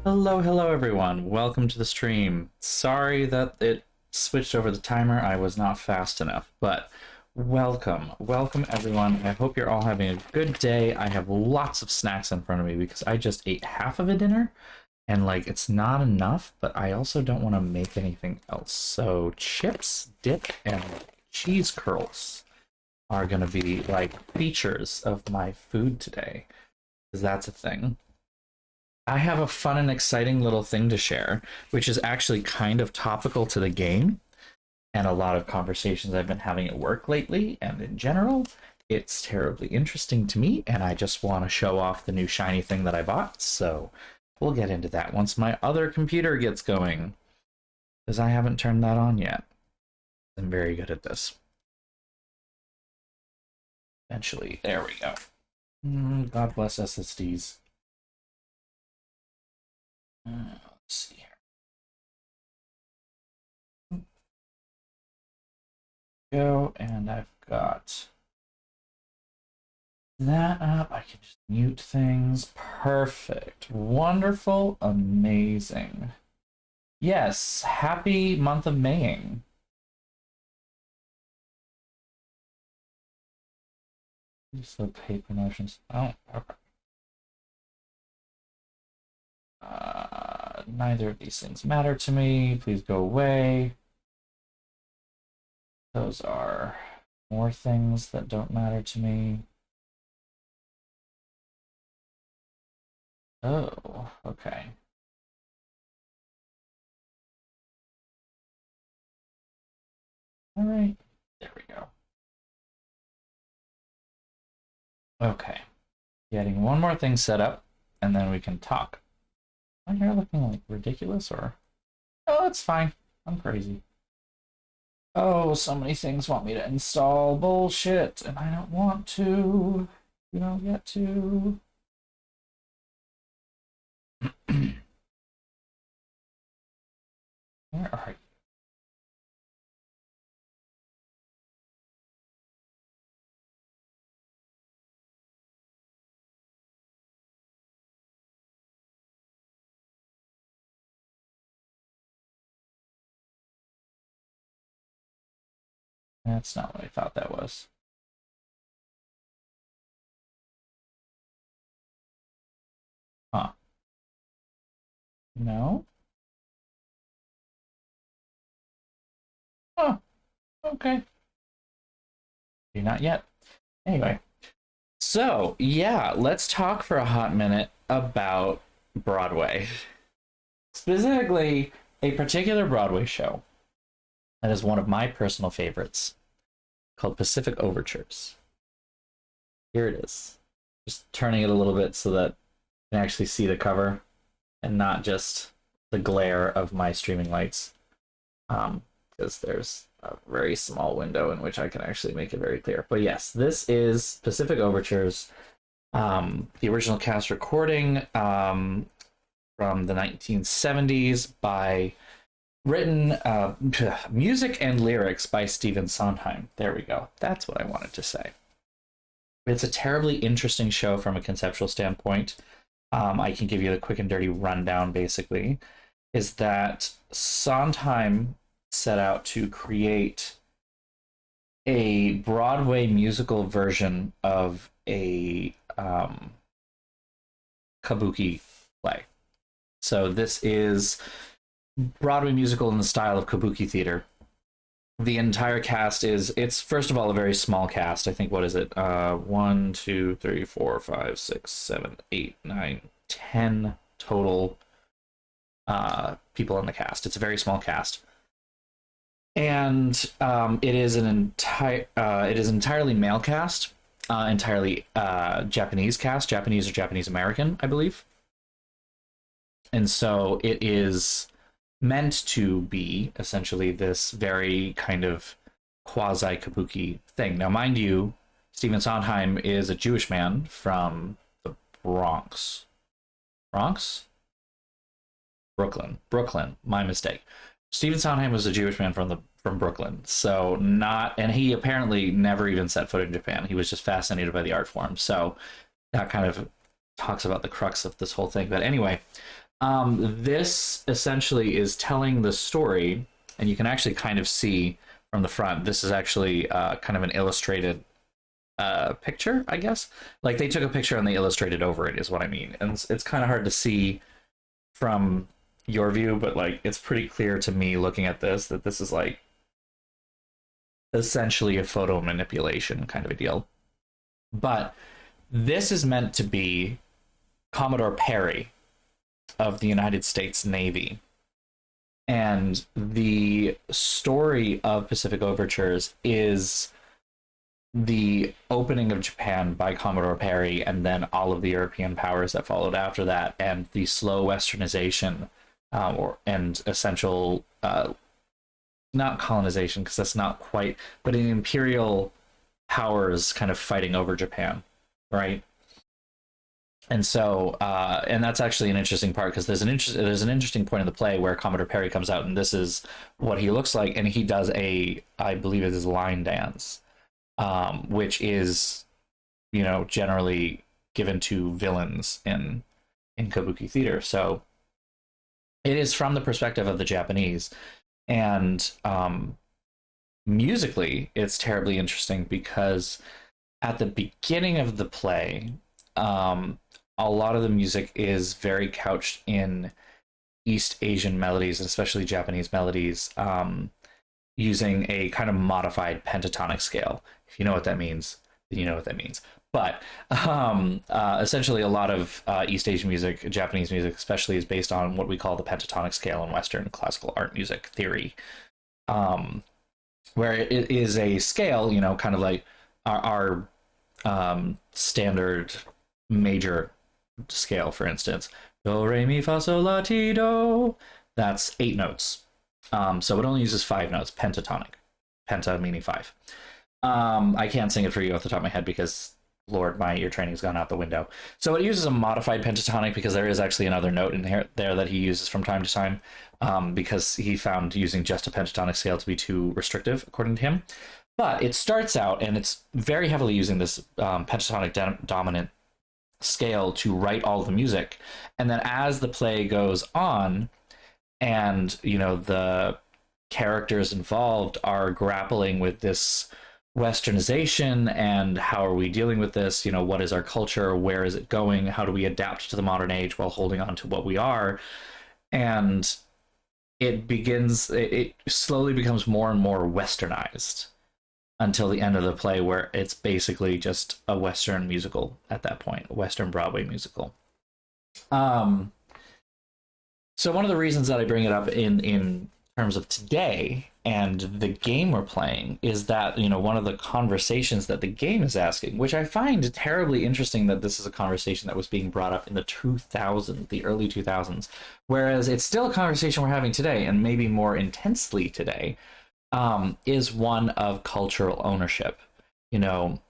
Hello everyone. Welcome to the stream. Sorry that it switched over the timer. I was not fast enough, but welcome everyone. I hope you're all having a good day. I have lots of snacks in front of me because I just ate half of a dinner and like it's not enough, but I also don't want to make anything else. So chips, dip, and cheese curls are going to be like features of my food today because that's a thing. I have a fun and exciting little thing to share, which is actually kind of topical to the game and a lot of conversations I've been having at work lately and in general. It's terribly interesting to me, and I just want to show off the new shiny thing that I bought, so we'll get into that once my other computer gets going, because I haven't turned that on yet. I'm very good at this. Eventually, there we go. God bless SSDs. Let's see here. Go, and I've got that up. I can just mute things. Perfect. Wonderful. Amazing. Yes. Happy month of Maying. So paid promotions. Oh, okay. Neither of these things matter to me. Please go away. Those are more things that don't matter to me. Oh, okay. All right, there we go. Okay, getting one more thing set up, and then we can talk. My hair looking like ridiculous, or? Oh, it's fine. I'm crazy. Oh, so many things want me to install bullshit, and I don't want to. You don't get to. Where are you? That's not what I thought that was. Huh. No? Oh, okay. Not yet. Anyway. So, yeah, let's talk for a hot minute about Broadway. Specifically, a particular Broadway show that is one of my personal favorites called Pacific Overtures. Here it is. Just turning it a little bit so that you can actually see the cover and not just the glare of my streaming lights. Because there's a very small window in which I can actually make it very clear. But yes, this is Pacific Overtures, the original cast recording from the 1970s by written music and lyrics by Stephen Sondheim. There we go. That's what I wanted to say. It's a terribly interesting show from a conceptual standpoint. I can give you the quick and dirty rundown, basically, is that Sondheim set out to create a Broadway musical version of a kabuki play. So this is Broadway musical in the style of kabuki theater. The entire cast it's first of all a very small cast. I think, what is it? 1, 2, 3, 4, 5, 6, 7, 8, 9, 10 total people in the cast. It's a very small cast. And it is an entirely male cast, entirely Japanese cast, Japanese or Japanese American, I believe. And so it is meant to be essentially this very kind of quasi kabuki thing. Now, mind you, Stephen Sondheim is a Jewish man from the Bronx. Bronx? Brooklyn. My mistake. Stephen Sondheim was a Jewish man from Brooklyn, so and he apparently never even set foot in Japan. He was just fascinated by the art form. So that kind of talks about the crux of this whole thing. But anyway, This essentially is telling the story, and you can actually kind of see from the front. This is actually kind of an illustrated picture, I guess. Like they took a picture and they illustrated over it, is what I mean. And it's kind of hard to see from your view, but like it's pretty clear to me looking at this that this is like essentially a photo manipulation kind of a deal. But this is meant to be Commodore Perry of the United States Navy. And the story of Pacific Overtures is the opening of Japan by Commodore Perry, and then all of the European powers that followed after that, and the slow westernization and essential, not colonization, because that's not quite, but an imperial powers kind of fighting over Japan, right? And so, and that's actually an interesting part because there's an interesting point in the play where Commodore Perry comes out, and this is what he looks like, and he does I believe it is line dance, which is, generally given to villains in kabuki theater. So it is from the perspective of the Japanese, and musically, it's terribly interesting because at the beginning of the play, a lot of the music is very couched in East Asian melodies, and especially Japanese melodies, using a kind of modified pentatonic scale. If you know what that means, then you know what that means. But essentially, a lot of East Asian music, Japanese music especially, is based on what we call the pentatonic scale in Western classical art music theory, where it is a scale, kind of like our standard major scale, for instance. Do, re, mi, fa, sol, la, ti, do. That's 8 notes. So it only uses 5 notes, pentatonic. Penta meaning 5. I can't sing it for you off the top of my head because, Lord, my ear training's gone out the window. So it uses a modified pentatonic because there is actually another note in there that he uses from time to time, because he found using just a pentatonic scale to be too restrictive, according to him. But it starts out, and it's very heavily using this pentatonic dominant scale to write all the music. And then as the play goes on, and the characters involved are grappling with this westernization and how are we dealing with this, what is our culture, where is it going, how do we adapt to the modern age while holding on to what we are, and it slowly becomes more and more westernized until the end of the play, where it's basically just a Western musical at that point, a Western Broadway musical. So one of the reasons that I bring it up in terms of today and the game we're playing is that, one of the conversations that the game is asking, which I find terribly interesting that this is a conversation that was being brought up in the early 2000s, whereas it's still a conversation we're having today, and maybe more intensely today, is one of cultural ownership. And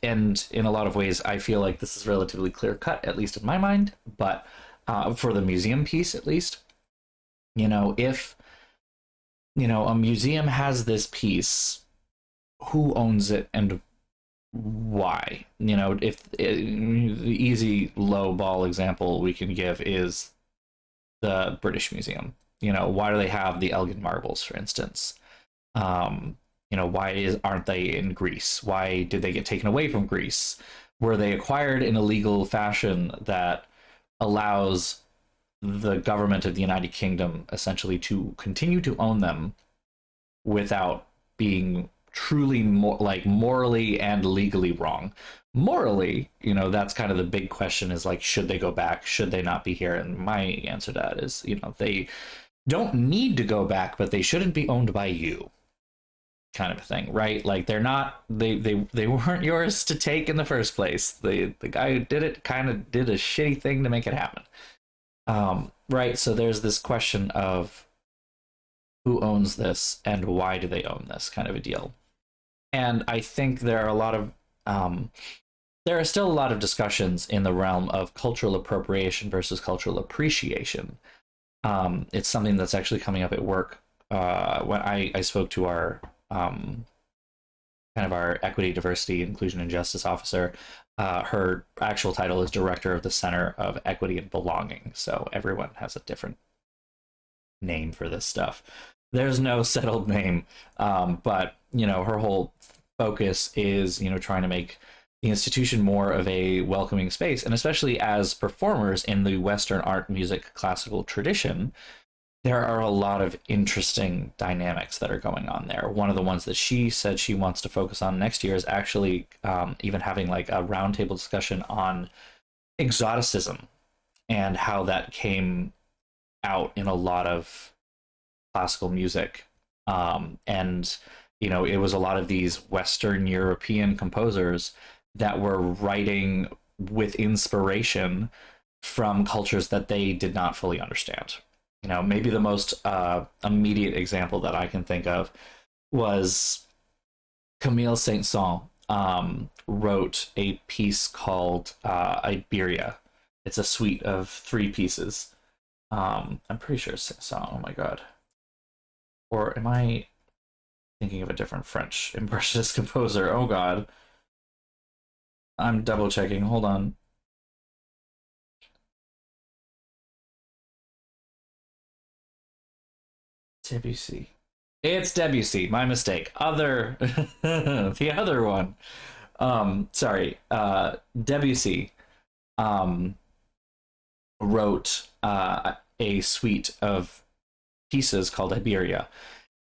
in a lot of ways, I feel like this is relatively clear cut, at least in my mind, but for the museum piece, at least, if, a museum has this piece, who owns it and why? If the easy low ball example we can give is the British Museum. Why do they have the Elgin marbles, for instance? Why aren't they in Greece? Why did they get taken away from Greece? Were they acquired in a legal fashion that allows the government of the United Kingdom essentially to continue to own them without being truly morally and legally wrong? Morally, that's kind of the big question, is like, should they go back? Should they not be here? And my answer to that is, they don't need to go back, but they shouldn't be owned by you, kind of a thing, right? Like, they're not, they weren't yours to take in the first place. The guy who did it kind of did a shitty thing to make it happen. Right, so there's this question of who owns this and why do they own this, kind of a deal. And I think there are still a lot of discussions in the realm of cultural appropriation versus cultural appreciation. It's something that's actually coming up at work. When I spoke to our kind of our equity, diversity, inclusion, and justice officer. Her actual title is director of the Center of Equity and Belonging. So everyone has a different name for this stuff. There's no settled name, but her whole focus is trying to make the institution more of a welcoming space, and especially as performers in the Western art, music, classical tradition, there are a lot of interesting dynamics that are going on there. One of the ones that she said she wants to focus on next year is actually even having like a roundtable discussion on exoticism and how that came out in a lot of classical music. And it was a lot of these Western European composers that were writing with inspiration from cultures that they did not fully understand. Maybe the most immediate example that I can think of was Camille Saint-Saëns wrote a piece called Iberia. It's a suite of 3 pieces. I'm pretty sure it's Saint-Saëns. Oh my god. Or am I thinking of a different French impressionist composer? Oh god. I'm double checking. Hold on. Debussy. It's Debussy. My mistake. The other one. Sorry. Debussy wrote a suite of pieces called Iberia.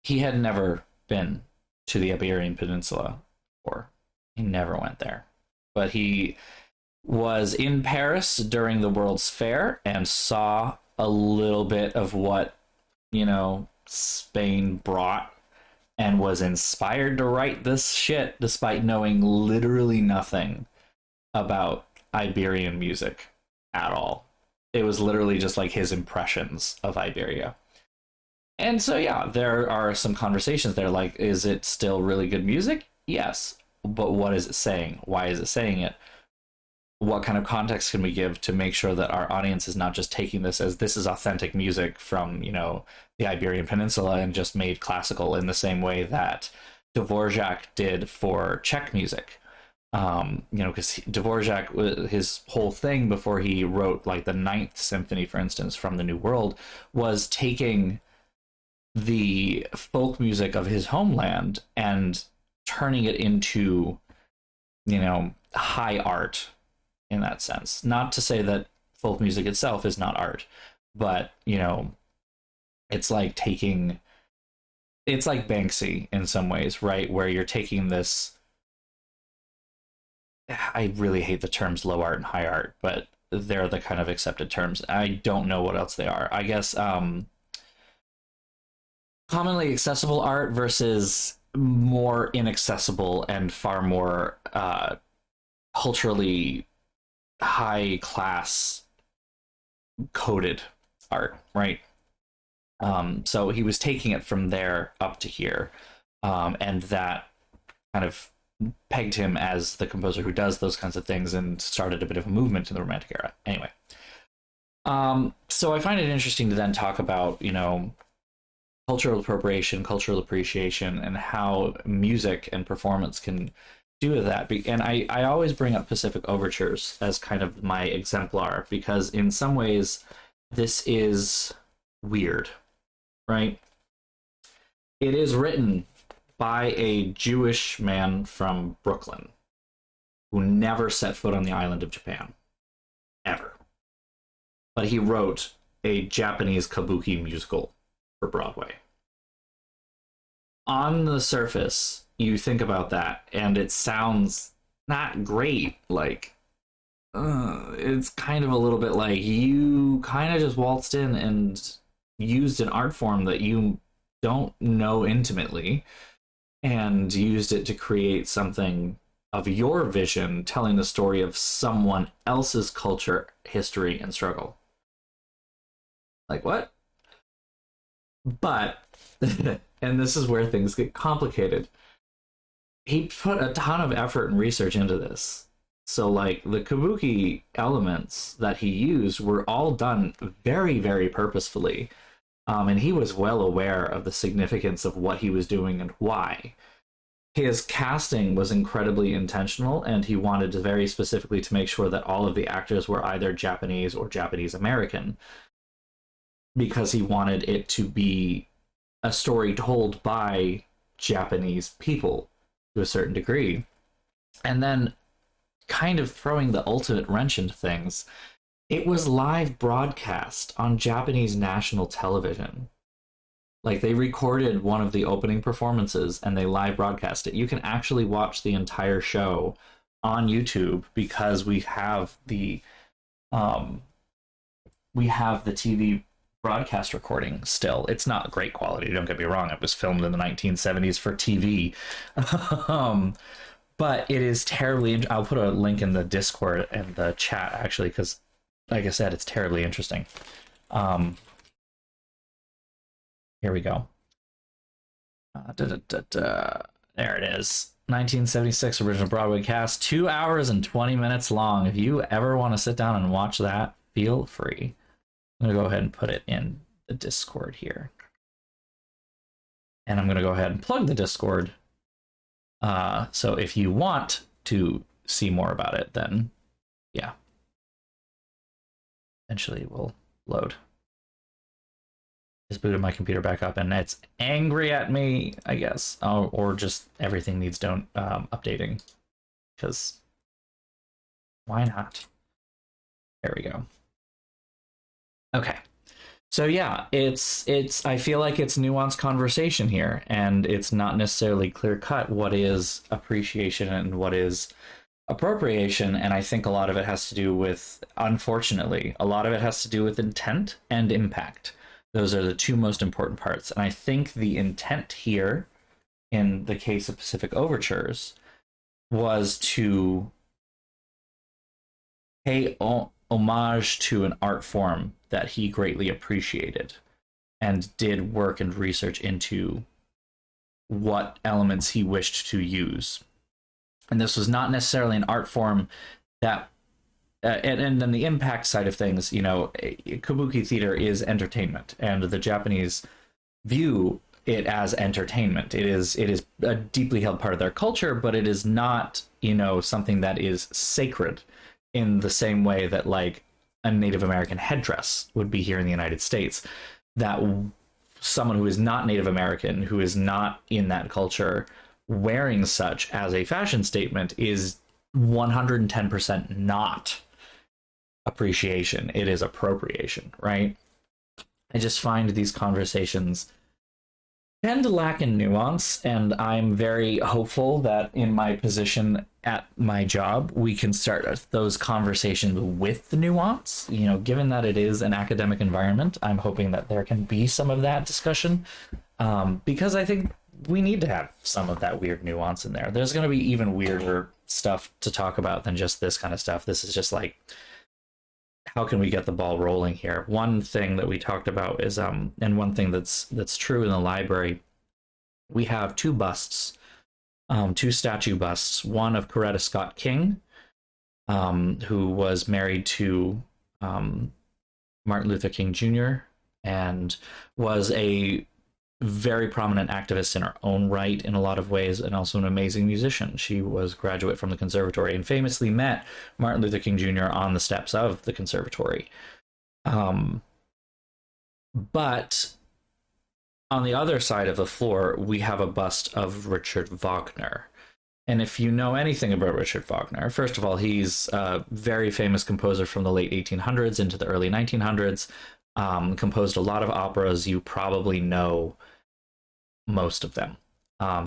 He had never been to the Iberian Peninsula before. He never went there. But he was in Paris during the World's Fair and saw a little bit of what, Spain brought, and was inspired to write this shit despite knowing literally nothing about Iberian music at all. It was literally just like his impressions of Iberia. And so, yeah, there are some conversations there like, is it still really good music? Yes. But what is it saying? Why is it saying it? What kind of context can we give to make sure that our audience is not just taking this as this is authentic music from, the Iberian Peninsula and just made classical in the same way that Dvorak did for Czech music. Because Dvorak, his whole thing before he wrote like the Ninth Symphony, for instance, from the New World, was taking the folk music of his homeland and turning it into, high art in that sense. Not to say that folk music itself is not art, but, it's like Banksy in some ways, right? Where you're taking this, I really hate the terms low art and high art, but they're the kind of accepted terms. I don't know what else they are. I guess commonly accessible art versus more inaccessible and far more culturally high class coded art, right? So he was taking it from there up to here, and that kind of pegged him as the composer who does those kinds of things and started a bit of a movement in the Romantic era. Anyway, so I find it interesting to then talk about, cultural appropriation, cultural appreciation, and how music and performance can do that. And I always bring up Pacific Overtures as kind of my exemplar, because in some ways this is weird, right? It is written by a Jewish man from Brooklyn who never set foot on the island of Japan, ever. But he wrote a Japanese kabuki musical for Broadway. On the surface, you think about that, and it sounds not great. Like, it's kind of a little bit like you kind of just waltzed in and used an art form that you don't know intimately and used it to create something of your vision, telling the story of someone else's culture, history, and struggle. Like, what? But, and this is where things get complicated, he put a ton of effort and research into this. So, like, the kabuki elements that he used were all done very, very purposefully. And he was well aware of the significance of what he was doing and why. his casting was incredibly intentional, and he wanted to very specifically to make sure that all of the actors were either Japanese or Japanese American, because he wanted it to be a story told by Japanese people to a certain degree. And then, kind of throwing the ultimate wrench into things, it was live broadcast on Japanese national television. Like, they recorded one of the opening performances and they live broadcast it. You can actually watch the entire show on YouTube, because we have the TV broadcast recording still. It's not great quality, don't get me wrong. It was filmed in the 1970s for TV. But it is terribly... I'll put a link in the Discord and the chat, actually, because, like I said, it's terribly interesting. Here we go. There it is. 1976 original Broadway cast, 2 hours and 20 minutes long. If you ever want to sit down and watch that, feel free. I'm going to go ahead and put it in the Discord here. And I'm going to go ahead and plug the Discord. So if you want to see more about it, then yeah. Eventually it will load. Just booted my computer back up and it's angry at me, I guess. Oh, or just everything needs updating. Because why not? There we go. Okay. So yeah, it's I feel like it's nuanced conversation here, and it's not necessarily clear cut what is appreciation and what is appropriation. And I think a lot of it has to do with, unfortunately, a lot of it has to do with intent and impact. Those are the two most important parts. And I think the intent here, in the case of Pacific Overtures, was to pay homage to an art form that he greatly appreciated and did work and research into what elements he wished to use. And this was not necessarily an art form that and then the impact side of things, you know, kabuki theater is entertainment, and the Japanese view it as entertainment. It is a deeply held part of their culture, but it is not, you know, something that is sacred in the same way that, like, a Native American headdress would be here in the United States. That someone who is not Native American, who is not in that culture, wearing such as a fashion statement is 110% not appreciation. It is appropriation, right? I just find these conversations tend to lack in nuance, and I'm very hopeful that in my position at my job, we can start those conversations with the nuance. You know, given that it is an academic environment, I'm hoping that there can be some of that discussion, because I think we need to have some of that weird nuance in there. There's going to be even weirder stuff to talk about than just this kind of stuff. This is just like, how can we get the ball rolling here? One thing that we talked about is, and one thing that's true in the library, we have two busts, two statue busts. One of Coretta Scott King, who was married to Martin Luther King Jr. and was a very prominent activist in her own right in a lot of ways, and also an amazing musician. She was a graduate from the conservatory and famously met Martin Luther King Jr. on the steps of the conservatory. But on the other side of the floor, we have a bust of Richard Wagner. And if you know anything about Richard Wagner, first of all, he's a very famous composer from the late 1800s into the early 1900s. Composed a lot of operas. You probably know most of them.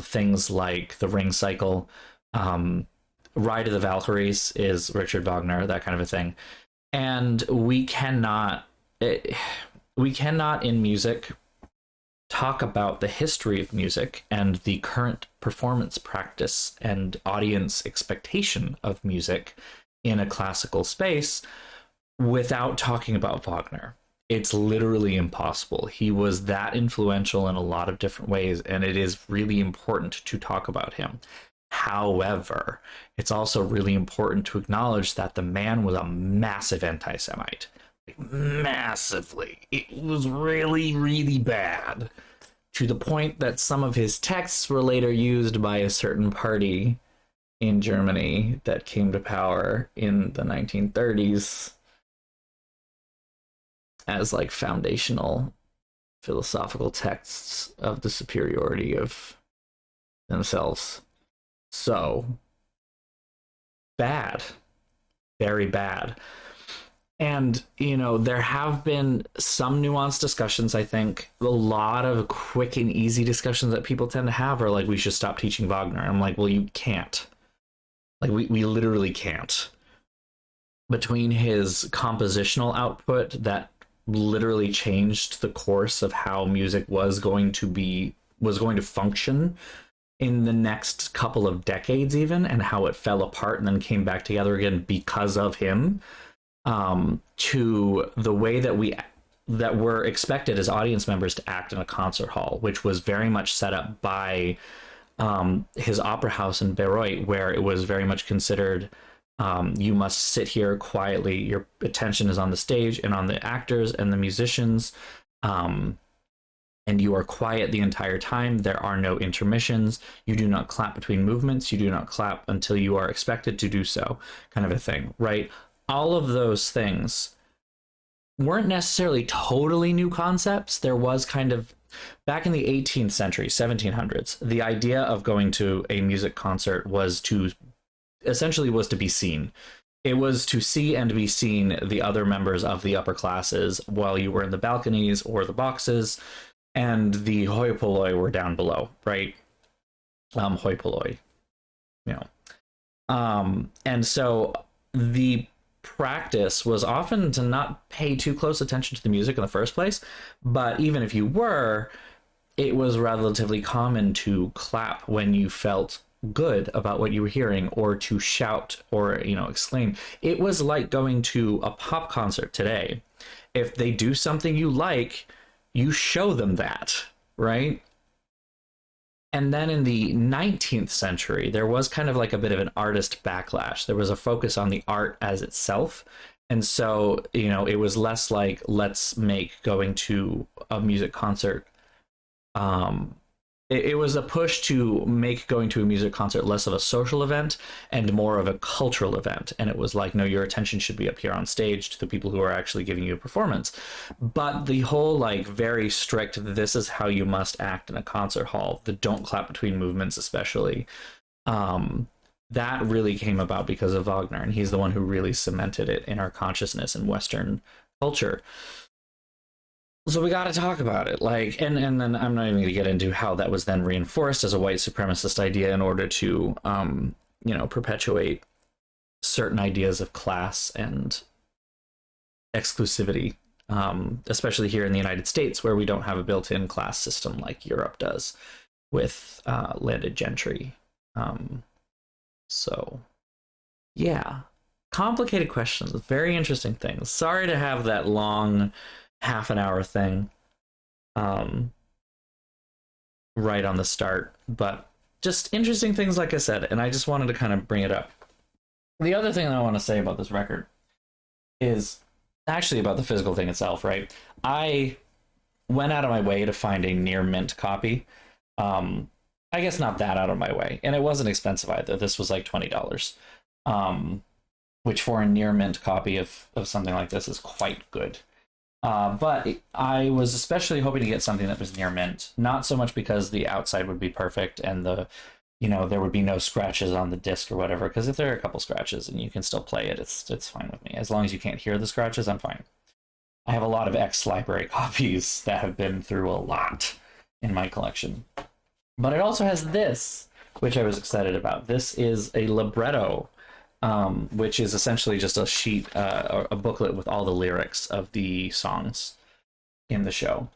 Things like The Ring Cycle, Ride of the Valkyries is Richard Wagner, that kind of a thing. And we cannot in music talk about the history of music and the current performance practice and audience expectation of music in a classical space without talking about Wagner. It's literally impossible. He was that influential in a lot of different ways, and it is really important to talk about him. However, it's also really important to acknowledge that the man was a massive anti-Semite. Massively. It was really, really bad. to the point that some of his texts were later used by a certain party in Germany that came to power in the 1930s as like foundational philosophical texts of the superiority of themselves. So bad, very bad. And, you know, there have been some nuanced discussions, I think. A lot of quick and easy discussions that people tend to have are like, we should stop teaching Wagner. I'm like, well, you can't. Like, we literally can't. Between his compositional output that literally changed the course of how music was going to function in the next couple of decades even, and how it fell apart and then came back together again because of him, to the way that we're expected as audience members to act in a concert hall, which was very much set up by his opera house in Bayreuth, where it was very much considered you must sit here quietly. Your attention is on the stage and on the actors and the musicians, and you are quiet the entire time. There are no intermissions. You do not clap between movements. You do not clap until you are expected to do so, kind of a thing, right? All of those things weren't necessarily totally new concepts. There was kind of, back in the 18th century, 1700s, the idea of going to a music concert was to be seen. It was to see and be seen the other members of the upper classes while you were in the balconies or the boxes, and the hoi polloi were down below, right? Hoi polloi, you know. And so the practice was often to not pay too close attention to the music in the first place, but even if you were, it was relatively common to clap when you felt good about what you were hearing, or to shout or, you know, exclaim. It was like going to a pop concert today. If they do something you like, you show them that, right? And then in the 19th century, there was kind of like a bit of an artist backlash. There was a focus on the art as itself. And so, you know, it was less like, let's make going to a music concert. It was a push to make going to a music concert less of a social event and more of a cultural event. And it was like, no, your attention should be up here on stage to the people who are actually giving you a performance. But the whole, like, very strict, this is how you must act in a concert hall, the don't clap between movements especially, that really came about because of Wagner. And he's the one who really cemented it in our consciousness in Western culture. So we got to talk about it, like, and then I'm not even going to get into how that was then reinforced as a white supremacist idea in order to, you know, perpetuate certain ideas of class and exclusivity, especially here in the United States, where we don't have a built-in class system like Europe does with landed gentry. So, yeah, complicated questions, very interesting things. Sorry to have that long half an hour thing right on the start, but just interesting things, like I said, and I just wanted to kind of bring it up. The other thing that I want to say about this record is actually about the physical thing itself, right? I went out of my way to find a near mint copy. I guess not that out of my way, and it wasn't expensive either. This was like $20, which for a near mint copy of something like this is quite good. But I was especially hoping to get something that was near mint, not so much because the outside would be perfect and there would be no scratches on the disc or whatever, because if there are a couple scratches and you can still play it, it's fine with me. As long as you can't hear the scratches, I'm fine. I have a lot of ex-library copies that have been through a lot in my collection. But it also has this, which I was excited about. This is a libretto, which is essentially just a sheet, a booklet with all the lyrics of the songs in the show,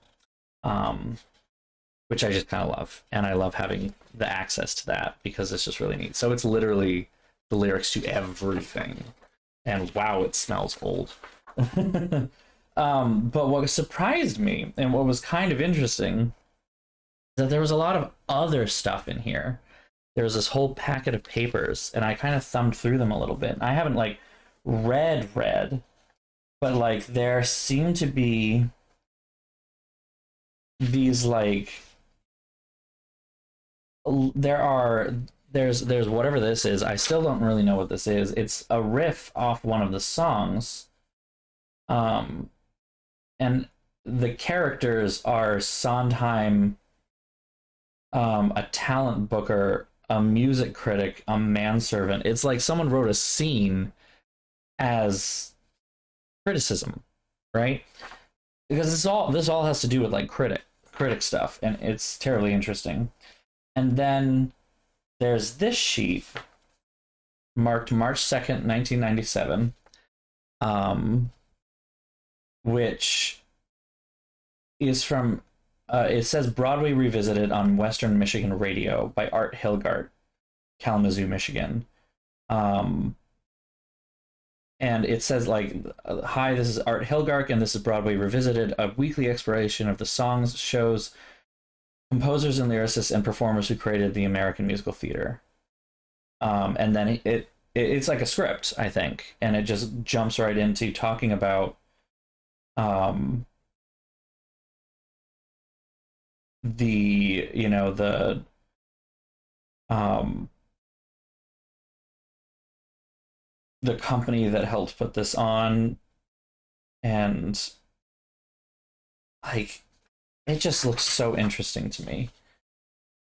which I just kind of love. And I love having the access to that because it's just really neat. So it's literally the lyrics to everything. And wow, it smells old. But what surprised me and what was kind of interesting is that there was a lot of other stuff in here. There was this whole packet of papers, and I kind of thumbed through them a little bit. I haven't, like, read, but, like, there seem to be these, like, there's whatever this is. I still don't really know what this is. It's a riff off one of the songs. Um, and the characters are Sondheim, a talent booker, a music critic, a manservant. It's like someone wrote a scene as criticism, right? Because this all has to do with like critic stuff, and it's terribly interesting. And then there's this sheet marked March 2nd, 1997, which is from it says Broadway Revisited on Western Michigan Radio by Art Hilgart, Kalamazoo, Michigan. Um, and it says like, hi, this is Art Hilgart, and this is Broadway Revisited, a weekly exploration of the songs, shows, composers and lyricists and performers who created the American musical theater. And then it's like a script, I think, and it just jumps right into talking about um, the you know um, the company that helped put this on, and like it just looks so interesting to me.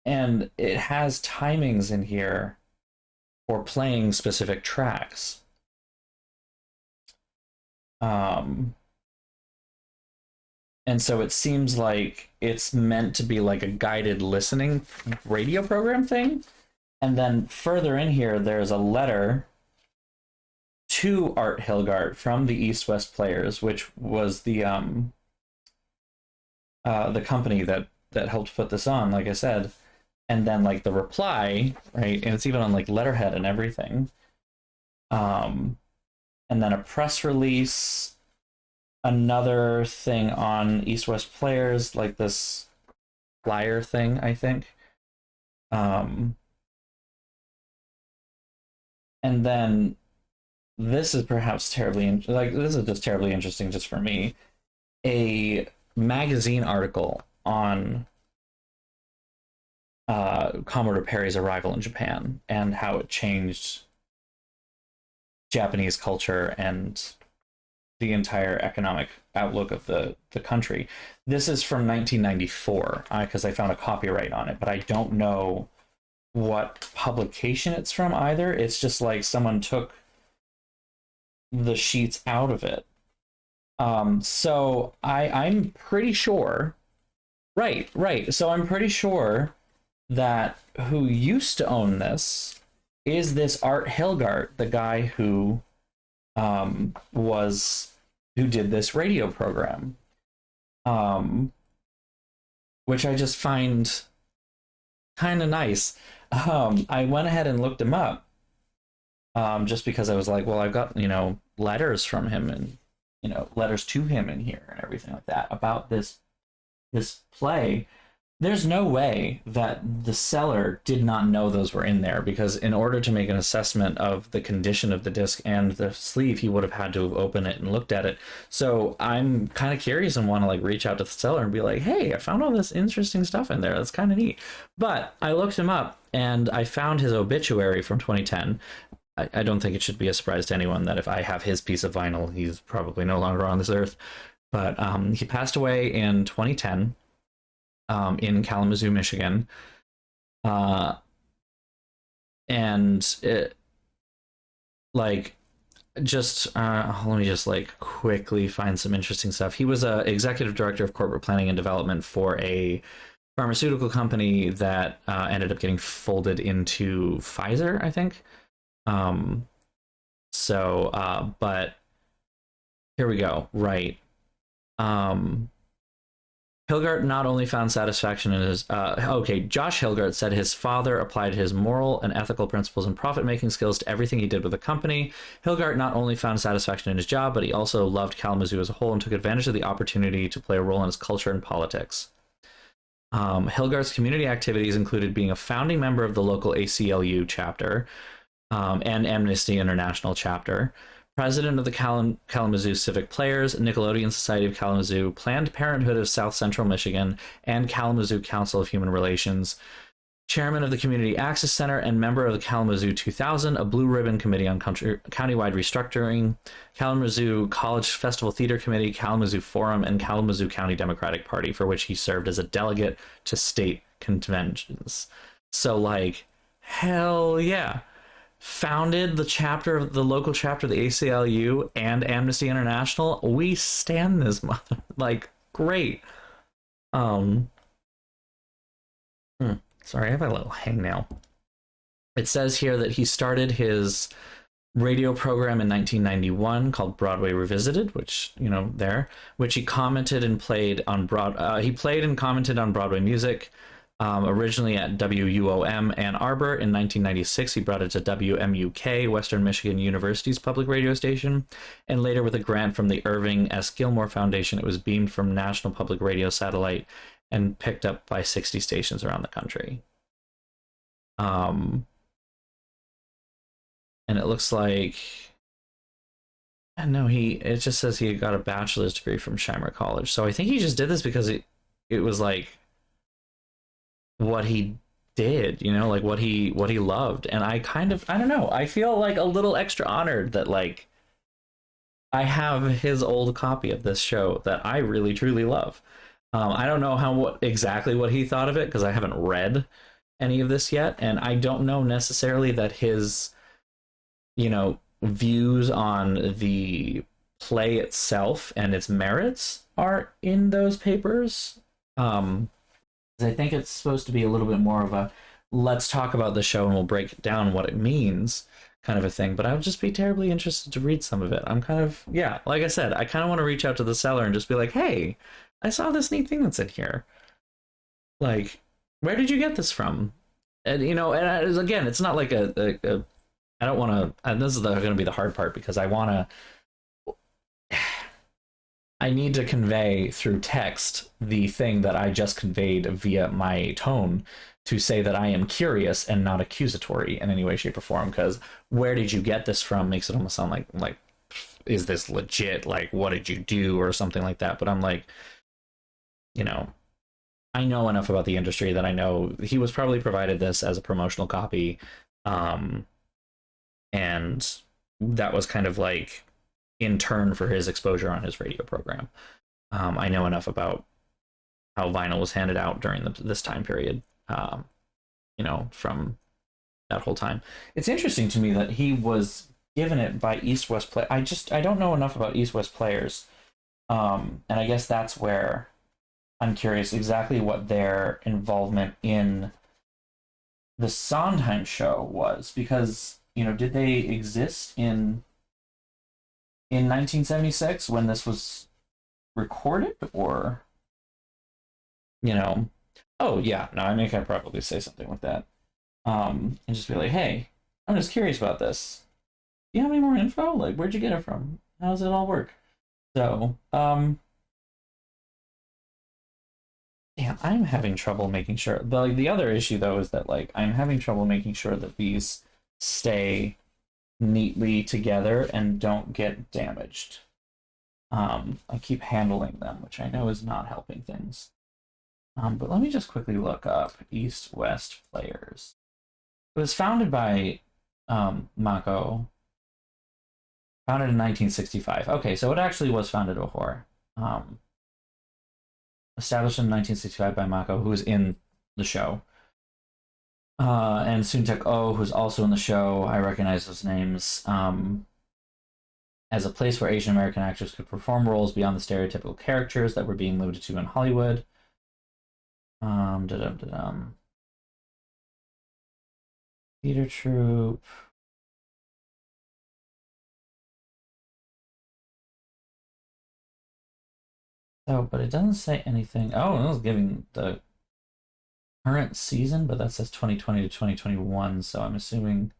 And it has timings in here for playing specific tracks. Um, and so it seems like it's meant to be like a guided listening radio program thing. And then further in here, there's a letter to Art Hilgart from the East West Players, which was the company that helped put this on, like I said. And then like the reply, right? And it's even on like letterhead and everything. And then a press release, another thing on East West Players, like this flyer thing, I think. And then this is perhaps this is just terribly interesting just for me. A magazine article on Commodore Perry's arrival in Japan and how it changed Japanese culture and the entire economic outlook of the country. This is from 1994 because I found a copyright on it, but I don't know what publication it's from either. It's just like someone took the sheets out of it. So I'm pretty sure, right. So I'm pretty sure that who used to own this is this Art Hilgart, the guy who did this radio program, which I just find kind of nice. I went ahead and looked him up, just because I was like, well, I've got letters from him and letters to him in here and everything like that about this play. There's no way that the seller did not know those were in there, because in order to make an assessment of the condition of the disc and the sleeve, he would have had to have opened it and looked at it. So I'm kind of curious and want to like reach out to the seller and be like, hey, I found all this interesting stuff in there. That's kind of neat. But I looked him up and I found his obituary from 2010. I don't think it should be a surprise to anyone that if I have his piece of vinyl, he's probably no longer on this earth. But he passed away in 2010. In Kalamazoo, Michigan. And it, like, just let me just like quickly find some interesting stuff. He was a executive director of corporate planning and development for a pharmaceutical company that ended up getting folded into Pfizer, I think. But here we go. Right. Hilgart not only found satisfaction in his... Josh Hilgart said his father applied his moral and ethical principles and profit-making skills to everything he did with the company. Hilgart not only found satisfaction in his job, but he also loved Kalamazoo as a whole and took advantage of the opportunity to play a role in its culture and politics. Hilgart's community activities included being a founding member of the local ACLU chapter and Amnesty International chapter, president of the Kalamazoo Civic Players, Nickelodeon Society of Kalamazoo, Planned Parenthood of South Central Michigan, and Kalamazoo Council of Human Relations, chairman of the Community Access Center, and member of the Kalamazoo 2000, a blue ribbon committee on countywide restructuring, Kalamazoo College Festival Theater Committee, Kalamazoo Forum, and Kalamazoo County Democratic Party, for which he served as a delegate to state conventions. So, like, hell yeah. Founded the local chapter of the ACLU and Amnesty International. We stand this mother. Like, great. Sorry, I have a little hangnail. It says here that he started his radio program in 1991 called Broadway Revisited, which, you know, which he commented and played on he played and commented on Broadway music, originally at WUOM Ann Arbor. In 1996, he brought it to WMUK, Western Michigan University's public radio station, and later with a grant from the Irving S. Gilmore Foundation, it was beamed from National Public Radio satellite and picked up by 60 stations around the country. And it looks like, it just says he got a bachelor's degree from Shimer College. So I think he just did this because it was like what he did, you know, like what he loved. And I don't know, I feel like a little extra honored that, like, I have his old copy of this show that I really truly love. I don't know exactly what he thought of it, because I haven't read any of this yet, and I don't know necessarily that his, you know, views on the play itself and its merits are in those papers. I think it's supposed to be a little bit more of a let's talk about the show and we'll break down what it means kind of a thing, but I would just be terribly interested to read some of it. I'm kind of, yeah, like I said, I kind of want to reach out to the seller and just be like, hey, I saw this neat thing that's in here. Like, where did you get this from? And, you know, and again, it's not like I don't want to, and this is going to be the hard part, because I need to convey through text the thing that I just conveyed via my tone, to say that I am curious and not accusatory in any way, shape, or form, because where did you get this from makes it almost sound like, is this legit? Like, what did you do? Or something like that. But I'm like, you know, I know enough about the industry that I know he was probably provided this as a promotional copy. And that was kind of like in turn for his exposure on his radio program. I know enough about how vinyl was handed out during this time period, you know, from that whole time. It's interesting to me that he was given it by East West Play. I don't know enough about East West Players. And I guess that's where I'm curious exactly what their involvement in the Sondheim show was, because, you know, did they exist in 1976 when this was recorded, or, you know, oh yeah, no, I think I'd probably say something with that, and just be like, hey, I'm just curious about this. Do you have any more info? Like, where'd you get it from? How does it all work? So, yeah, I'm having trouble making sure. The other issue, though, is that, like, I'm having trouble making sure that these stay neatly together and don't get damaged. I keep handling them, which I know is not helping things. But let me just quickly look up East West Players. It was founded by Mako. Founded in 1965. Okay, so it actually was founded before. Established in 1965 by Mako, who was in the show. And Soontek Oh, who's also in the show. I recognize those names. As a place where Asian American actors could perform roles beyond the stereotypical characters that were being limited to in Hollywood. Theater troupe. Oh, but it doesn't say anything. Oh, it was giving the current season, but that says 2020 to 2021, so I'm assuming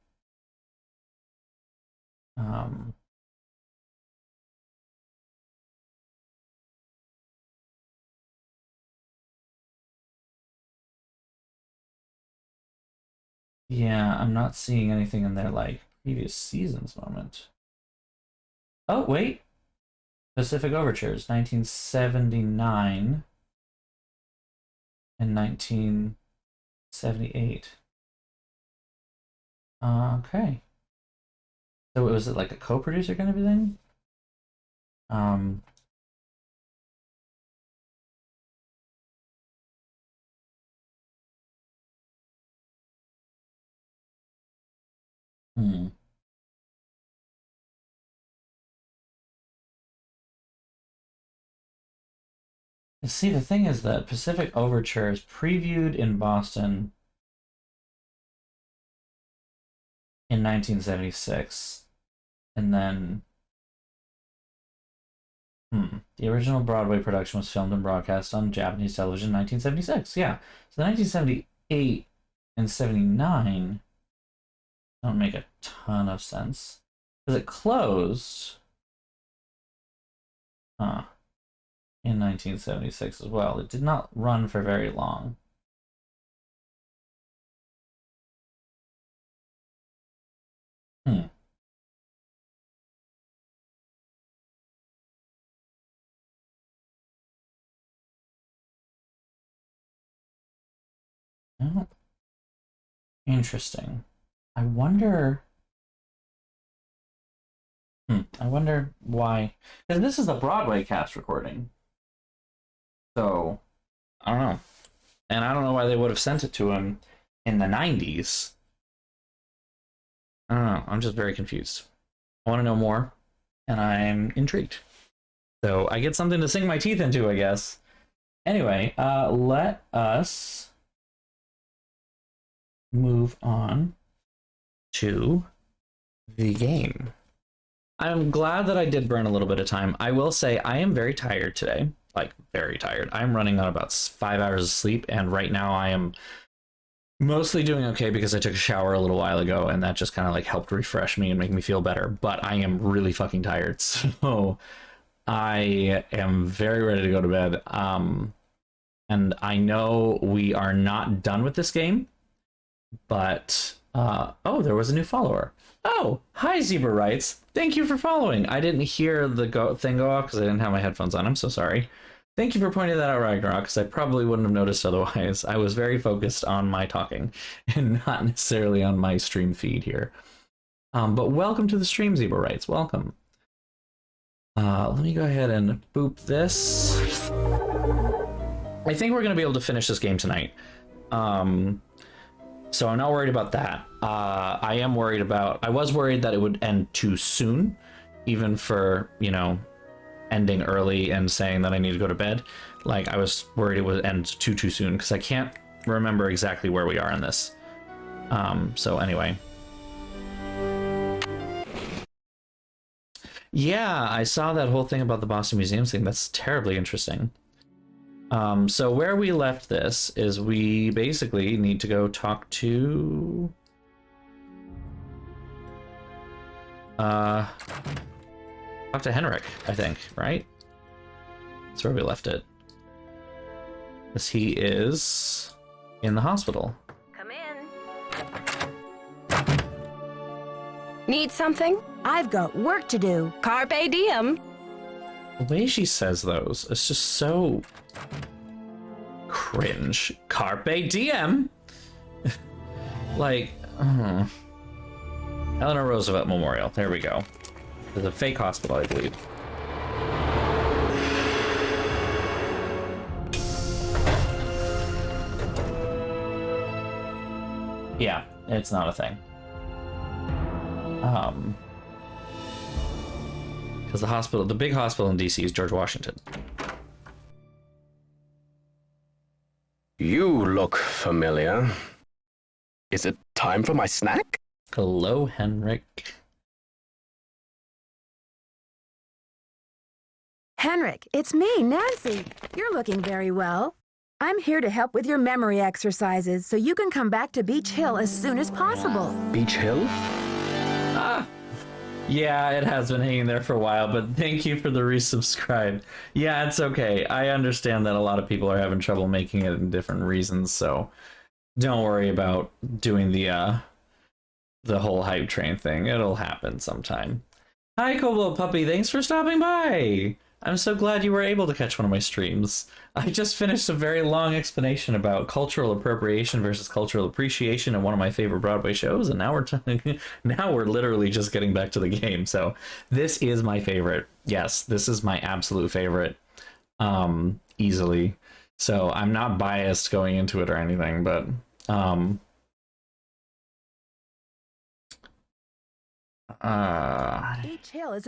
yeah, I'm not seeing anything in their, like, previous seasons moment. Oh, wait. Pacific Overtures, 1979 and 19... 78. Okay. So was it like a co-producer kind of a thing? Um, hmm. See, the thing is that Pacific Overture is previewed in Boston in 1976, and then the original Broadway production was filmed and broadcast on Japanese television in 1976. Yeah, so 1978 and 79 don't make a ton of sense because it closed, in 1976 as well. It did not run for very long. Hmm. Oh, interesting. I wonder. I wonder why. Because this is the Broadway cast recording. So, I don't know. And I don't know why they would have sent it to him in the 90s. I don't know. I'm just very confused. I want to know more, and I'm intrigued. So, I get something to sink my teeth into, I guess. Anyway, let us move on to the game. I'm glad that I did burn a little bit of time. I will say I am very tired today. Like, very tired. I'm running on about 5 hours of sleep, and right now I am mostly doing okay because I took a shower a little while ago, and that just kind of like helped refresh me and make me feel better. But I am really fucking tired, so I am very ready to go to bed. And I know we are not done with this game, but oh, there was a new follower. Oh, hi, Zebra Writes. Thank you for following. I didn't hear the thing go off because I didn't have my headphones on. I'm so sorry. Thank you for pointing that out, Ragnarok, because I probably wouldn't have noticed otherwise. I was very focused on my talking and not necessarily on my stream feed here. But welcome to the stream, Zebra Writes. Welcome. Let me go ahead and boop this. I think we're going to be able to finish this game tonight. So I'm not worried about that. I am worried about... I was worried that it would end too soon, even for, you know, ending early and saying that I need to go to bed. Like, I was worried it would end too soon, because I can't remember exactly where we are in this. So anyway. Yeah, I saw that whole thing about the Boston Museums thing. That's terribly interesting. So where we left this is we basically need to go talk to... talk to Henrik, I think, right? That's where we left it. Because he is in the hospital. Come in. Need something? I've got work to do. Carpe diem. The way she says those, it's just so cringe. Carpe diem. Like, Eleanor Roosevelt Memorial. There we go. There's a fake hospital, I believe. Yeah, it's not a thing. Because the hospital, the big hospital in DC is George Washington. You look familiar. Is it time for my snack? Hello, Henrik. Henrik, it's me, Nancy. You're looking very well. I'm here to help with your memory exercises so you can come back to Beach Hill as soon as possible. Beach Hill? Yeah, it has been hanging there for a while, but thank you for the resubscribe. Yeah, it's okay. I understand that a lot of people are having trouble making it in different reasons, so don't worry about doing the whole hype train thing. It'll happen sometime. Hi, Kobold Puppy. Thanks for stopping by. I'm so glad you were able to catch one of my streams. I just finished a very long explanation about cultural appropriation versus cultural appreciation in one of my favorite Broadway shows, and now we're literally just getting back to the game. So this is my favorite. Yes, this is my absolute favorite, easily. So I'm not biased going into it or anything, but don't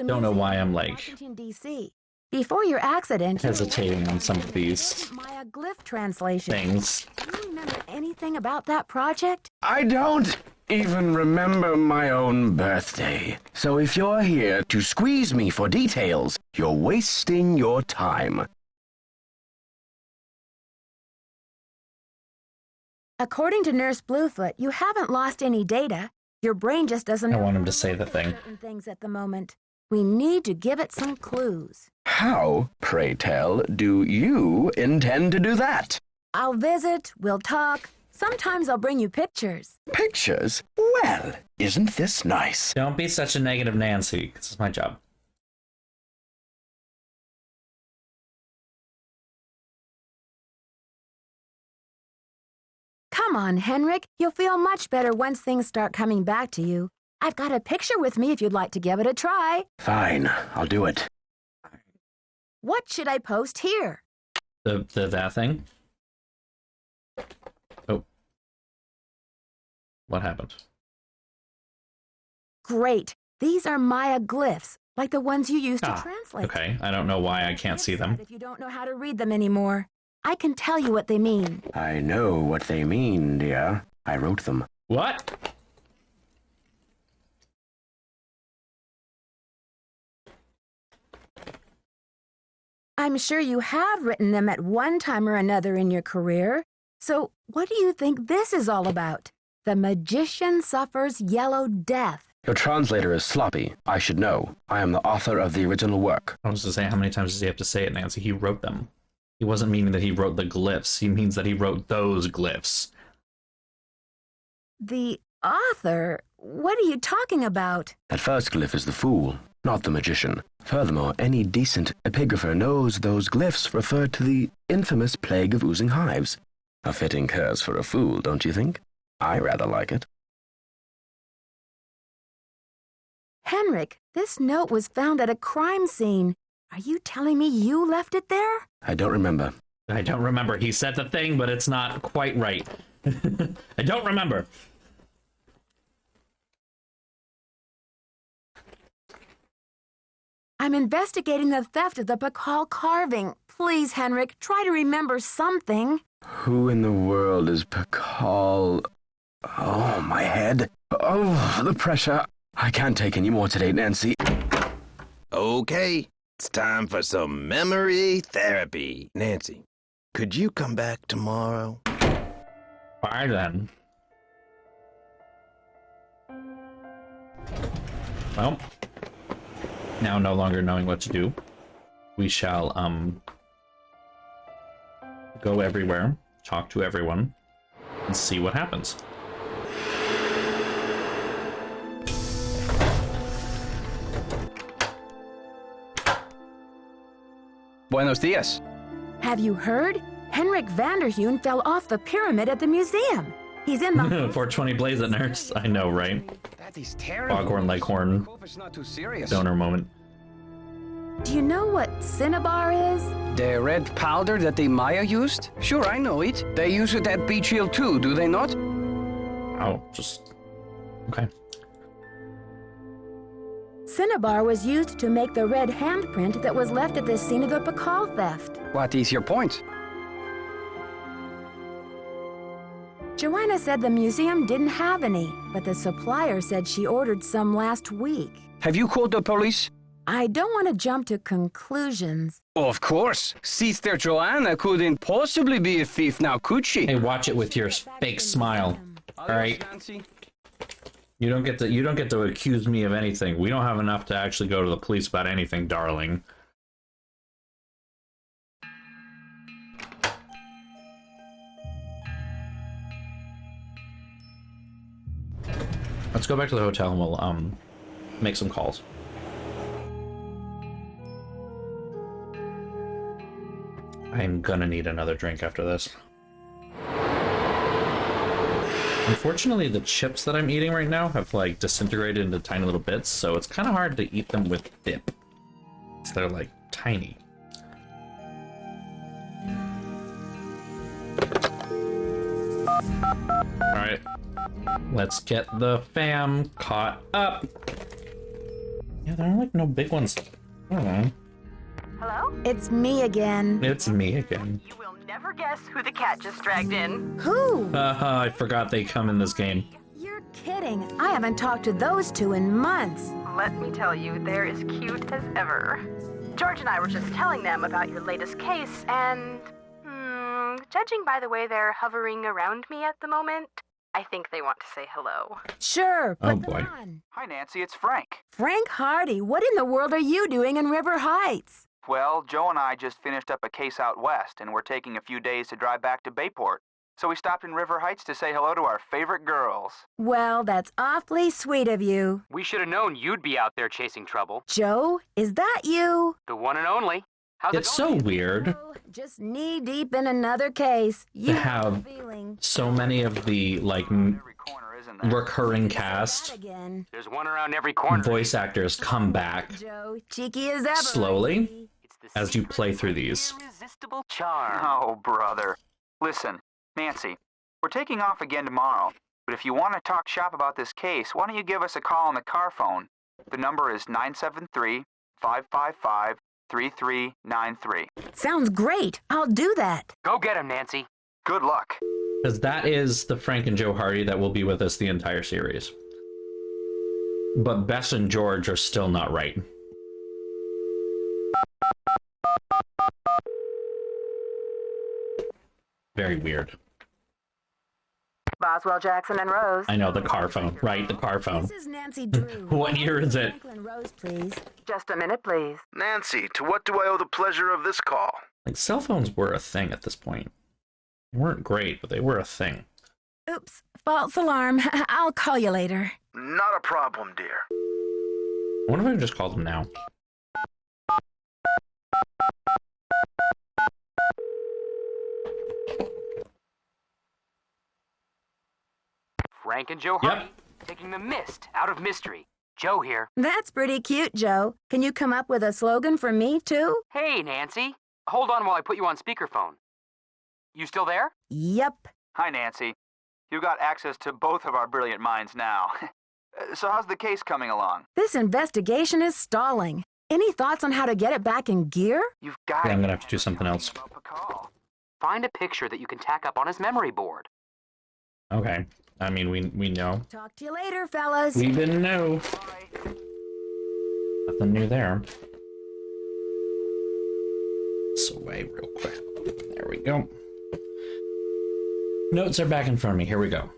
know why I'm like Washington, D.C. Before your accident, hesitating on some of these Maya glyph translation. things. Do you remember anything about that project? I don't even remember my own birthday. So if you're here to squeeze me for details, you're wasting your time. According to Nurse Bluefoot, you haven't lost any data. Your brain just doesn't I know want him how to say the look at thing. certain things at the moment. We need to give it some clues. How, pray tell, do you intend to do that? I'll visit, we'll talk. Sometimes I'll bring you pictures. Pictures? Well, isn't this nice? Don't be such a negative Nancy. This is my job. Come on, Henrik. You'll feel much better once things start coming back to you. I've got a picture with me if you'd like to give it a try. Fine, I'll do it. What should I post here? That thing? Oh. What happened? Great. These are Maya glyphs, like the ones you used to translate. Okay, I don't know why I can't see them. If you don't know how to read them anymore, I can tell you what they mean. I know what they mean, dear. I wrote them. What? I'm sure you have written them at one time or another in your career. So what do you think this is all about? The magician suffers yellow death. Your translator is sloppy. I should know. I am the author of the original work. I was to say, how many times does he have to say it, Nancy? He wrote them. He wasn't meaning that he wrote the glyphs. He means that he wrote those glyphs. The author? What are you talking about? That first glyph is the fool, not the magician. Furthermore, any decent epigrapher knows those glyphs refer to the infamous plague of oozing hives. A fitting curse for a fool, don't you think? I rather like it. Henrik, this note was found at a crime scene. Are you telling me you left it there? I don't remember. I don't remember. He said the thing, but it's not quite right. I don't remember. I'm investigating the theft of the Pakal carving. Please, Henrik, try to remember something. Who in the world is Pakal? Oh, my head. Oh, the pressure. I can't take any more today, Nancy. Okay, it's time for some memory therapy. Nancy, could you come back tomorrow? Bye then. Well, now no longer knowing what to do, we shall go everywhere, talk to everyone, and see what happens. Buenos dias. Have you heard? Henrik Vanderheun fell off the pyramid at the museum. He's in the 420 Blaze it, nurse. I know, right? That is terrible. Foghorn Leghorn Hope it's not too serious. donor moment. Do you know what cinnabar is? The red powder that the Maya used? Sure, I know it. They use it at Beach Hill too, do they not? Oh, just... Okay. Cinnabar was used to make the red handprint that was left at the scene of the Pakal theft. What is your point? Joanna said the museum didn't have any, but the supplier said she ordered some last week. Have you called the police? I don't want to jump to conclusions. Of course. Sister Joanna couldn't possibly be a thief now, could she? Hey, watch it with your fake smile. All right. Nancy. You don't get to accuse me of anything. We don't have enough to actually go to the police about anything, darling. Let's go back to the hotel and we'll make some calls. I'm gonna need another drink after this. Unfortunately, the chips that I'm eating right now have like disintegrated into tiny little bits, so it's kind of hard to eat them with dip. So they're like tiny. Alright, let's get the fam caught up. Yeah, there are like no big ones. I don't know. Hello? It's me again. It's me again. You will never guess who the cat just dragged in. Who? I forgot they come in this game. You're kidding. I haven't talked to those two in months. Let me tell you, they're as cute as ever. George and I were just telling them about your latest case, and... judging by the way they're hovering around me at the moment, I think they want to say hello. Sure, Oh, put them boy. on. Hi, Nancy, it's Frank. Frank Hardy, what in the world are you doing in River Heights? Well, Joe and I just finished up a case out west, and we're taking a few days to drive back to Bayport. So we stopped in River Heights to say hello to our favorite girls. Well, that's awfully sweet of you. We should have known you'd be out there chasing trouble. Joe, is that you? The one and only. How's It's it going? so weird Oh, just knee-deep in another case. You to have the feeling. so many of the like Every corner, isn't there? recurring That cast again. There's one around every corner. voice actors come back Joe, cheeky as ever. I slowly see. It's the as you secret play of through our these. irresistible charm. Oh, brother. Listen, Nancy, we're taking off again tomorrow, but if you want to talk shop about this case, why don't you give us a call on the car phone? The number is 973-555-3393. Sounds great. I'll do that. Go get him, Nancy. Good luck. Because that is the Frank and Joe Hardy that will be with us the entire series. But Bess and George are still not right. Very weird. Boswell, Jackson, and Rose. I know, the car phone. Right, the car phone. This is Nancy Drew. What year is it? Franklin Rose, please. Just a minute, please. Nancy, to what do I owe the pleasure of this call? Like, cell phones were a thing at this point. They weren't great, but they were a thing. Oops, false alarm. I'll call you later. Not a problem, dear. I wonder if I can just call them now. Frank and Joe Yep. Hardy. Taking the mist out of mystery. Joe here. That's pretty cute, Joe. Can you come up with a slogan for me, too? Hey, Nancy. Hold on while I put you on speakerphone. You still there? Yep. Hi, Nancy. You got access to both of our brilliant minds now. So how's the case coming along? This investigation is stalling. Any thoughts on how to get it back in gear? You've got Yeah, to I'm gonna get have to do something else. about Pakal. Find a picture that you can tack up on his memory board. Okay. I mean, we know. Talk to you later, fellas. We didn't know. Nothing new there. This away real quick. There we go. Notes are back in front of me. Here we go.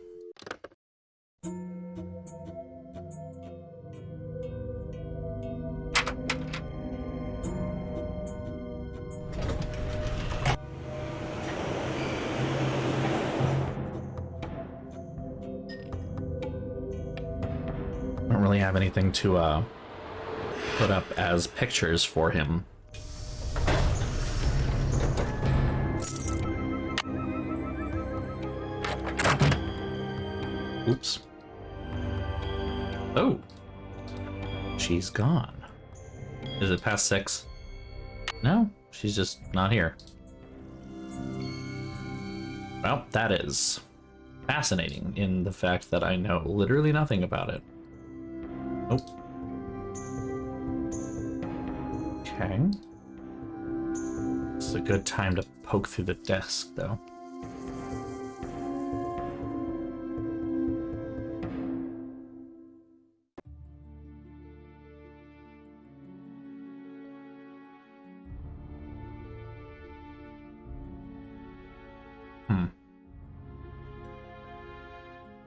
Don't really have anything to put up as pictures for him. Oops. Oh. She's gone. Is it past 6? No, she's just not here. Well, that is fascinating in the fact that I know literally nothing about it. Nope. Okay. This is a good time to poke through the desk, though.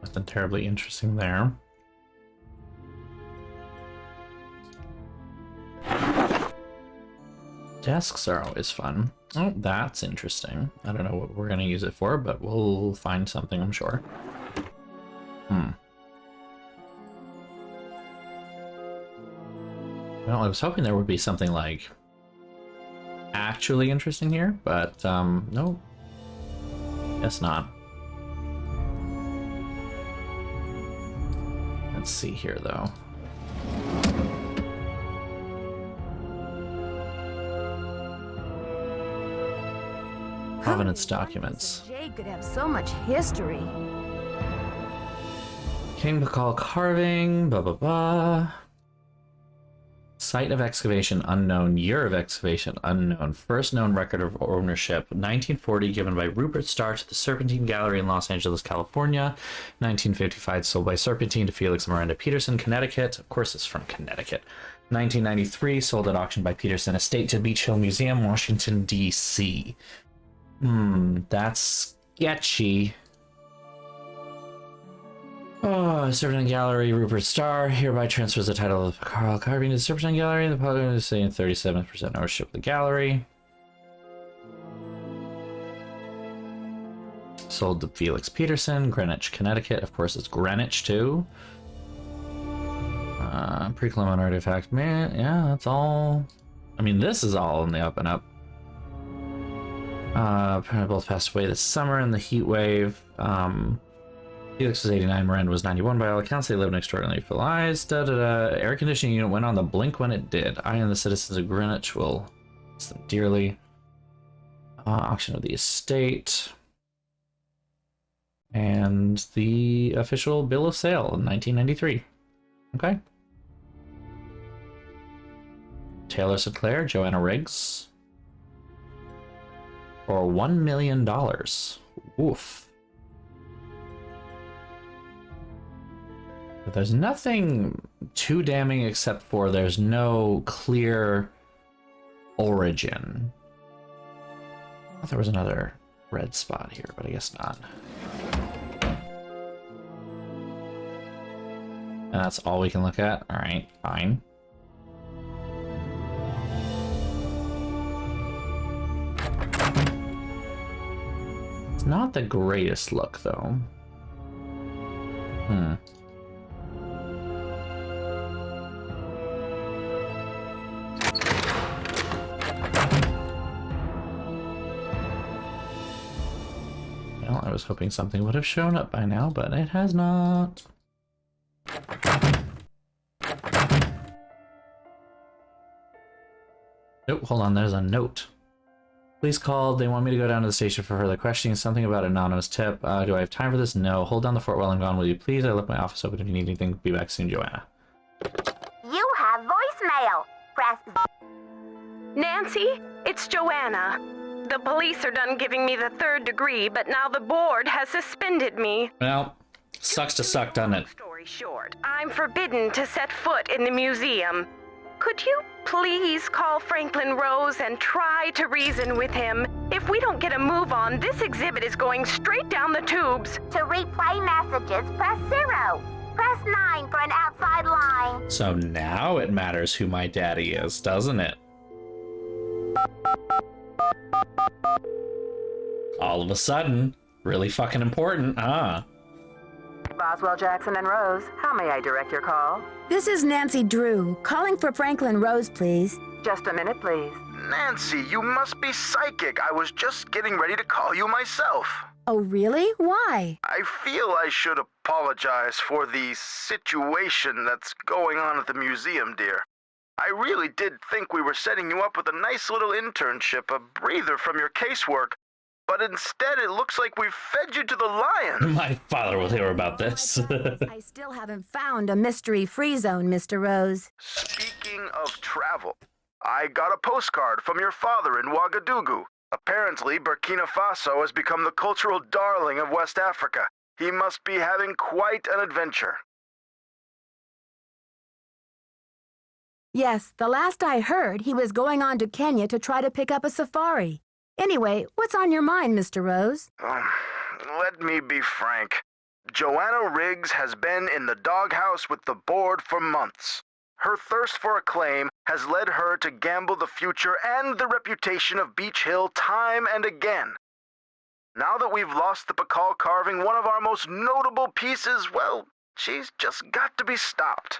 Nothing terribly interesting there. Desks are always fun. Oh, that's interesting. I don't know what we're going to use it for, but we'll find something, I'm sure. Well, I was hoping there would be something like actually interesting here, but no, guess not. Let's see here, though. Provenance documents. Jade could have so much history. King Pakal carving, blah blah blah. Site of excavation unknown, year of excavation unknown, first known record of ownership 1940, given by Rupert Starr to the Serpentine Gallery in Los Angeles, California. 1955, sold by Serpentine to Felix and Miranda Peterson, Connecticut. Of course, it's from Connecticut. 1993, sold at auction by Peterson Estate to Beach Hill Museum, Washington, D.C. That's sketchy. Oh, Serpentine Gallery, Rupert Starr hereby transfers the title of Carl Carving to the Serpentine Gallery. The public is saying 37% ownership of the gallery. Sold to Felix Peterson, Greenwich, Connecticut. Of course, it's Greenwich too. Pre-Columbian artifact, man. Yeah, that's all. I mean, this is all in the up and up. Apparently both passed away this summer in the heat wave. Felix was 89, Miranda was 91 by all accounts. They lived in extraordinarily full lives. Air conditioning unit went on the blink when it did. I and the citizens of Greenwich will miss them dearly. Auction of the estate. And the official bill of sale in 1993. Okay. Taylor Sinclair, Joanna Riggs. For $1 million. Oof. But there's nothing too damning except for there's no clear origin. I thought there was another red spot here, but I guess not. And that's all we can look at? Alright, fine. It's not the greatest look, though. Well, I was hoping something would have shown up by now, but it has not. Nope, hold on, there's a note. Police called. They want me to go down to the station for further questioning. Something about an anonymous tip. Do I have time for this? No. Hold down the fort while I'm gone, will you please? I left my office open if you need anything. Be back soon, Joanna. You have voicemail. Press... Nancy, it's Joanna. The police are done giving me the 3rd degree, but now the board has suspended me. Well, sucks to suck, doesn't it? Story short, I'm forbidden to set foot in the museum. Could you please call Franklin Rose and try to reason with him? If we don't get a move on, this exhibit is going straight down the tubes. To replay messages, press 0. Press 9 for an outside line. So now it matters who my daddy is, doesn't it? All of a sudden, really fucking important, huh? Boswell, Jackson, and Rose, how may I direct your call? This is Nancy Drew, calling for Franklin Rose, please. Just a minute, please. Nancy, you must be psychic. I was just getting ready to call you myself. Oh, really? Why? I feel I should apologize for the situation that's going on at the museum, dear. I really did think we were setting you up with a nice little internship, a breather from your casework. But instead, it looks like we've fed you to the lions. My father will hear about this. I still haven't found a mystery-free zone, Mr. Rose. Speaking of travel, I got a postcard from your father in Ouagadougou. Apparently, Burkina Faso has become the cultural darling of West Africa. He must be having quite an adventure. Yes, the last I heard, he was going on to Kenya to try to pick up a safari. Anyway, what's on your mind, Mr. Rose? Let me be frank. Joanna Riggs has been in the doghouse with the board for months. Her thirst for acclaim has led her to gamble the future and the reputation of Beach Hill time and again. Now that we've lost the Pakal carving, one of our most notable pieces, well, she's just got to be stopped.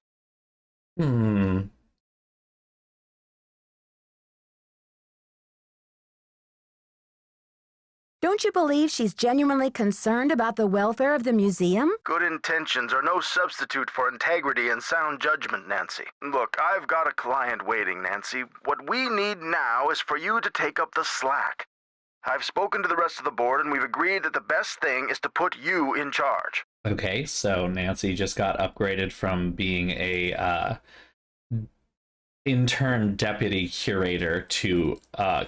Don't you believe she's genuinely concerned about the welfare of the museum? Good intentions are no substitute for integrity and sound judgment, Nancy. Look, I've got a client waiting, Nancy. What we need now is for you to take up the slack. I've spoken to the rest of the board, and we've agreed that the best thing is to put you in charge. Okay, so Nancy just got upgraded from being a intern deputy curator to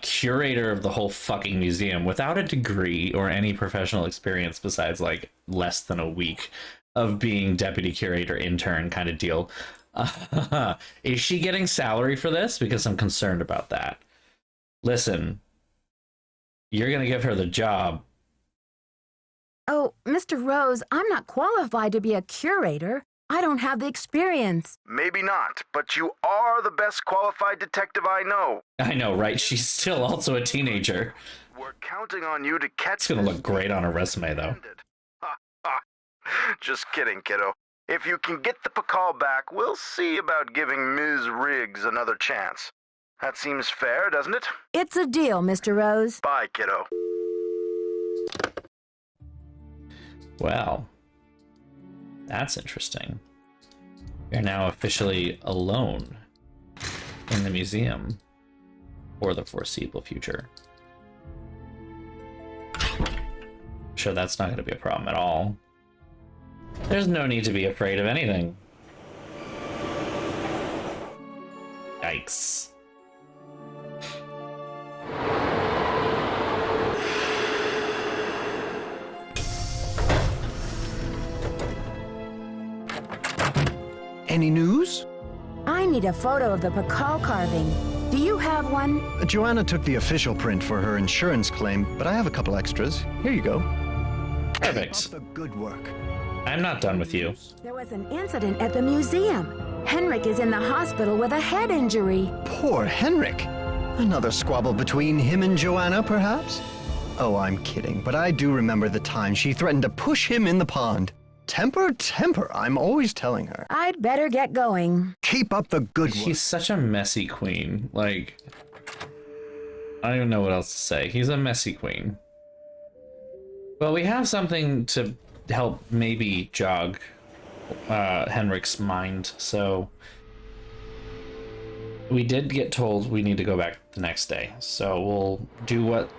curator of the whole fucking museum without a degree or any professional experience besides like less than a week of being deputy curator intern kind of deal. Is she getting salary for this? Because I'm concerned about that. Listen, you're gonna give her the job. Oh, Mr. Rose, I'm not qualified to be a curator. I don't have the experience. Maybe not, but you are the best qualified detective I know. I know, right? She's still also a teenager. We're counting on you to catch... It's gonna look great on her resume, though. Just kidding, kiddo. If you can get the Pakal back, we'll see about giving Ms. Riggs another chance. That seems fair, doesn't it? It's a deal, Mr. Rose. Bye, kiddo. Well, that's interesting. You're now officially alone in the museum for the foreseeable future. I'm sure that's not going to be a problem at all. There's no need to be afraid of anything. Yikes. Any news? I need a photo of the Pakal carving. Do you have one? Joanna took the official print for her insurance claim, but I have a couple extras. Here you go. Perfect. Keep up the good work. I'm not done with you. There was an incident at the museum. Henrik is in the hospital with a head injury. Poor Henrik. Another squabble between him and Joanna, perhaps? Oh, I'm kidding, but I do remember the time she threatened to push him in the pond. Temper, temper, I'm always telling her. I'd better get going. Keep up the good work. He's such a messy queen. Like, I don't even know what else to say. He's a messy queen. Well, we have something to help maybe jog Henrik's mind, so we did get told we need to go back the next day. So we'll do what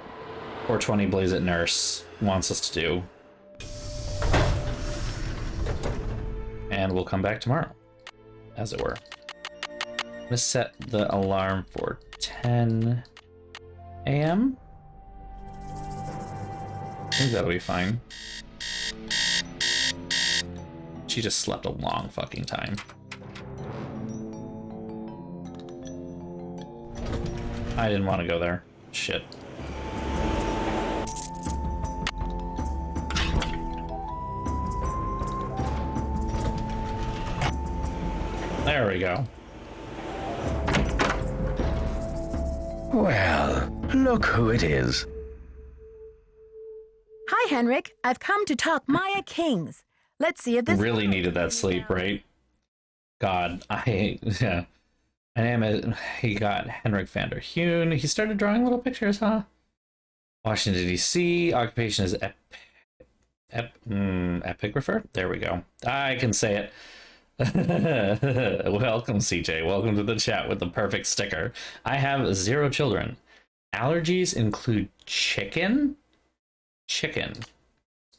420 Blaze It Nurse wants us to do. And we'll come back tomorrow, as it were. I'm gonna set the alarm for 10 a.m. I think that'll be fine. She just slept a long fucking time. I didn't want to go there. Shit. There we go. Well, look who it is. Hi, Henrik. I've come to talk Maya Kings. Let's see if this... Really needed that sleep, right? God, yeah. My name is... He got Henrik van der Heun. He started drawing little pictures, huh? Washington, D.C. Occupation is epigrapher? There we go. I can say it. Welcome, CJ. Welcome to the chat with the perfect sticker. I have 0 children. Allergies include chicken? Chicken.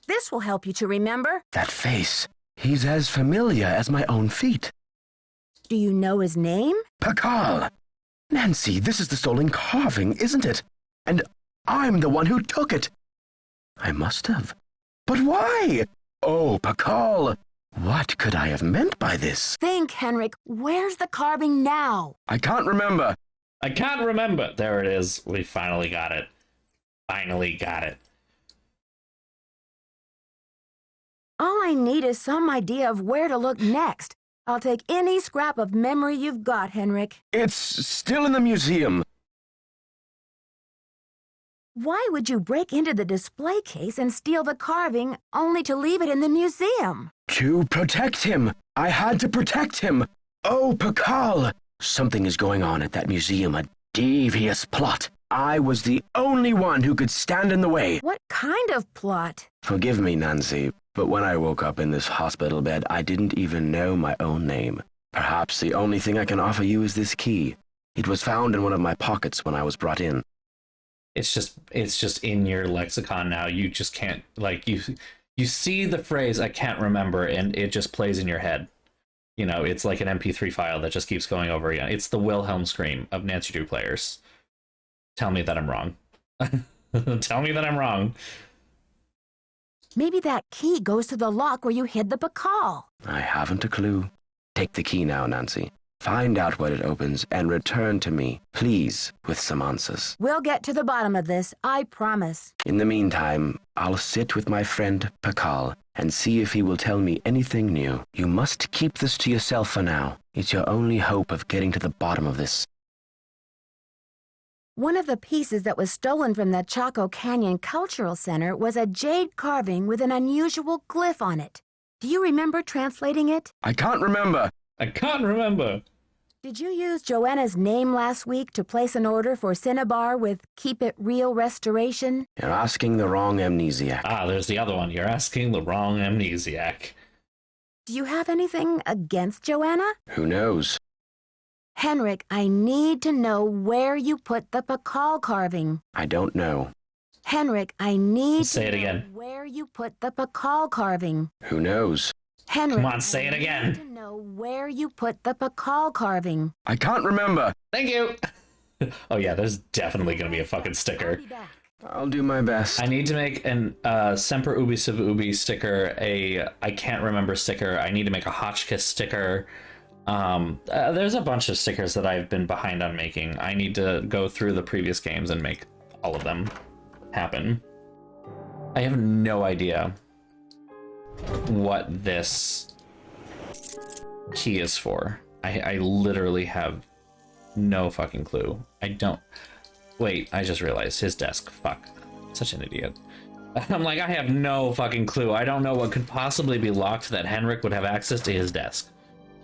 This will help you to remember. That face. He's as familiar as my own feet. Do you know his name? Pakal. Nancy, this is the stolen carving, isn't it? And I'm the one who took it. I must have. But why? Oh, Pakal. What could I have meant by this? Think, Henrik. Where's the carving now? I can't remember. I can't remember. There it is. We finally got it. Finally got it. All I need is some idea of where to look next. I'll take any scrap of memory you've got, Henrik. It's still in the museum. Why would you break into the display case and steal the carving only to leave it in the museum? To protect him. I had to protect him. Oh, Pakal. Something is going on at that museum, a devious plot. I was the only one who could stand in the way. What kind of plot? Forgive me, Nancy, but when I woke up in this hospital bed, I didn't even know my own name. Perhaps the only thing I can offer you is this key. It was found in one of my pockets when I was brought in. It's just in your lexicon now. You just can't, like, you see the phrase "I can't remember" and it just plays in your head. You know, it's like an MP3 file that just keeps going over again. It's the Wilhelm scream of Nancy Drew players. Tell me that I'm wrong. Tell me that I'm wrong. Maybe that key goes to the lock where you hid the Bacall. I haven't a clue. Take the key now, Nancy. Find out what it opens and return to me, please, with some answers. We'll get to the bottom of this, I promise. In the meantime, I'll sit with my friend Bacall and see if he will tell me anything new. You must keep this to yourself for now. It's your only hope of getting to the bottom of this. One of the pieces that was stolen from the Chaco Canyon Cultural Center was a jade carving with an unusual glyph on it. Do you remember translating it? I can't remember. Did you use Joanna's name last week to place an order for Cinnabar with Keep It Real Restoration? You're asking the wrong amnesiac. Ah, there's the other one. You're asking the wrong amnesiac. Do you have anything against Joanna? Who knows? Henrik, I need to know where you put the Bacall carving. I don't know. Henrik, I need Say it to know again. where you put the Bacall carving. Who knows? Henrik, Come on, say it again. I need to know where you put the Bacall carving. I can't remember. Thank you. Oh yeah, there's definitely gonna be a fucking sticker. I'll do my best. I need to make an Semper Ubi Sub Ubi sticker, a I can't remember sticker. I need to make a Hotchkiss sticker. There's a bunch of stickers that I've been behind on making. I need to go through the previous games and make all of them happen. I have no idea what this key is for. I literally have no fucking clue. I don't... Wait, I just realized his desk. Fuck. Such an idiot. I'm like, I have no fucking clue. I don't know what could possibly be locked that Henrik would have access to his desk.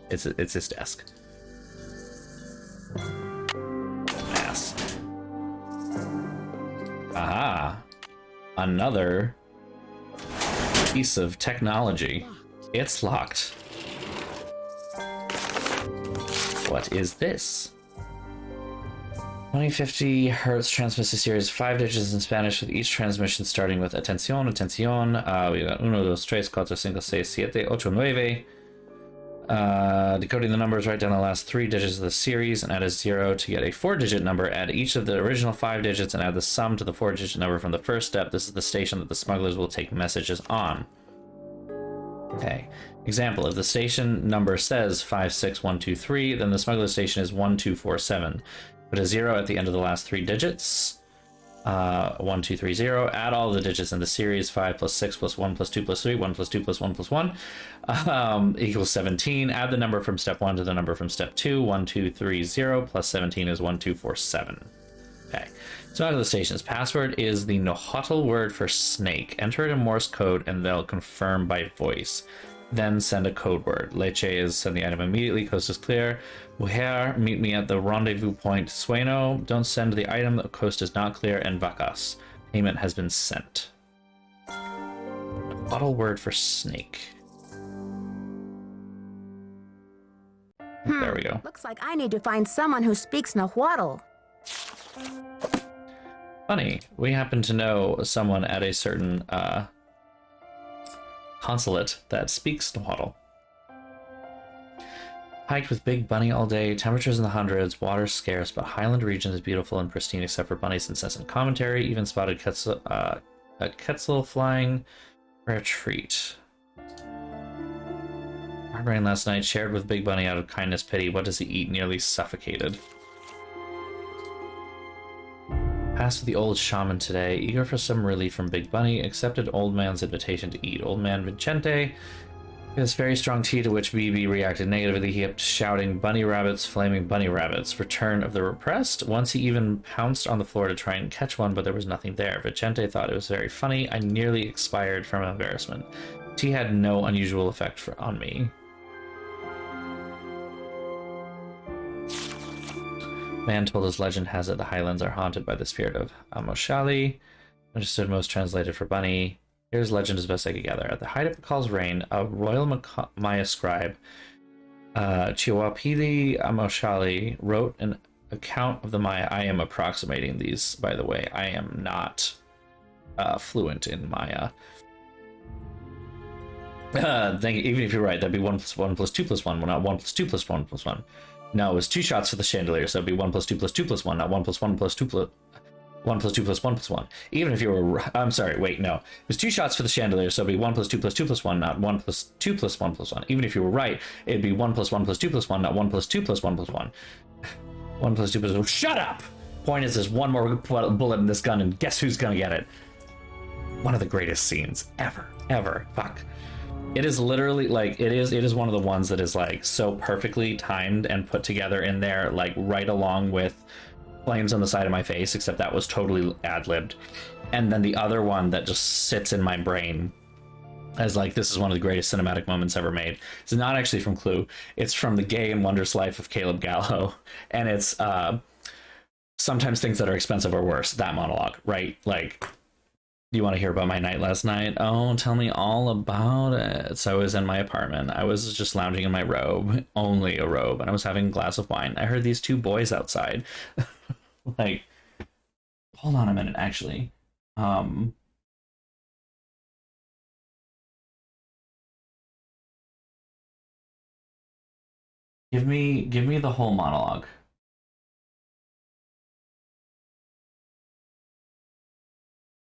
It's his desk. Ass. Aha. Another piece of technology. It's locked. What is this? 2050 Hertz transmitter series, 5 digits in Spanish with each transmission starting with atención, atención. We got 1, 2, 3, 4, 5, 6, 7, 8, 9. Decoding the numbers, write down the last 3 digits of the series and add a 0 to get a 4-digit number. Add each of the original 5 digits and add the sum to the 4-digit number from the first step. This is the station that the smugglers will take messages on. Okay. Example, if the station number says 56123, then the smuggler station is 1247. Put a 0 at the end of the last 3 digits. 1230. Add all the digits in the series. 5 plus 6 plus 1 plus 2 plus 3. 1 plus 2 plus 1 plus 1 equals 17. Add the number from step 1 to the number from step 2. 1230 plus 17 is 1247. Okay. Smuggler station's password is the Nahuatl word for snake. Enter it in Morse code and they'll confirm by voice. Then send a code word. Leche is send the item immediately. Coast is clear. Mujer, meet me at the rendezvous point. Sueno, don't send the item. The coast is not clear. And vacas, payment has been sent. Bottle word for snake. There we go. Looks like I need to find someone who speaks Nahuatl. Funny, we happen to know someone at a certain consulate that speaks Nahuatl. Hiked with Big Bunny all day, temperatures in the hundreds, water scarce, but Highland region is beautiful and pristine except for Bunny's incessant commentary. Even spotted a Quetzal flying for a treat. Hard rain last night, shared with Big Bunny out of kindness, pity. What does he eat? Nearly suffocated. Passed with the old shaman today, eager for some relief from Big Bunny, accepted old man's invitation to eat. Old man Vicente gave us very strong tea, to which BB reacted negatively. He kept shouting, "Bunny rabbits, flaming bunny rabbits, return of the repressed." Once he even pounced on the floor to try and catch one, but there was nothing there. Vicente thought it was very funny. I nearly expired from embarrassment. Tea had no unusual effect on me. Man told us legend has it the highlands are haunted by the spirit of Amoshali. Understood most translated for bunny. Here's legend as best I could gather. At the height of Pakal's reign, a royal Maya scribe, Chiwapili Amoshali, wrote an account of the Maya. I am approximating these, by the way. I am not fluent in Maya. Even if you're right, that'd be 1 + 1 + 2 + 1, well, not 1 + 2 + 1 + 1. No, it was 2 shots for the chandelier, so it'd be 1 + 2 + 2 + 1, not 1 + 1 + 2 + 1 + 2 + 1 + 1. Even if you were, I'm sorry, wait, no. It was 2 shots for the chandelier, so it'd be 1 + 2 + 2 + 1, not 1 + 2 + 1 + 1. Even if you were right, it'd be 1 + 1 + 2 + 1, not 1 + 2 + 1 + 1. 1 + 2 + 1. Shut up! Point is, there's one more bullet in this gun, and guess who's gonna get it? One of the greatest scenes ever. Fuck. It is literally like it is one of the ones that is like so perfectly timed and put together in there, like right along with Flames on the Side of My Face, except that was totally ad-libbed. And then the other one that just sits in my brain as like, this is one of the greatest cinematic moments ever made. It's not actually from Clue. It's from The Gay and Wondrous Life of Caleb Gallo. And it's sometimes things that are expensive are worse. That monologue, right? Like, you want to hear about my night last night? Oh, tell me all about it. So I was in my apartment. I was just lounging in my robe, only a robe, and I was having a glass of wine. I heard these 2 boys outside. Like, hold on a minute, actually. Give me the whole monologue.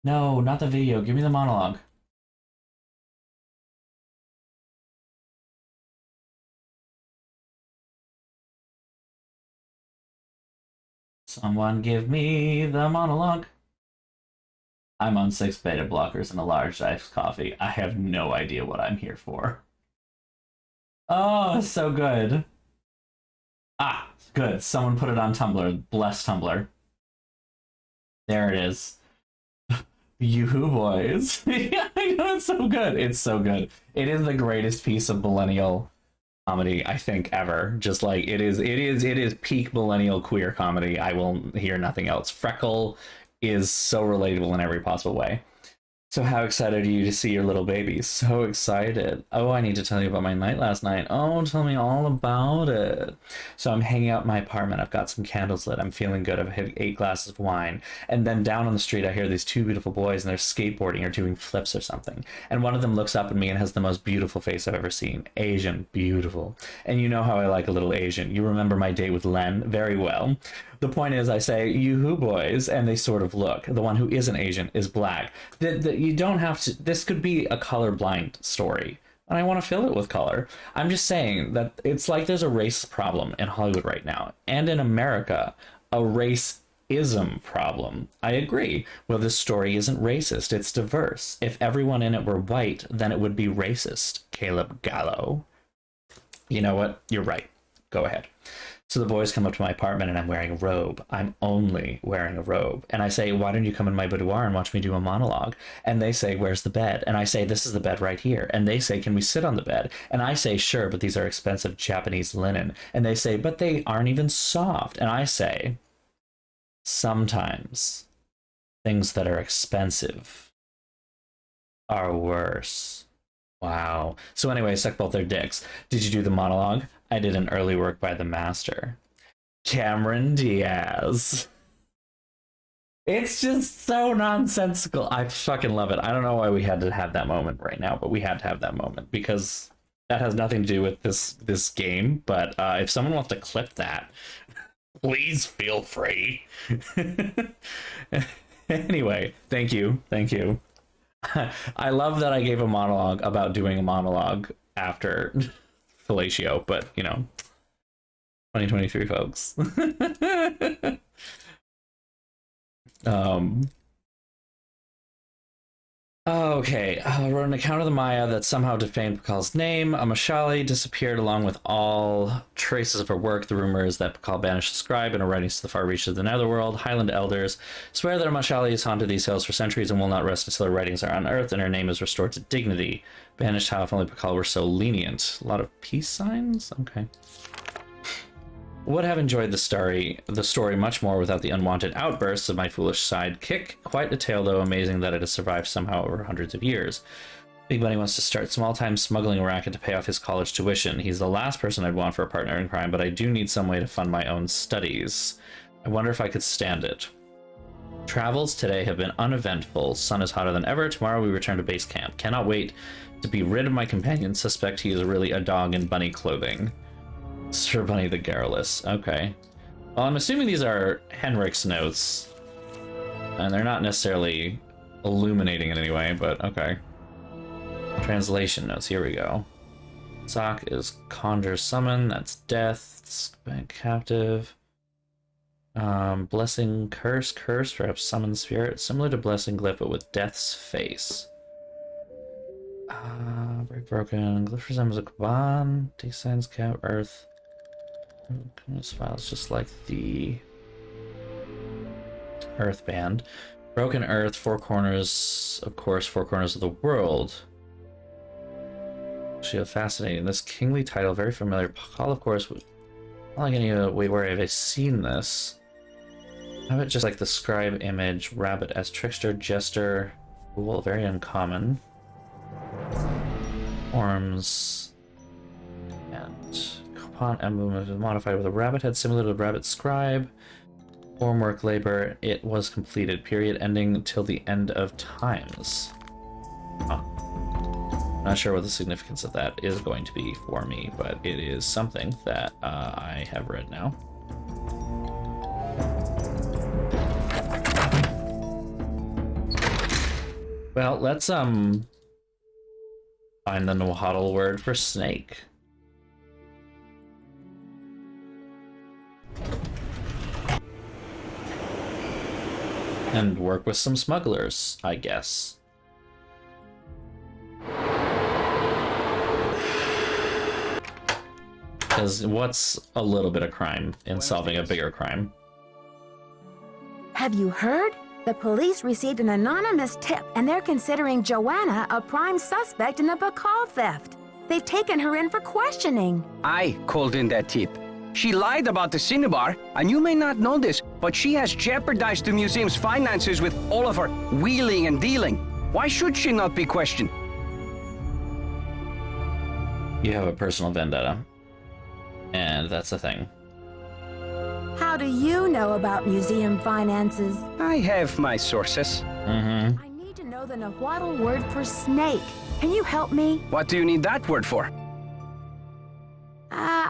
No, not the video. Give me the monologue. Someone give me the monologue. I'm on 6 beta blockers and a large iced coffee. I have no idea what I'm here for. Oh, so good. Ah, good. Someone put it on Tumblr. Bless Tumblr. There it is. Yoo-hoo, boys. Yeah, I know, it's so good. It's so good. It is the greatest piece of millennial comedy, I think, ever. Just like, it is peak millennial queer comedy. I will hear nothing else. Freckle is so relatable in every possible way. So how excited are you to see your little baby? So excited. Oh, I need to tell you about my night last night. Oh, tell me all about it. So I'm hanging out in my apartment. I've got some candles lit. I'm feeling good. I've had 8 glasses of wine. And then down on the street, I hear these 2 beautiful boys, and they're skateboarding or doing flips or something. And one of them looks up at me and has the most beautiful face I've ever seen. Asian. Beautiful. And you know how I like a little Asian. You remember my date with Len very well. The point is, I say, yoo-hoo, boys, and they sort of look. The one who isn't Asian is black. You don't have to... This could be a colorblind story, and I want to fill it with color. I'm just saying that it's like there's a race problem in Hollywood right now, and in America, a racism problem. I agree. Well, this story isn't racist. It's diverse. If everyone in it were white, then it would be racist, Caleb Gallo. You know what? You're right. Go ahead. So the boys come up to my apartment and I'm wearing a robe. I'm only wearing a robe. And I say, why don't you come in my boudoir and watch me do a monologue? And they say, where's the bed? And I say, this is the bed right here. And they say, can we sit on the bed? And I say, sure, but these are expensive Japanese linen. And they say, but they aren't even soft. And I say, sometimes things that are expensive are worse. Wow. So anyway, suck both their dicks. Did you do the monologue? I did an early work by the master, Cameron Diaz. It's just so nonsensical. I fucking love it. I don't know why we had to have that moment right now, but we had to have that moment because that has nothing to do with this game. But if someone wants to clip that, please feel free. Anyway, thank you. I love that I gave a monologue about doing a monologue after fellatio, but you know, 2023, folks. Okay, I wrote an account of the Maya that somehow defamed Pakal's name. Amashali disappeared along with all traces of her work. The rumor is that Pakal banished the scribe in her writings to the far reaches of the netherworld. Highland elders swear that Amashali has haunted these hills for centuries and will not rest until her writings are unearthed and her name is restored to dignity. Banished how if only Pakal were so lenient. A lot of peace signs? Okay. Would have enjoyed the story much more without the unwanted outbursts of my foolish sidekick. Quite a tale, though, amazing that it has survived somehow over hundreds of years. Big Bunny wants to start small-time smuggling racket to pay off his college tuition. He's the last person I'd want for a partner in crime, but I do need some way to fund my own studies. I wonder if I could stand it. Travels today have been uneventful. Sun is hotter than ever. Tomorrow we return to base camp. Cannot wait to be rid of my companion. Suspect he is really a dog in bunny clothing. Sir Bunny the Garrulous. Okay. Well, I'm assuming these are Henrik's notes. And they're not necessarily illuminating in any way, but okay. Translation notes. Here we go. Sock is conjure summon. That's death. It's captive. Blessing curse. Curse. Perhaps summon spirit. Similar to blessing glyph, but with death's face. Break broken. Glyph resembles a kaban. Descends cap earth. This file's just like the Earth Band. Broken Earth, four corners, of course, four corners of the world. Actually, fascinating. This kingly title, very familiar. Pakal, of course, not like any way where have I seen this. How about just like the scribe image, rabbit as trickster, jester, fool, very uncommon. Orms and Kapan emblem is modified with a rabbit head similar to the rabbit scribe. Formwork labor, it was completed. Period ending till the end of times. Huh. Not sure what the significance of that is going to be for me, but it is something that I have read now. Well, let's find the Nahuatl word for snake. And work with some smugglers, I guess. Because what's a little bit of crime in solving a bigger crime? Have you heard? The police received an anonymous tip, and they're considering Joanna a prime suspect in the Pakal theft. They've taken her in for questioning. I called in that tip. She lied about the Cinnabar, and you may not know this, but she has jeopardized the museum's finances with all of her wheeling and dealing. Why should she not be questioned? You have a personal vendetta. And that's the thing. How do you know about museum finances? I have my sources. Mm-hmm. I need to know the Nahuatl word for snake. Can you help me? What do you need that word for?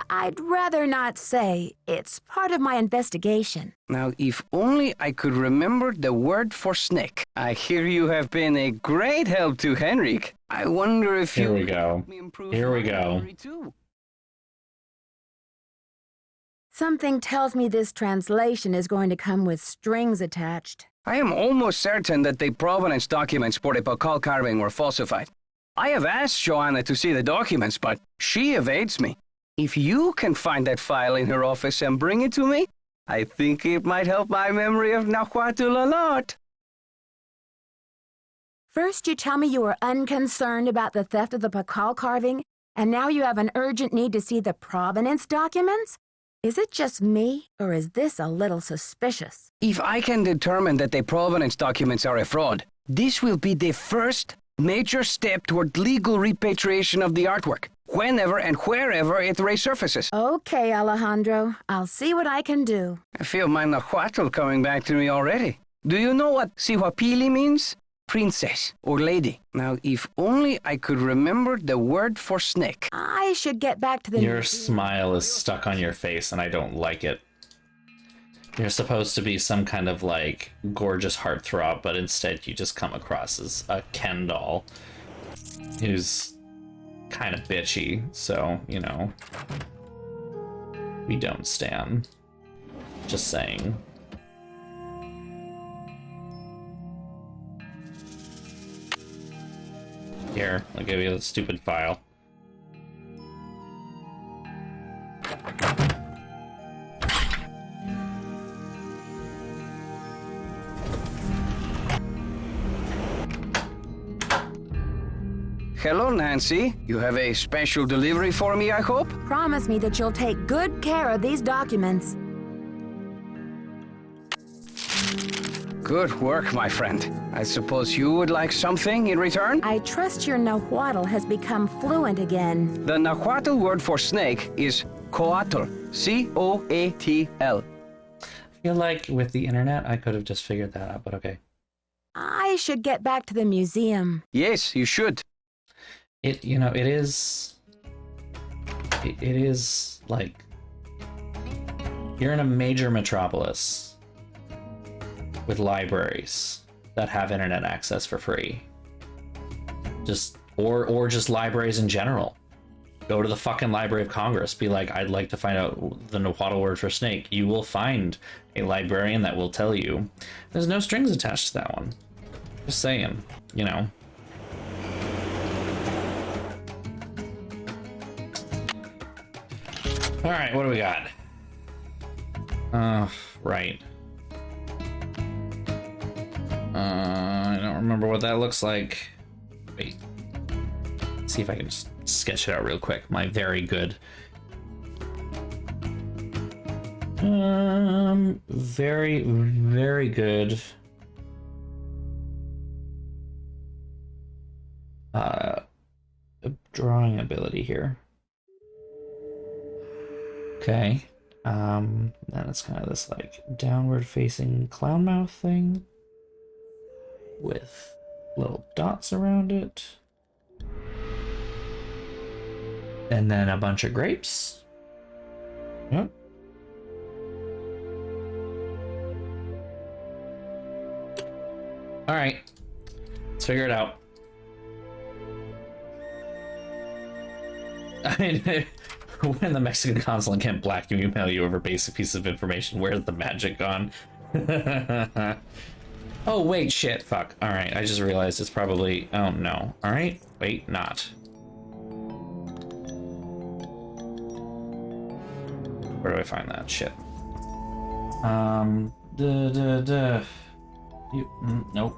I'd rather not say. It's part of my investigation. Now, if only I could remember the word for snake. I hear you have been a great help to Henrik. I wonder if Here we go. Here we go. Something tells me this translation is going to come with strings attached. I am almost certain that the provenance documents for the Pakal carving were falsified. I have asked Joanna to see the documents, but she evades me. If you can find that file in her office and bring it to me, I think it might help my memory of Nahuatl a lot. First you tell me you were unconcerned about the theft of the Pakal carving, and now you have an urgent need to see the provenance documents? Is it just me, or is this a little suspicious? If I can determine that the provenance documents are a fraud, this will be the first major step toward legal repatriation of the artwork, whenever and wherever it resurfaces. Okay, Alejandro. I'll see what I can do. I feel my Nahuatl coming back to me already. Do you know what Sihuapili means? Princess or lady. Now, if only I could remember the word for snake. I should get back to the... Your smile is stuck on your face, and I don't like it. You're supposed to be some kind of, like, gorgeous heartthrob, but instead you just come across as a Ken doll who's kind of bitchy, so, you know, we don't stan. Just saying. Here, I'll give you the stupid file. Hello, Nancy. You have a special delivery for me, I hope? Promise me that you'll take good care of these documents. Good work, my friend. I suppose you would like something in return? I trust your Nahuatl has become fluent again. The Nahuatl word for snake is coatl. C-O-A-T-L. I feel like with the internet, I could have just figured that out, but okay. I should get back to the museum. Yes, you should. It is like, you're in a major metropolis with libraries that have internet access for free. Or just libraries in general. Go to the fucking Library of Congress, be like, I'd like to find out the Nahuatl word for snake. You will find a librarian that will tell you. There's no strings attached to that one. Just saying, you know. All right, what do we got? Right. I don't remember what that looks like. Wait. See if I can just sketch it out real quick. My very good. Very, very good. Drawing ability here. Okay. Then it's kind of this like downward facing clown mouth thing with little dots around it. And then a bunch of grapes. Yep. All right. Let's figure it out. I mean, when the Mexican consulate can't blackmail you over basic pieces of information, where's the magic gone? Oh, wait, shit, fuck. All right, I just realized it's probably... Oh, no. All right, wait, not. Where do I find that? Shit. Nope.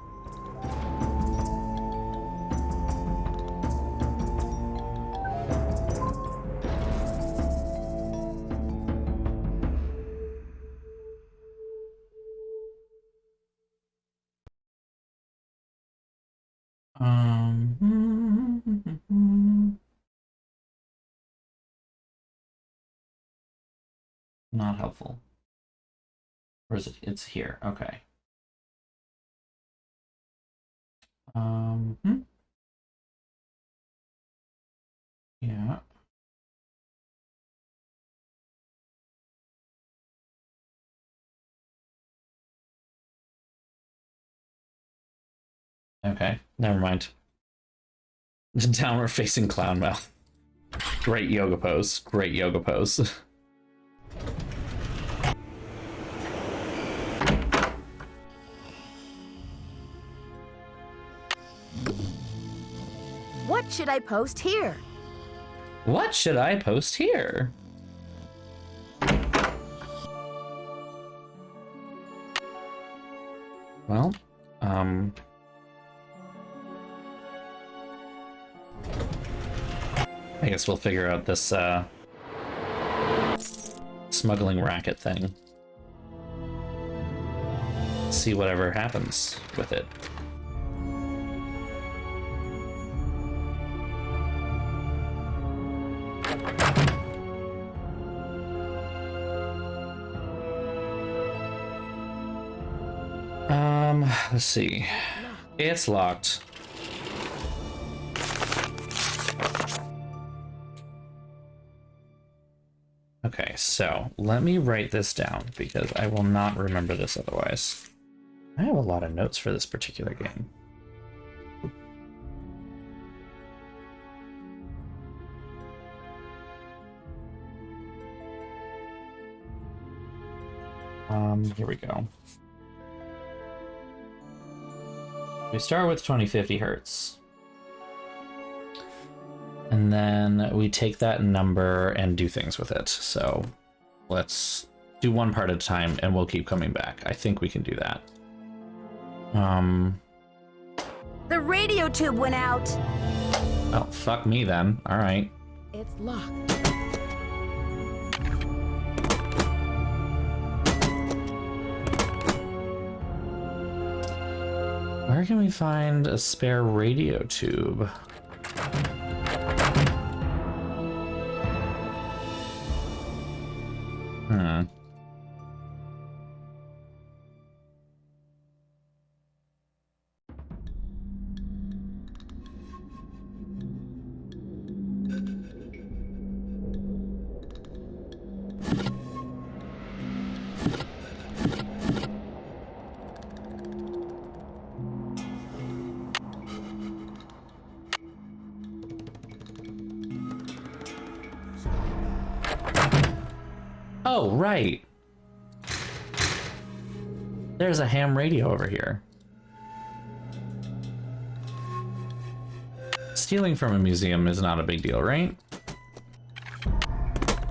Not helpful. Or is it? It's here. Okay. Yeah. Okay, never mind. Downward facing clown mouth. Great yoga pose. Great yoga pose. What should I post here? What should I post here? Well, I guess we'll figure out this smuggling racket thing. See whatever happens with it. Let's see. It's locked. Okay, so let me write this down because I will not remember this otherwise. I have a lot of notes for this particular game. Here we go. We start with 2050 hertz. And then we take that number and do things with it. So let's do one part at a time and we'll keep coming back. I think we can do that. The radio tube went out. Oh, fuck me then. All right. It's locked. Where can we find a spare radio tube? Oh, right. There's a ham radio over here. Stealing from a museum is not a big deal, right?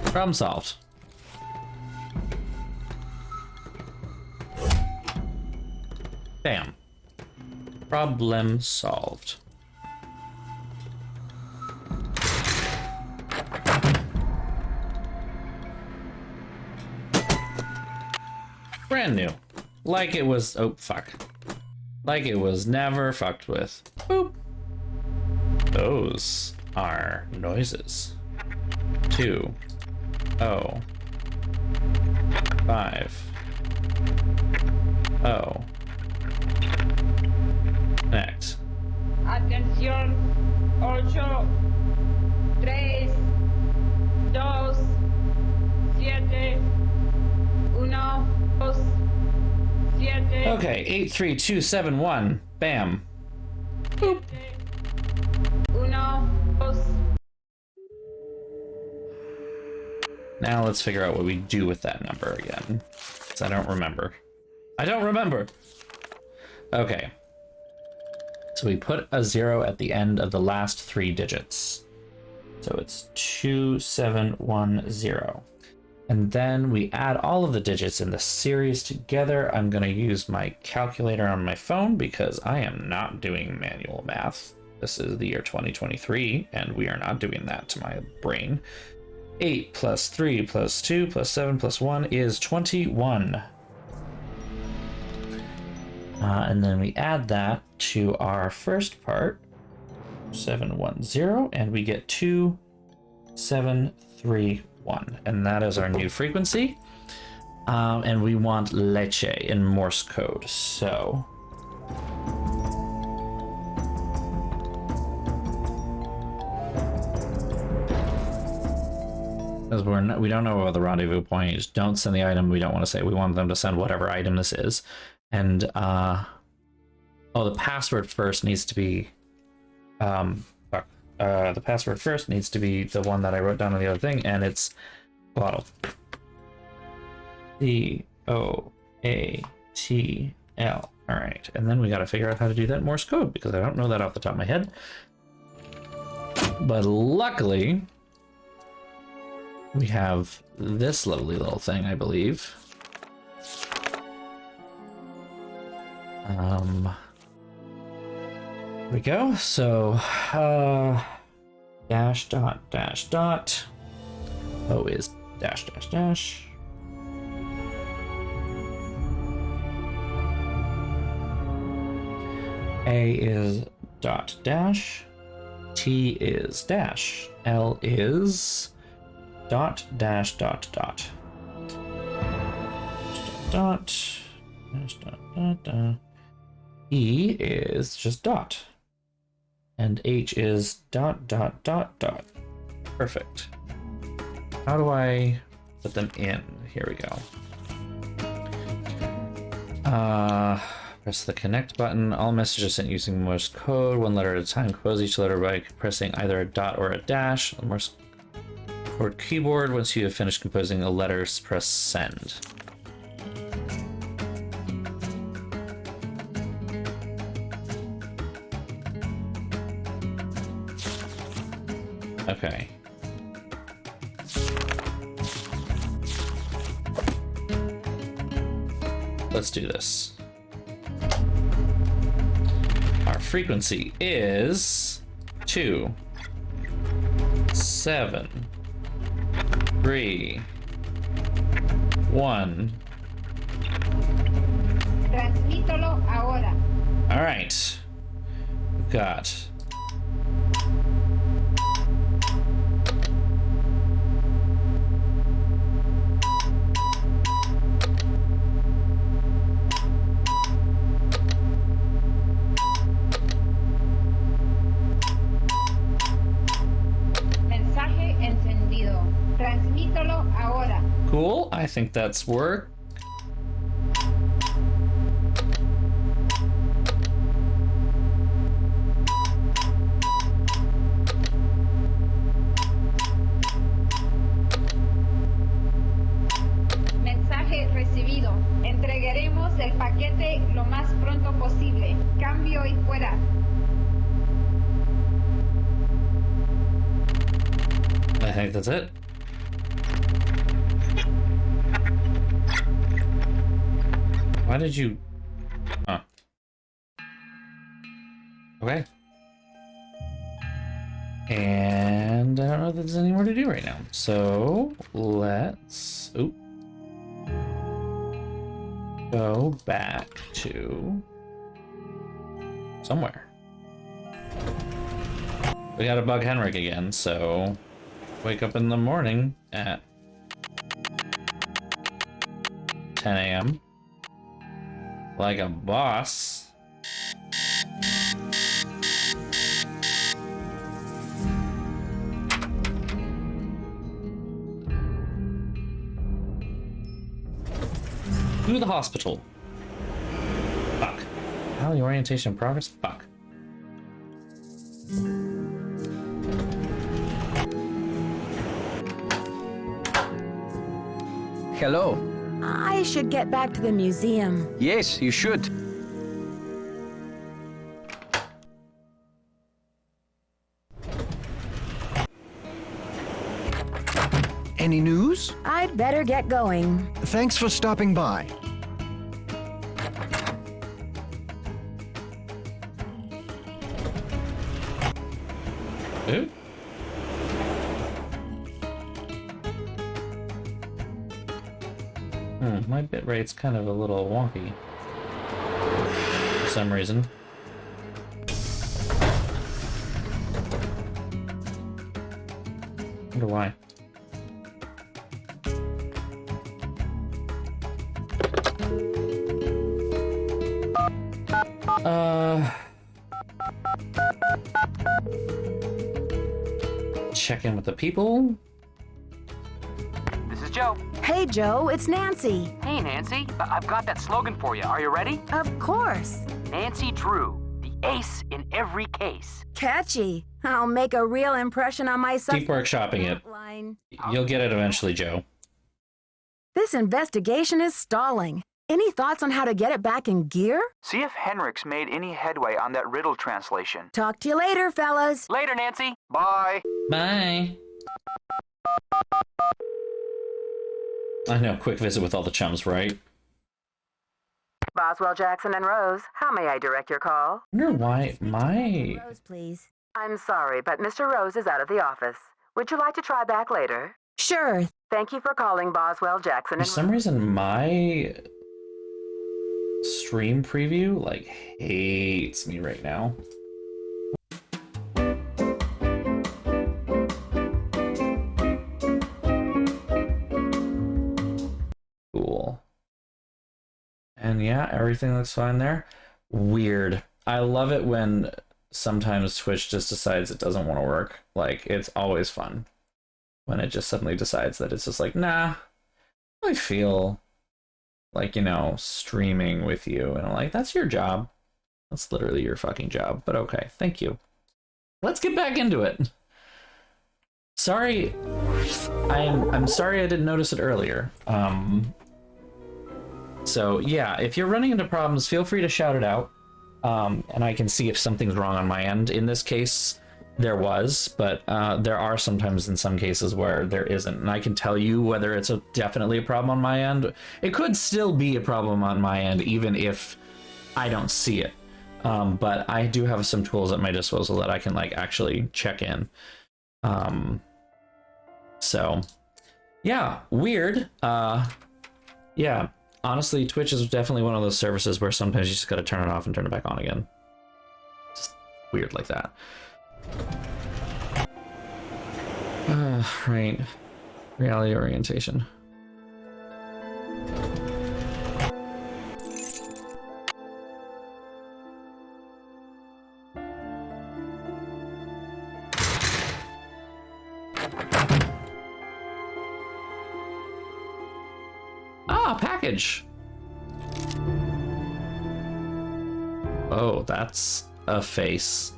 Problem solved. Bam. Problem solved. Brand new. Like it was... Oh, fuck. Like it was never fucked with. Boop. Those are noises. 2 0 5 0. Connect. Atención. 8 3 2 7 1 2 7. Okay, 83271. Bam. Boop. 1 2. Now let's figure out what we do with that number again. Because I don't remember. I don't remember! Okay. So we put a 0 at the end of the last 3 digits. So it's 2710. And then we add all of the digits in the series together. I'm going to use my calculator on my phone because I am not doing manual math. This is the year 2023, and we are not doing that to my brain. 8 plus 3 plus 2 plus 7 plus 1 is 21. And then we add that to our first part, 710, and we get 2731. And that is our new frequency. And we want leche in Morse code, so... Because we don't know about the rendezvous point. Don't send the item we don't want to say. We want them to send whatever item this is. And, oh, the password first needs to be, the password first needs to be the one that I wrote down on the other thing, and it's bottle. COATL. All right, and then we got to figure out how to do that in Morse code, because I don't know that off the top of my head. But luckily, we have this lovely little thing, I believe. There we go. So, dash dot dash dot. O is dash dash dash. A is dot dash. T is dash. L is dot dash dot dot. Dot dash dot dot dot. E is just dot. And H is dot dot dot dot. Perfect. How do I put them in? Here we go. Press the connect button. All messages sent using Morse code, 1 letter at a time. Compose each letter by pressing either a dot or a dash. On Morse code keyboard. Once you have finished composing a letter, press send. Okay. Let's do this. Our frequency is 2 7, 3, 1. Transmítelo ahora. All right. We've got Mensaje encendido. Transmítelo ahora. cool. I think that's work. Mensaje recibido. Entregaremos el paquete lo más pronto posible. Cambio y fuera. I think that's it. Why did you... Huh. Okay. And I don't know if there's any more to do right now. So let's... Oop. Go back to... somewhere. We gotta bug Henrik again, so... Wake up in the morning at 10 a.m. like a boss. To the hospital. Fuck. Alley orientation in progress? Fuck. Hello. I should get back to the museum. Yes, you should. Any news? I'd better get going. Thanks for stopping by. Ooh. My bit rate's kind of a little wonky for some reason. Wonder why. Check in with the people. This is Joe. Hey, Joe, it's Nancy. Hey, Nancy. I've got that slogan for you. Are you ready? Of course. Nancy Drew, the ace in every case. Catchy. I'll make a real impression on my Keep workshopping it. line. You'll get it eventually, Joe. This investigation is stalling. Any thoughts on how to get it back in gear? See if Henrik's made any headway on that riddle translation. Talk to you later, fellas. Later, Nancy. Bye. Bye. I know, quick visit with all the chums, right? Boswell, Jackson, and Rose, how may I direct your call? I wonder why my... Rose, please. I'm sorry, but Mr. Rose is out of the office. Would you like to try back later? Sure. Thank you for calling Boswell, Jackson, For and some reason, my stream preview, like, hates me right now. Cool. And yeah, everything looks fine there. Weird. I love it when sometimes Twitch just decides it doesn't want to work. Like, it's always fun when it just suddenly decides that it's just like, nah, I feel like, you know, streaming with you. And I'm like, that's your job. That's literally your fucking job. But okay, thank you. Let's get back into it. Sorry, I'm sorry I didn't notice it earlier. So yeah, if you're running into problems, feel free to shout it out. And I can see if something's wrong on my end. In this case, there was, but there are sometimes in some cases where there isn't. And I can tell you whether it's definitely a problem on my end. It could still be a problem on my end, even if I don't see it. But I do have some tools at my disposal that I can like actually check in. So, yeah, weird. Yeah, honestly, Twitch is definitely one of those services where sometimes you just gotta turn it off and turn it back on again. Just weird like that. Right. Reality orientation. Ah, package. Oh, that's a face.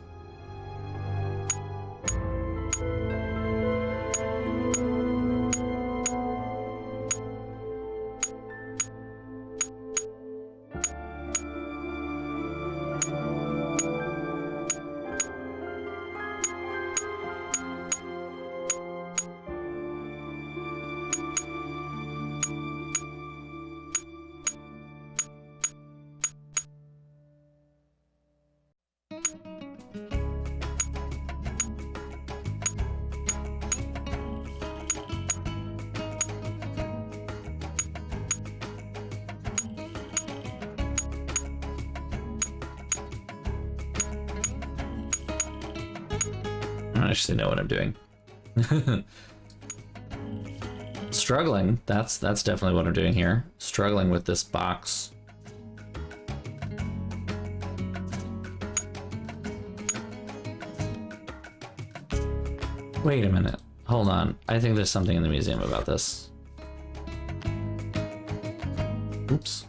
I actually know what I'm doing. Struggling. That's definitely what I'm doing here. Struggling with this box. Wait a minute. Hold on. I think there's something in the museum about this. Oops.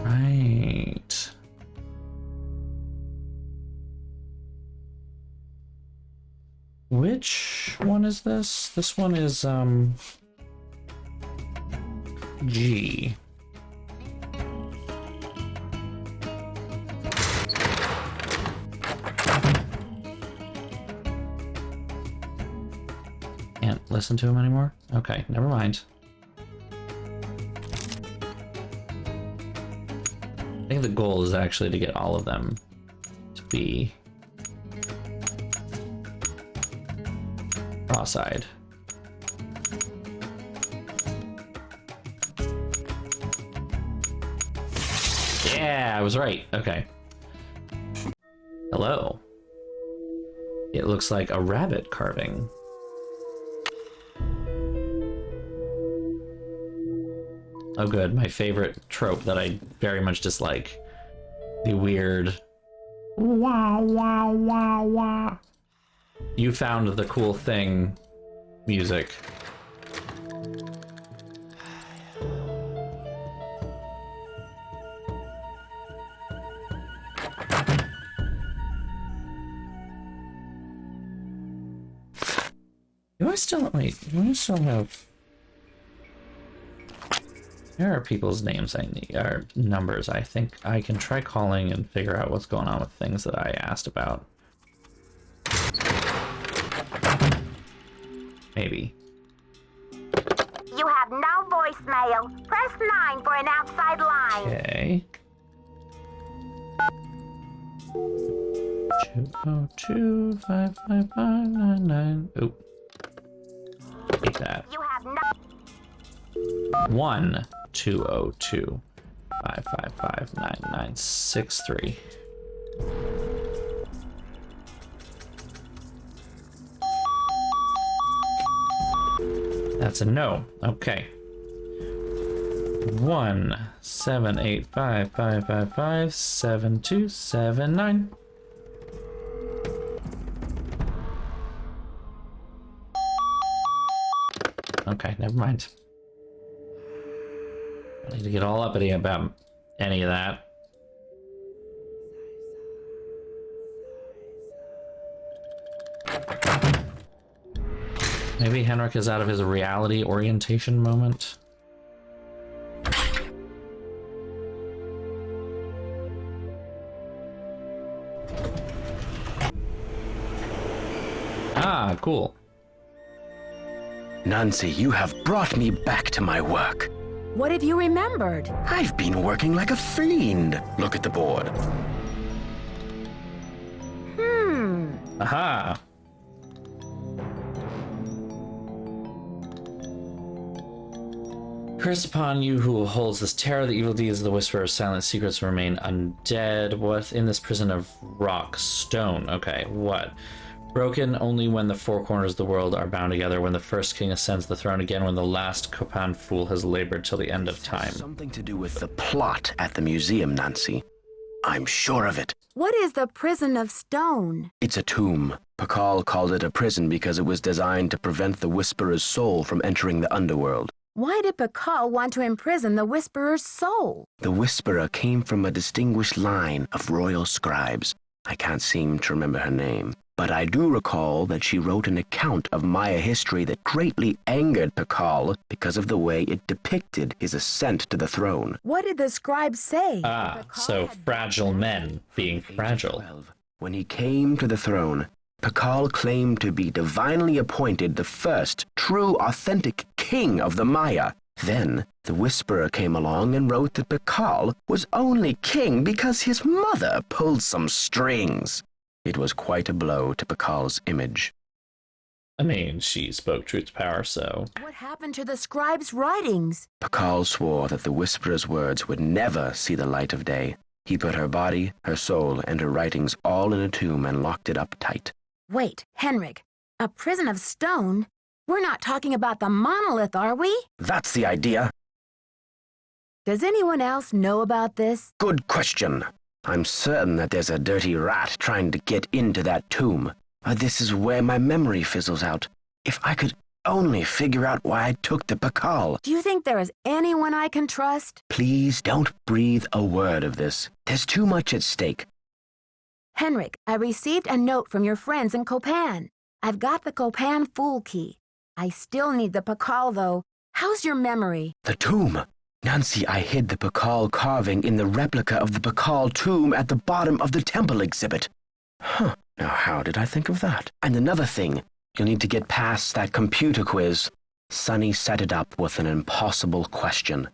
Right. Which one is this? This one is, G. Can't listen to him anymore? Okay, never mind. I think the goal is actually to get all of them to be cross-eyed. Yeah, I was right. Okay. Hello. It looks like a rabbit carving. Oh good, my favorite trope that I very much dislike. The weird wah wah wah wah. You found the cool thing music. Do I still have... There are people's names I need, or numbers. I think I can try calling and figure out what's going on with things that I asked about. Maybe. You have no voicemail. Press 9 for an outside line. Okay. 202-555-99. Oop. Take that. You have no... 1-202-555-9963. That's a no. Okay. 1-785-555-7279. Okay, never mind. I need to get all uppity about any of that. Maybe Henrik is out of his reality orientation moment. Ah, cool. Nancy, you have brought me back to my work. What have you remembered? I've been working like a fiend. Look at the board. Aha! Curse upon you who holds this terror, the evil deeds of the whisperer of silent secrets remain undead. What in this prison of rock, stone? Okay, what? Broken only when the four corners of the world are bound together, when the first king ascends the throne again, when the last Copan fool has labored till the end of time. Something to do with the plot at the museum, Nancy. I'm sure of it. What is the prison of stone? It's a tomb. Pakal called it a prison because it was designed to prevent the Whisperer's soul from entering the underworld. Why did Pakal want to imprison the Whisperer's soul? The Whisperer came from a distinguished line of royal scribes. I can't seem to remember her name, but I do recall that she wrote an account of Maya history that greatly angered Pakal because of the way it depicted his ascent to the throne. What did the scribes say? So fragile men being fragile. When he came to the throne, Pakal claimed to be divinely appointed the first true authentic king of the Maya. Then the Whisperer came along and wrote that Pakal was only king because his mother pulled some strings. It was quite a blow to Pakal's image. I mean, she spoke truth to power, so... What happened to the scribe's writings? Pakal swore that the Whisperer's words would never see the light of day. He put her body, her soul, and her writings all in a tomb and locked it up tight. Wait, Henrik, a prison of stone? We're not talking about the monolith, are we? That's the idea. Does anyone else know about this? Good question. I'm certain that there's a dirty rat trying to get into that tomb. This is where my memory fizzles out. If I could only figure out why I took the Pakal. Do you think there is anyone I can trust? Please don't breathe a word of this. There's too much at stake. Henrik, I received a note from your friends in Copan. I've got the Copan Fool key. I still need the Pakal, though. How's your memory? The tomb. Nancy, I hid the Pakal carving in the replica of the Pakal tomb at the bottom of the temple exhibit. Huh. Now, how did I think of that? And another thing, you'll need to get past that computer quiz. Sonny set it up with an impossible question.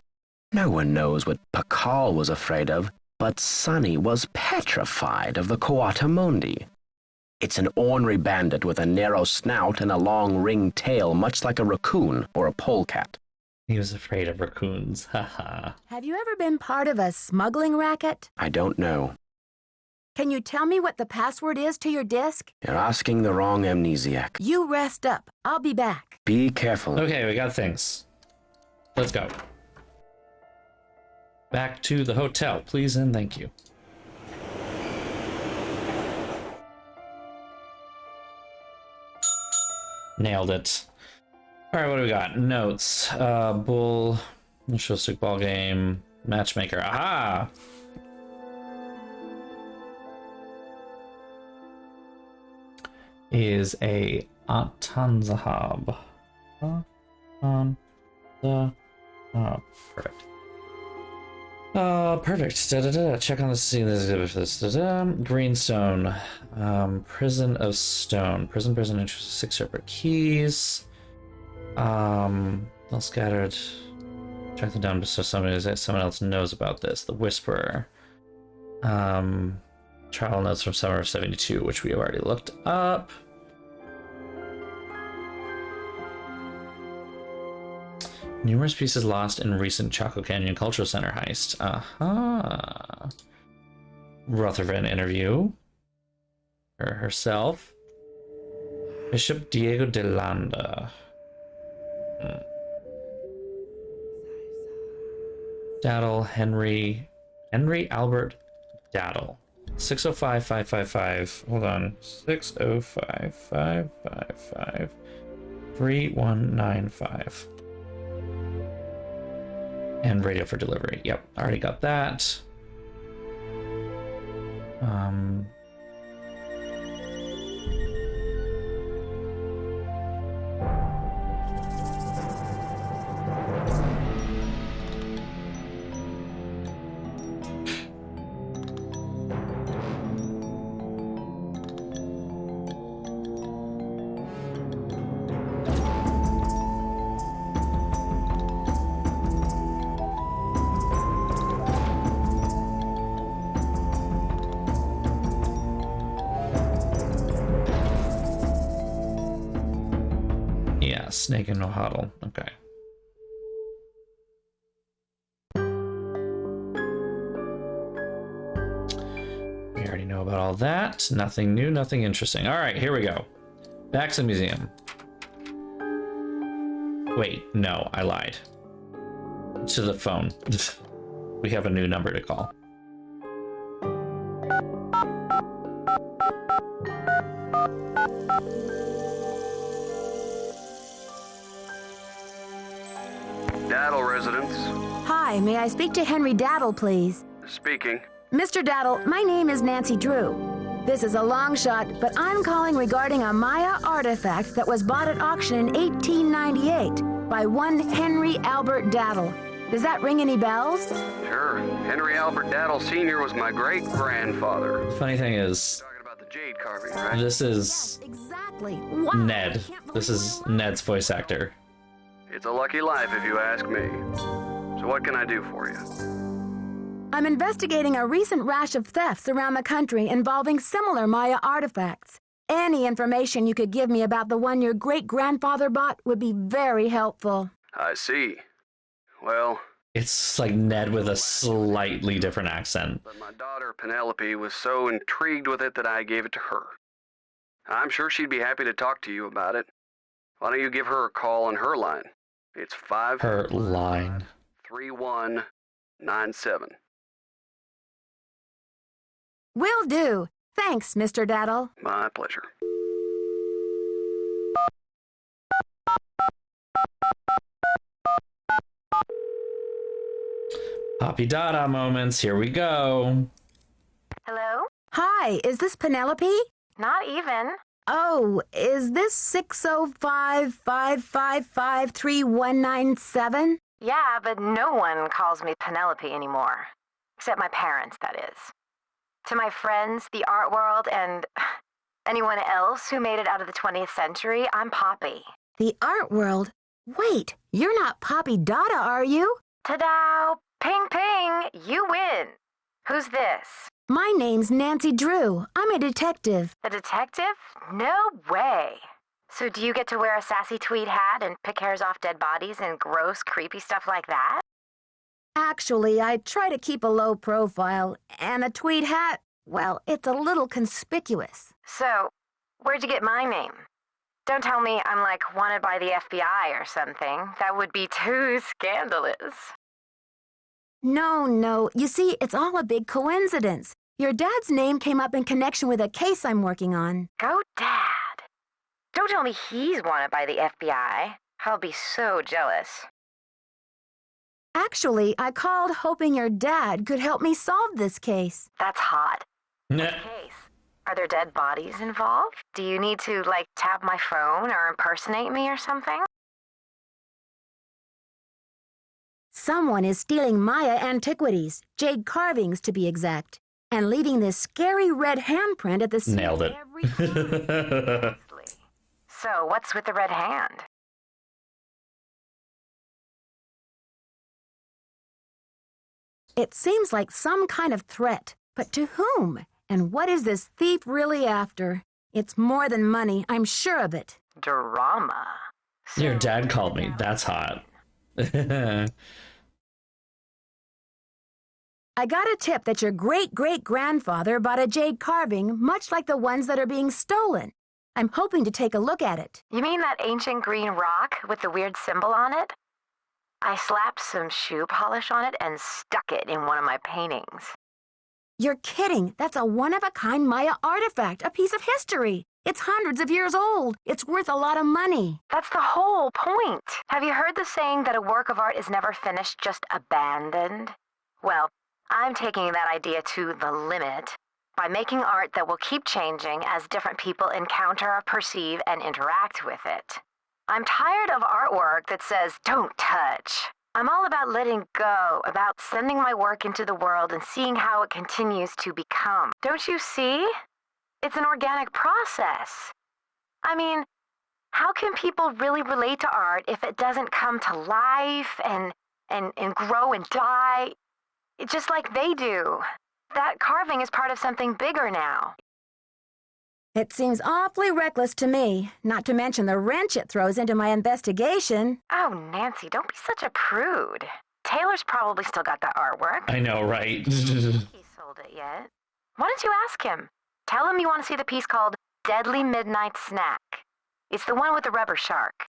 No one knows what Pakal was afraid of, but Sonny was petrified of the Coatamundi. It's an ornery bandit with a narrow snout and a long ringed tail, much like a raccoon or a polecat. He was afraid of raccoons, haha. Have you ever been part of a smuggling racket? I don't know. Can you tell me what the password is to your disk? You're asking the wrong amnesiac. You rest up. I'll be back. Be careful. Okay, we got things. Let's go. Back to the hotel, please and thank you. Nailed it. Alright, what do we got? Notes. Bull. Stick ball game. Matchmaker. Aha! Is a Atanzahab. Perfect. Perfect. Check on the scene. Greenstone. Prison of Stone. Prison. 6 separate keys. All scattered. Check them down so someone else knows about this. The Whisperer. Trial notes from summer of 72, which we have already looked up. Numerous pieces lost in recent Chaco Canyon Cultural Center heist. Aha. Rutherford interview. Herself. Bishop Diego de Landa. Daddle, Henry Albert Daddle. 605-555. Hold on. 605-555-3195. And radio for delivery. Yep, already got that. Snake and no huddle. Okay. We already know about all that. Nothing new, nothing interesting. All right, here we go. Back to the museum. Wait, no, I lied. To the phone. We have a new number to call. Daddle residence. Hi, may I speak to Henry Daddle, please? Speaking. Mr. Daddle, my name is Nancy Drew. This is a long shot, but I'm calling regarding a Maya artifact that was bought at auction in 1898 by one Henry Albert Daddle. Does that ring any bells? Sure. Henry Albert Daddle Sr. was my great-grandfather. The funny thing is, Talking about the jade carving, right? this is Exactly. Wow. Ned. This is Ned's voice actor. It's a lucky life, if you ask me. So what can I do for you? I'm investigating a recent rash of thefts around the country involving similar Maya artifacts. Any information you could give me about the one your great-grandfather bought would be very helpful. I see. Well... It's like Ned with a slightly different accent. But my daughter, Penelope, was so intrigued with it that I gave it to her. I'm sure she'd be happy to talk to you about it. Why don't you give her a call on her line? It's 5... Her line. 3197. Will do. Thanks, Mr. Daddle. My pleasure. Poppy Dada moments. Here we go. Hello? Hi, is this Penelope? Not even. Oh, is this 605-555-3197? Yeah, but no one calls me Penelope anymore. Except my parents, that is. To my friends, the art world, and anyone else who made it out of the 20th century, I'm Poppy. The art world? Wait, you're not Poppy Dada, are you? Ta-da! Ping ping! You win! Who's this? My name's Nancy Drew. I'm a detective. A detective? No way! So do you get to wear a sassy tweed hat and pick hairs off dead bodies and gross, creepy stuff like that? Actually, I try to keep a low profile, and a tweed hat, well, it's a little conspicuous. So, where'd you get my name? Don't tell me I'm like wanted by the FBI or something. That would be too scandalous. No. You see, it's all a big coincidence. Your dad's name came up in connection with a case I'm working on. Go Dad! Don't tell me he's wanted by the FBI. I'll be so jealous. Actually, I called hoping your dad could help me solve this case. That's hot. Nah. Case. Are there dead bodies involved? Do you need to, like, tap my phone or impersonate me or something? Someone is stealing Maya antiquities, jade carvings to be exact, and leaving this scary red handprint at the scene. Nailed it. So, what's with the red hand? It seems like some kind of threat, but to whom? And what is this thief really after? It's more than money, I'm sure of it. Drama. Your dad called me. That's hot. I got a tip that your great-great-grandfather bought a jade carving much like the ones that are being stolen. I'm hoping to take a look at it. You mean that ancient green rock with the weird symbol on it? I slapped some shoe polish on it and stuck it in one of my paintings. You're kidding. That's a one-of-a-kind Maya artifact, a piece of history. It's hundreds of years old. It's worth a lot of money. That's the whole point. Have you heard the saying that a work of art is never finished, just abandoned? Well, I'm taking that idea to the limit by making art that will keep changing as different people encounter, perceive, and interact with it. I'm tired of artwork that says, don't touch. I'm all about letting go, about sending my work into the world and seeing how it continues to become. Don't you see? It's an organic process. I mean, how can people really relate to art if it doesn't come to life and grow and die, just like they do? That carving is part of something bigger now. It seems awfully reckless to me, not to mention the wrench it throws into my investigation. Oh, Nancy, don't be such a prude. Taylor's probably still got that artwork. I know, right? He sold it yet. Why don't you ask him? Tell him you want to see the piece called Deadly Midnight Snack. It's the one with the rubber shark.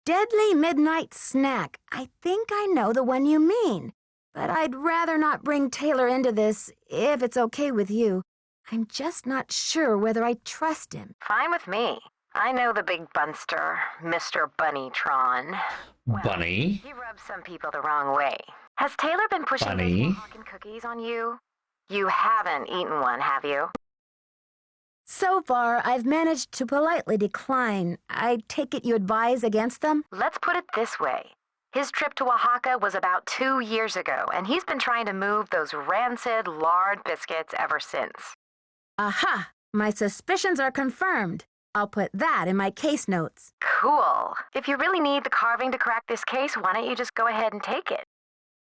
Deadly Midnight Snack. I think I know the one you mean. But I'd rather not bring Taylor into this, if it's okay with you. I'm just not sure whether I trust him. Fine with me. I know the big bunster, Mr. Bunnytron. Well, Bunny? He rubs some people the wrong way. Has Taylor been pushing Bunny? those Moroccan cookies on you? You haven't eaten one, have you? So far, I've managed to politely decline. I take it you advise against them? Let's put it this way. His trip to Oaxaca was about 2 years ago, and he's been trying to move those rancid lard biscuits ever since. Aha! My suspicions are confirmed. I'll put that in my case notes. Cool. If you really need the carving to crack this case, why don't you just go ahead and take it?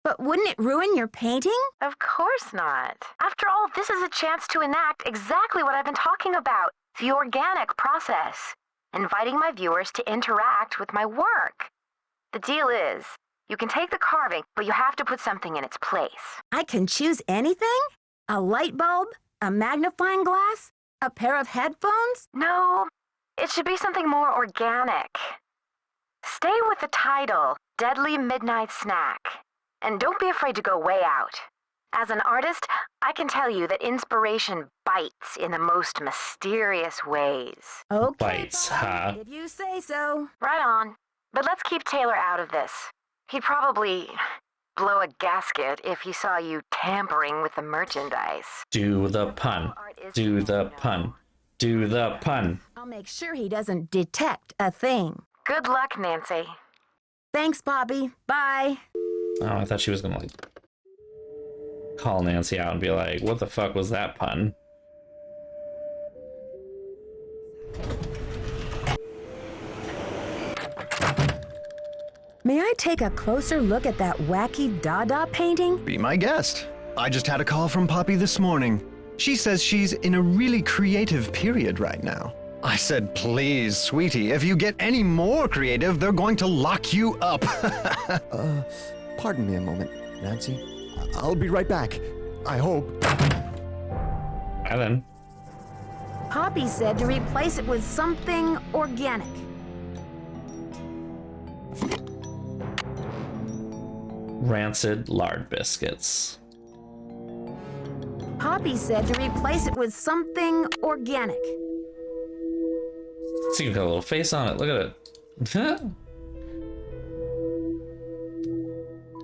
But wouldn't it ruin your painting? Of course not. After all, this is a chance to enact exactly what I've been talking about, the organic process, inviting my viewers to interact with my work. The deal is, you can take the carving, but you have to put something in its place. I can choose anything? A light bulb? A magnifying glass? A pair of headphones? No, it should be something more organic. Stay with the title, Deadly Midnight Snack. And don't be afraid to go way out. As an artist, I can tell you that inspiration bites in the most mysterious ways. Okay, Bites, huh? if you say so. Right on. But let's keep Taylor out of this. He'd probably blow a gasket if he saw you tampering with the merchandise. Do the pun. Do the pun. Do the pun. I'll make sure he doesn't detect a thing. Good luck, Nancy. Thanks, Poppy. Bye. Oh, I thought she was gonna, like, call Nancy out and be like, what the fuck was that pun? May I take a closer look at that wacky Dada painting? Be my guest. I just had a call from Poppy this morning. She says she's in a really creative period right now. I said, please, sweetie, if you get any more creative, they're going to lock you up. Pardon me a moment, Nancy. I'll be right back. I hope. And then. Poppy said to replace it with something organic. Rancid lard biscuits. Poppy said to replace it with something organic. See, you've got a little face on it. Look at it.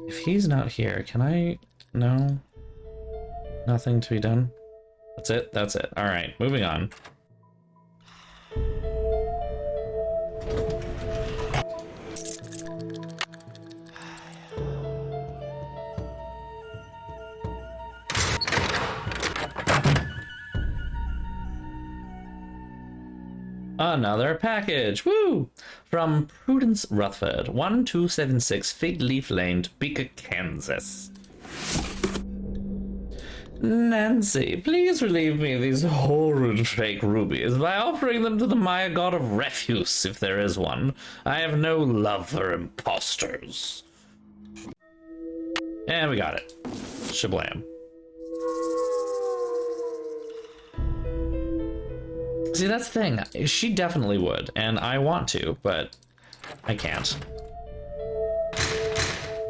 If he's not here, can I... No. Nothing to be done? That's it? That's it. Alright, moving on. Another package! Woo! From Prudence Rutherford, 1276 Fig Leaf Lane, Topeka, Kansas. Nancy, please relieve me of these horrid fake rubies by offering them to the Maya god of refuse, if there is one. I have no love for imposters. And we got it. Shablam. See, that's the thing. She definitely would, and I want to, but I can't.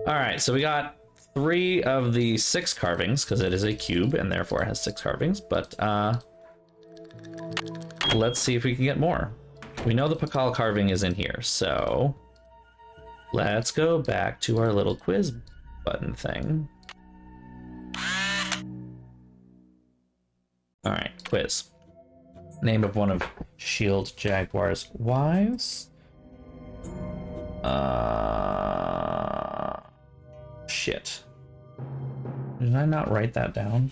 Alright, so we got 3 of the 6 carvings, because it is a cube, and therefore it has 6 carvings, but, let's see if we can get more. We know the Pakal carving is in here, so let's go back to our little quiz button thing. Alright, quiz. Name of one of Shield Jaguar's wives. Shit. Did I not write that down?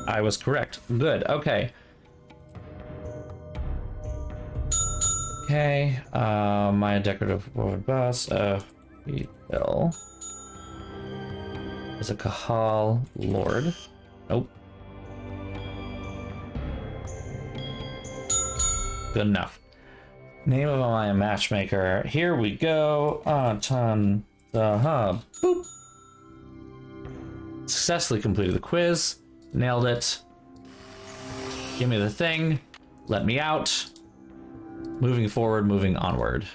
I was correct. Good, okay. Okay, my decorative wood bust, we will. Is a Kahal Lord. Nope. Good enough. Name of my matchmaker. Here we go. On the hub. Boop. Successfully completed the quiz. Nailed it. Give me the thing. Let me out. Moving forward, moving onward.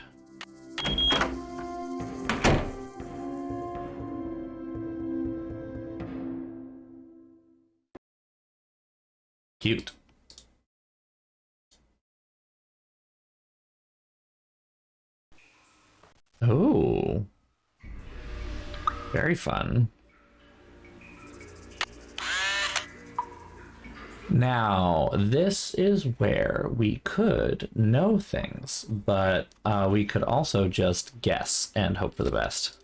Cute. Oh. Very fun. Now, this is where we could know things, but we could also just guess and hope for the best.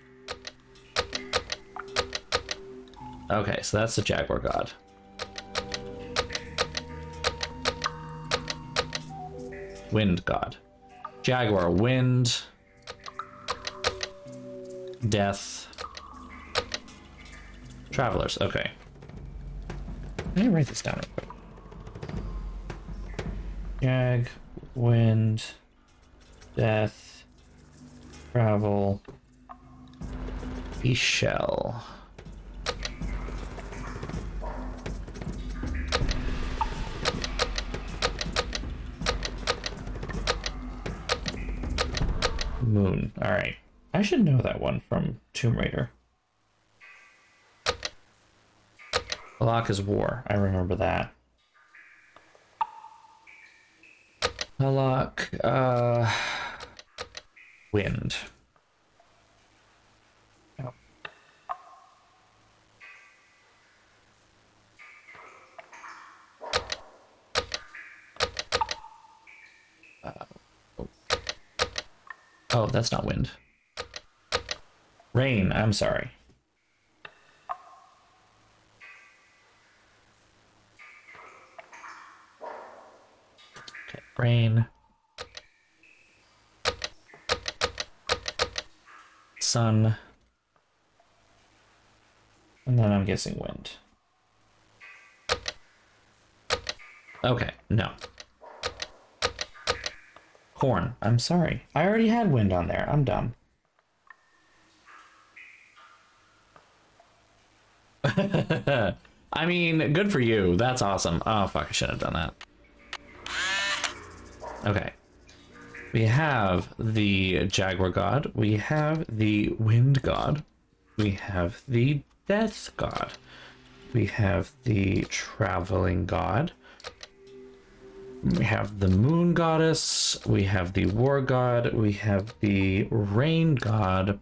Okay, so that's the Jaguar God. Wind God. Jaguar, wind. Death. Travelers, okay. Let me write this down real quick. Jag, wind, death, travel, shell. Moon. All right. I should know that one from Tomb Raider. Halak is war. I remember that. Halak, wind. Oh. Oh, that's not wind. Rain, I'm sorry. Okay, rain. Sun. And then I'm guessing wind. Okay, no. Corn, I'm sorry. I already had wind on there. I'm dumb. I mean, good for you. That's awesome. Oh, fuck, I shouldn't have done that. Okay. We have the Jaguar God. We have the Wind God. We have the Death God. We have the Traveling God. We have the Moon Goddess. We have the War God. We have the Rain God.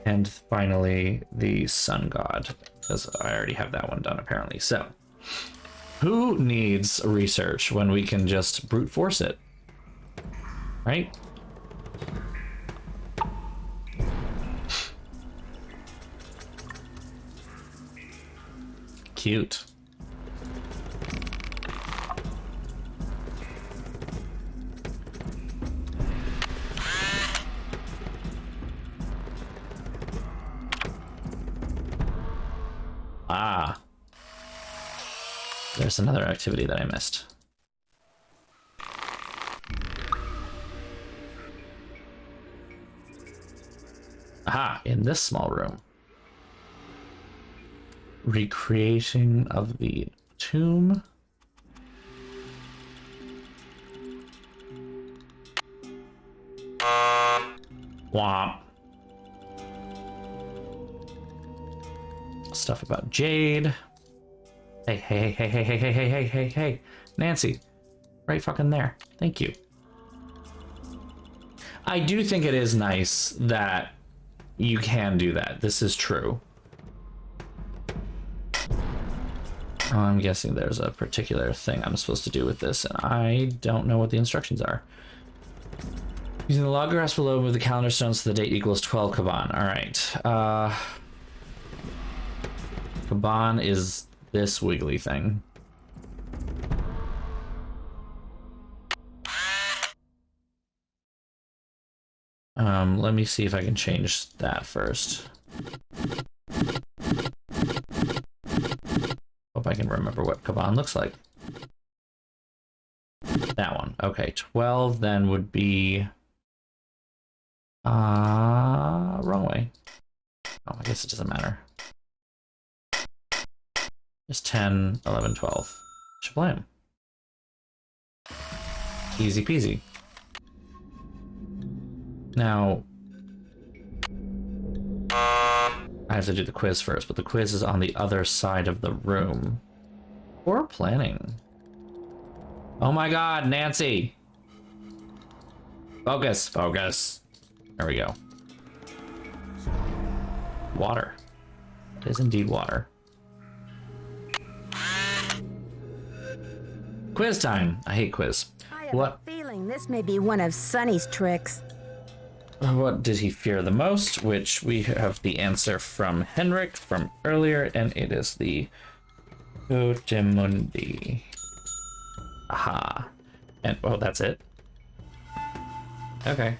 And finally, the Sun God, because I already have that one done, apparently. So, who needs research when we can just brute force it? Right? Cute. Ah. There's another activity that I missed. Aha, in this small room. Recreating of the tomb. Womp. Stuff about Jade. Hey, hey, hey, hey, hey, hey, hey, hey, hey, hey. Nancy. Right fucking there. Thank you. I do think it is nice that you can do that. This is true. I'm guessing there's a particular thing I'm supposed to do with this, and I don't know what the instructions are. Using the log grass below, move the calendar stones so the date equals 12 Kaban. Alright. Kaban is this wiggly thing. Let me see if I can change that first. I can remember what Kaban looks like. That one. Okay, 12 then would be... wrong way. Oh, I guess it doesn't matter. Just 10, 11, 12. Shablam. Easy peasy. Now, I have to do the quiz first, but the quiz is on the other side of the room. Poor planning. Oh my god, Nancy! Focus, focus. There we go. Water. It is indeed water. Quiz time! I hate quiz. I have a feeling this may be one of Sonny's tricks. What did he fear the most? Which we have the answer from Henrik from earlier, and it is the Coatimundi. Aha. And, oh, that's it? Okay.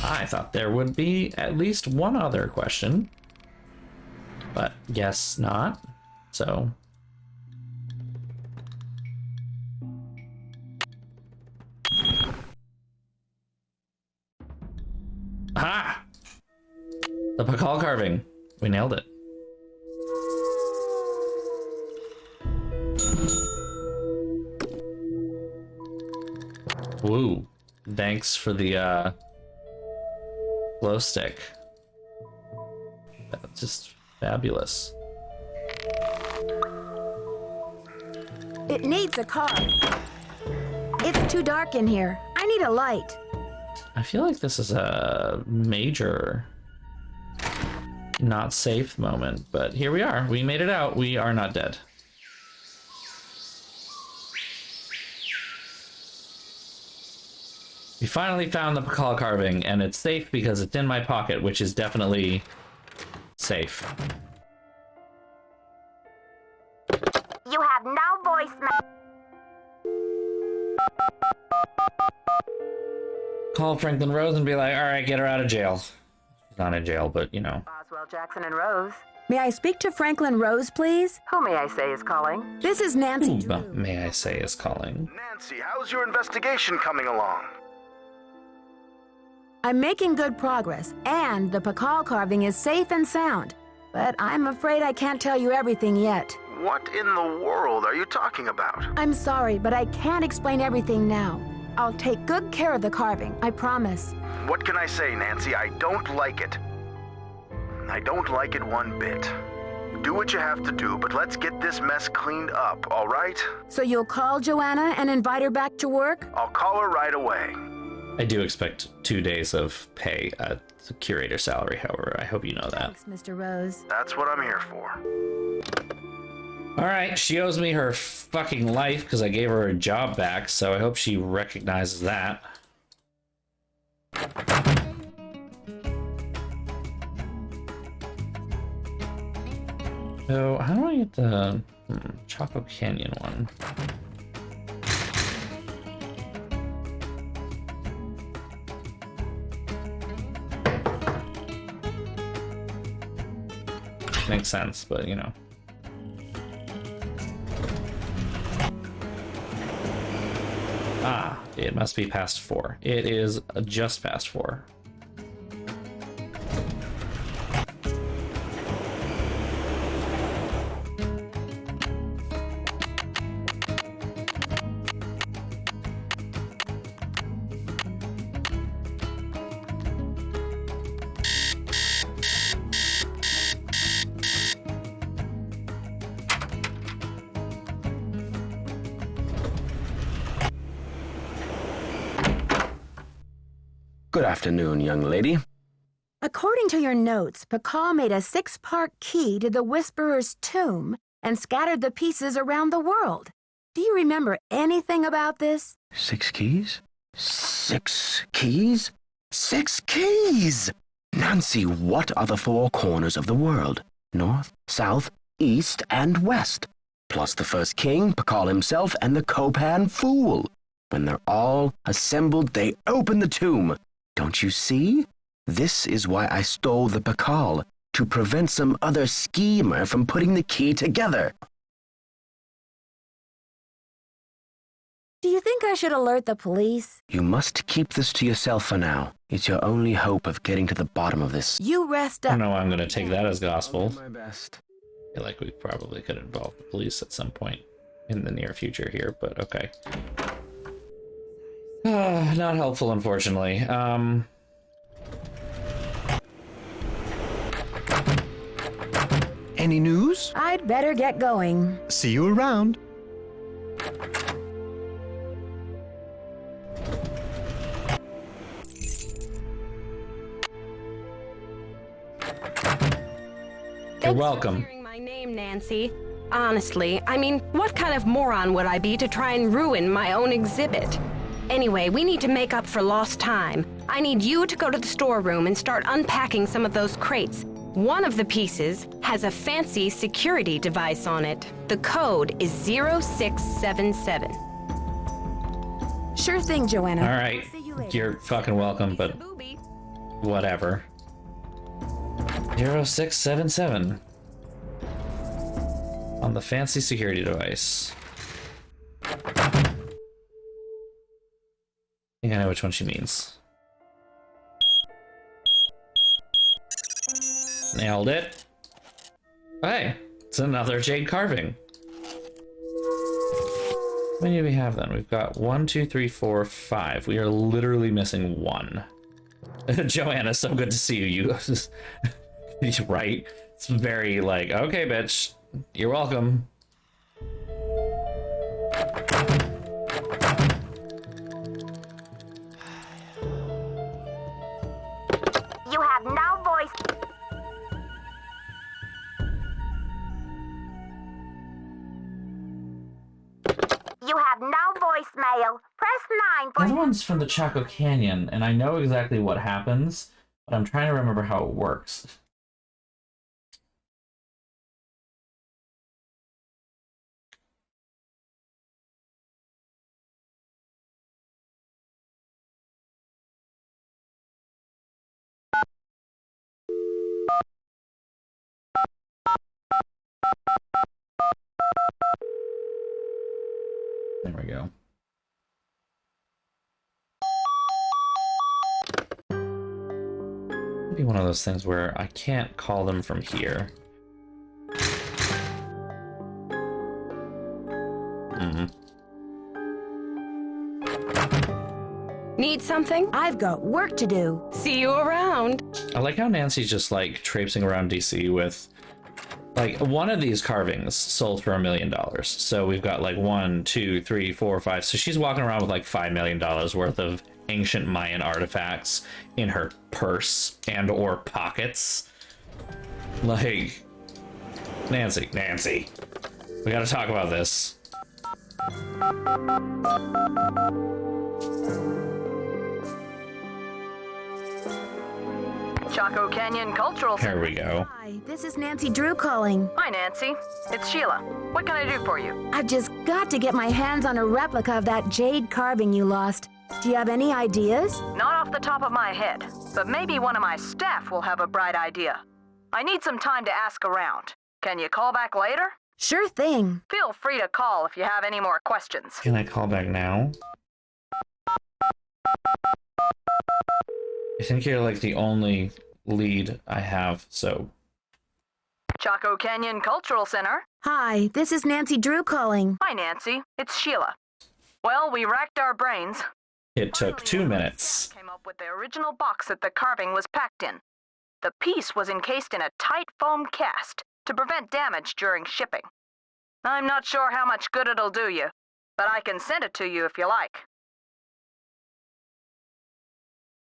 I thought there would be at least one other question, but guess not. So... Aha! The Pakal carving. We nailed it. Woo. Thanks for the glow stick. That's just fabulous. It needs a car. It's too dark in here. I need a light. I feel like this is a major not safe moment, but here we are. We made it out. We are not dead. We finally found the Pakal carving, and it's safe because it's in my pocket, which is definitely safe. You have no voicemail. Call Franklin Rose and be like, all right, get her out of jail. She's not in jail, but you know. Boswell, Jackson, and Rose. May I speak to Franklin Rose, please? Who may I say is calling? This is Nancy. Who, may I say, is calling? Nancy, how's your investigation coming along? I'm making good progress, and the Pakal carving is safe and sound. But I'm afraid I can't tell you everything yet. What in the world are you talking about? I'm sorry, but I can't explain everything now. I'll take good care of the carving, I promise. What can I say, Nancy? I don't like it. I don't like it one bit. Do what you have to do, but let's get this mess cleaned up, all right? So you'll call Joanna and invite her back to work? I'll call her right away. I do expect 2 days of pay at the curator salary, however. I hope you know that. Thanks, Mr. Rose. That's what I'm here for. Alright, she owes me her fucking life because I gave her a job back, so I hope she recognizes that. So, how do I get the Choco Canyon one? Makes sense, but you know. Ah, it must be past 4. It is just past 4. Good afternoon, young lady. According to your notes, Pakal made a 6-part key to the Whisperer's tomb and scattered the pieces around the world. Do you remember anything about this? 6 keys? 6 keys? 6 keys! Nancy, what are the 4 corners of the world? North, south, east, and west. Plus the first king, Pakal himself, and the Copan fool. When they're all assembled, they open the tomb. Don't you see? This is why I stole the Pakal, to prevent some other schemer from putting the key together. Do you think I should alert the police? You must keep this to yourself for now. It's your only hope of getting to the bottom of this. You rest I up. don't know why I'm gonna take that as gospel. My best. I feel like we probably could involve the police at some point in the near future here, but okay. Not helpful, unfortunately. Any news? I'd better get going. See you around. You're welcome. Hearing my name, Nancy. Honestly, I mean, what kind of moron would I be to try and ruin my own exhibit? Anyway, we need to make up for lost time. I need you to go to the storeroom and start unpacking some of those crates. One of the pieces has a fancy security device on it. The code is 0677. Sure thing, Joanna. All right, you're fucking welcome, but whatever. 0677 on the fancy security device. I think I know which one she means. Nailed it. Hey, it's another jade carving. How many do we have then? We've got 1, 2, 3, 4, 5. We are literally missing 1. Joanna, so good to see you. You're right. It's very like, okay, bitch, you're welcome. You have no voice. You have no voicemail. Press 9 for... The other one's from the Chaco Canyon, and I know exactly what happens, but I'm trying to remember how it works. There we go. Be one of those things where I can't call them from here. Need something? I've got work to do. See you around. I like how Nancy's just like traipsing around DC with like one of these carvings sold for $1 million. So we've got like 1, 2, 3, 4, 5. So she's walking around with like $5 million worth of ancient Mayan artifacts in her purse and or pockets. Like, Nancy, we gotta talk about this. Chaco Canyon Cultural Center. Here we go. Hi, this is Nancy Drew calling. Hi, Nancy. It's Sheila. What can I do for you? I've just got to get my hands on a replica of that jade carving you lost. Do you have any ideas? Not off the top of my head, but maybe one of my staff will have a bright idea. I need some time to ask around. Can you call back later? Sure thing. Feel free to call if you have any more questions. Can I call back now? I think you're like the only lead I have, so... Chaco Canyon Cultural Center. Hi, this is Nancy Drew calling. Hi, Nancy. It's Sheila. Well, we racked our brains. It took 2 minutes. Came up with the original box that the carving was packed in. The piece was encased in a tight foam cast to prevent damage during shipping. I'm not sure how much good it'll do you, but I can send it to you if you like.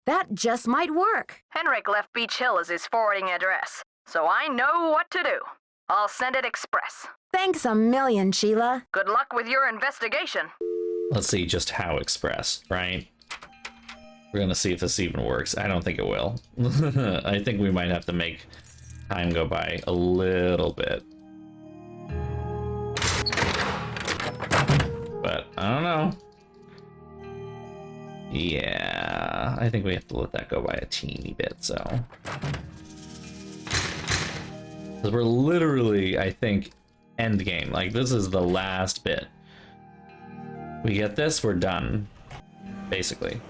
That just might work. Henrik left Beach Hill as his forwarding address, so I know what to do. I'll send it express. Thanks a million, Sheila. Good luck with your investigation. Let's see just how expressed, right? We're gonna see if this even works. I don't think it will. I think we might have to make time go by a little bit. But I don't know. Yeah, I think we have to let that go by a teeny bit, so. Because we're literally, I think, end game. Like, this is the last bit. We get this, we're done. Basically.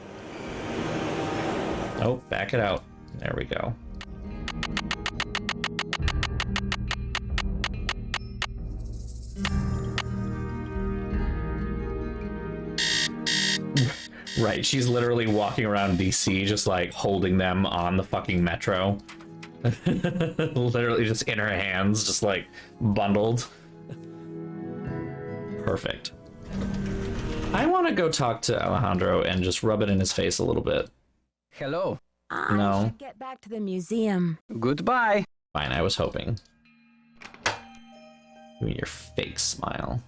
Oh, back it out. There we go. Right, she's literally walking around DC just like holding them on the fucking metro. Literally just in her hands, just like bundled. Perfect. I want to go talk to Alejandro and just rub it in his face a little bit. Hello. No. I should get back to the museum. Goodbye. Fine, I was hoping. Give me your fake smile.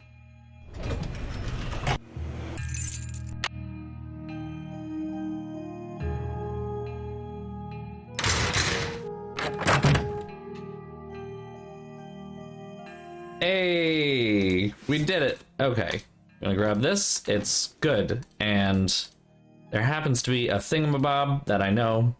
Hey, we did it. Okay, I'm gonna grab this. It's good, and there happens to be a thingamabob that I know.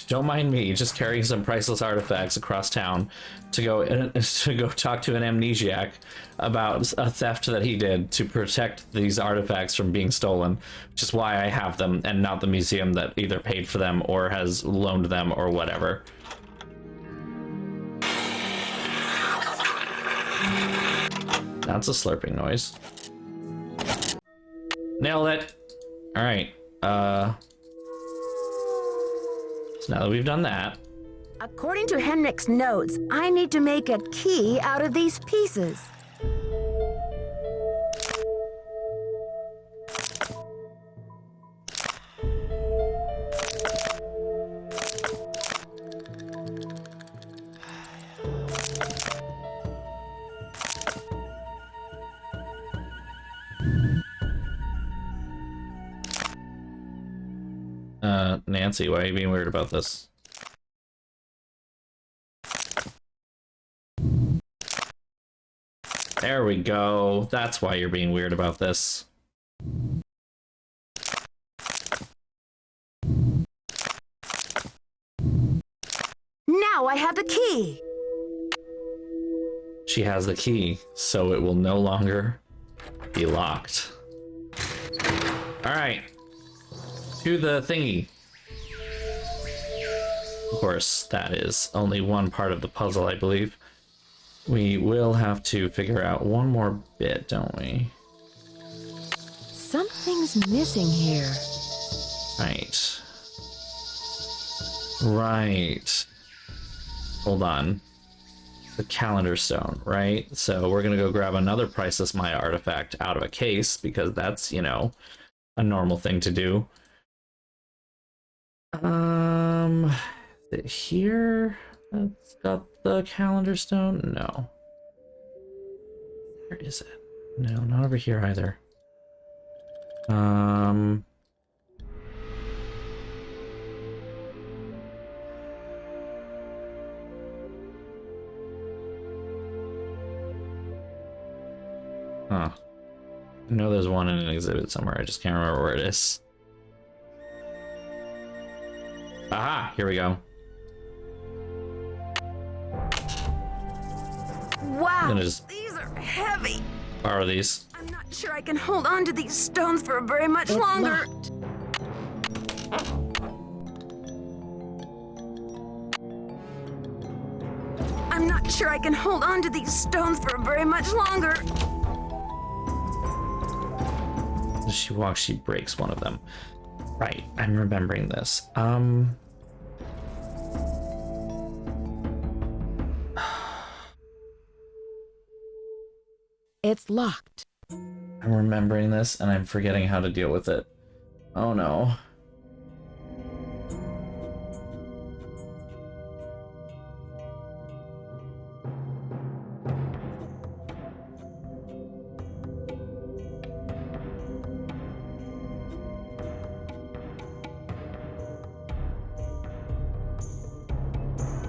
Don't mind me, just carrying some priceless artifacts across town to go talk to an amnesiac about a theft that he did to protect these artifacts from being stolen, which is why I have them and not the museum that either paid for them or has loaned them or whatever. That's a slurping noise. Nailed it. All right. So now that we've done that. According to Henrik's notes, I need to make a key out of these pieces. Nancy, why are you being weird about this? There we go. That's why you're being weird about this. Now I have the key. She has the key, so it will no longer be locked. Alright. To the thingy. Of course, that is only one part of the puzzle, I believe. We will have to figure out one more bit, don't we? Something's missing here. Right. Right. Hold on. The calendar stone, right? So we're gonna go grab another priceless Maya artifact out of a case, because that's, you know, a normal thing to do. Is it here? That's got the calendar stone? No. Where is it? No, not over here either. Huh. I know there's one in an exhibit somewhere, I just can't remember where it is. Aha! Here we go. Wow, just these are heavy. borrow these. I'm not sure I can hold on to these stones for very much longer. I'm not sure I can hold on to these stones for very much longer. As she walks, she breaks one of them. Right, I'm remembering this. It's locked. I'm remembering this, and I'm forgetting how to deal with it. Oh no.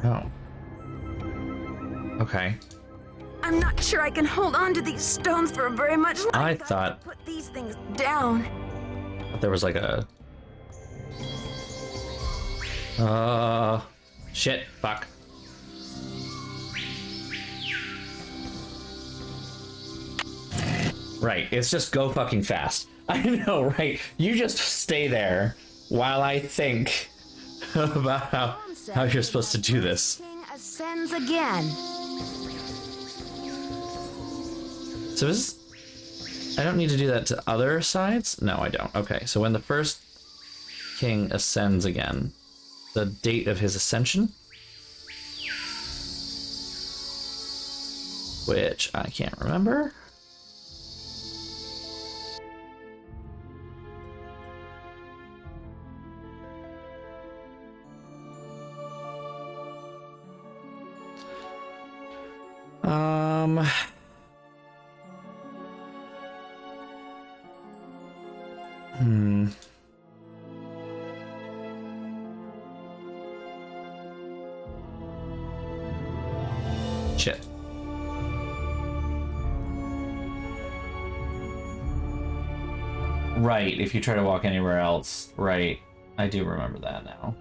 Oh. Okay. I'm not sure I can hold on to these stones for very much longer. I thought Put these things down. there was like a... Shit. Fuck. Right, it's just go fucking fast. I know, right? You just stay there while I think about how you're supposed to do this. King ascends again. So is I don't need to do that to other sides? No, I don't. Okay, so when the first king ascends again, the date of his ascension, which I can't remember. Shit. Right, if you try to walk anywhere else. Right, I do remember that now.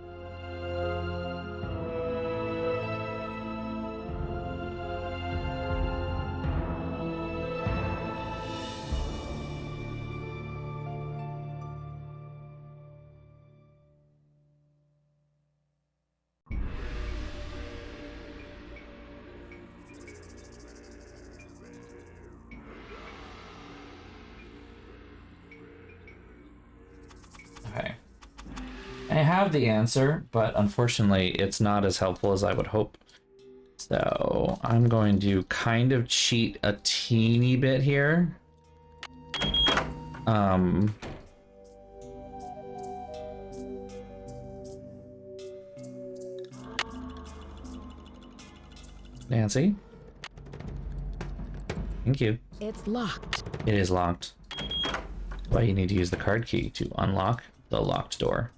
Okay. I have the answer, but unfortunately it's not as helpful as I would hope. So I'm going to kind of cheat a teeny bit here. Nancy? Thank you. It's locked. It is locked. Well, you need to use the card key to unlock the locked door.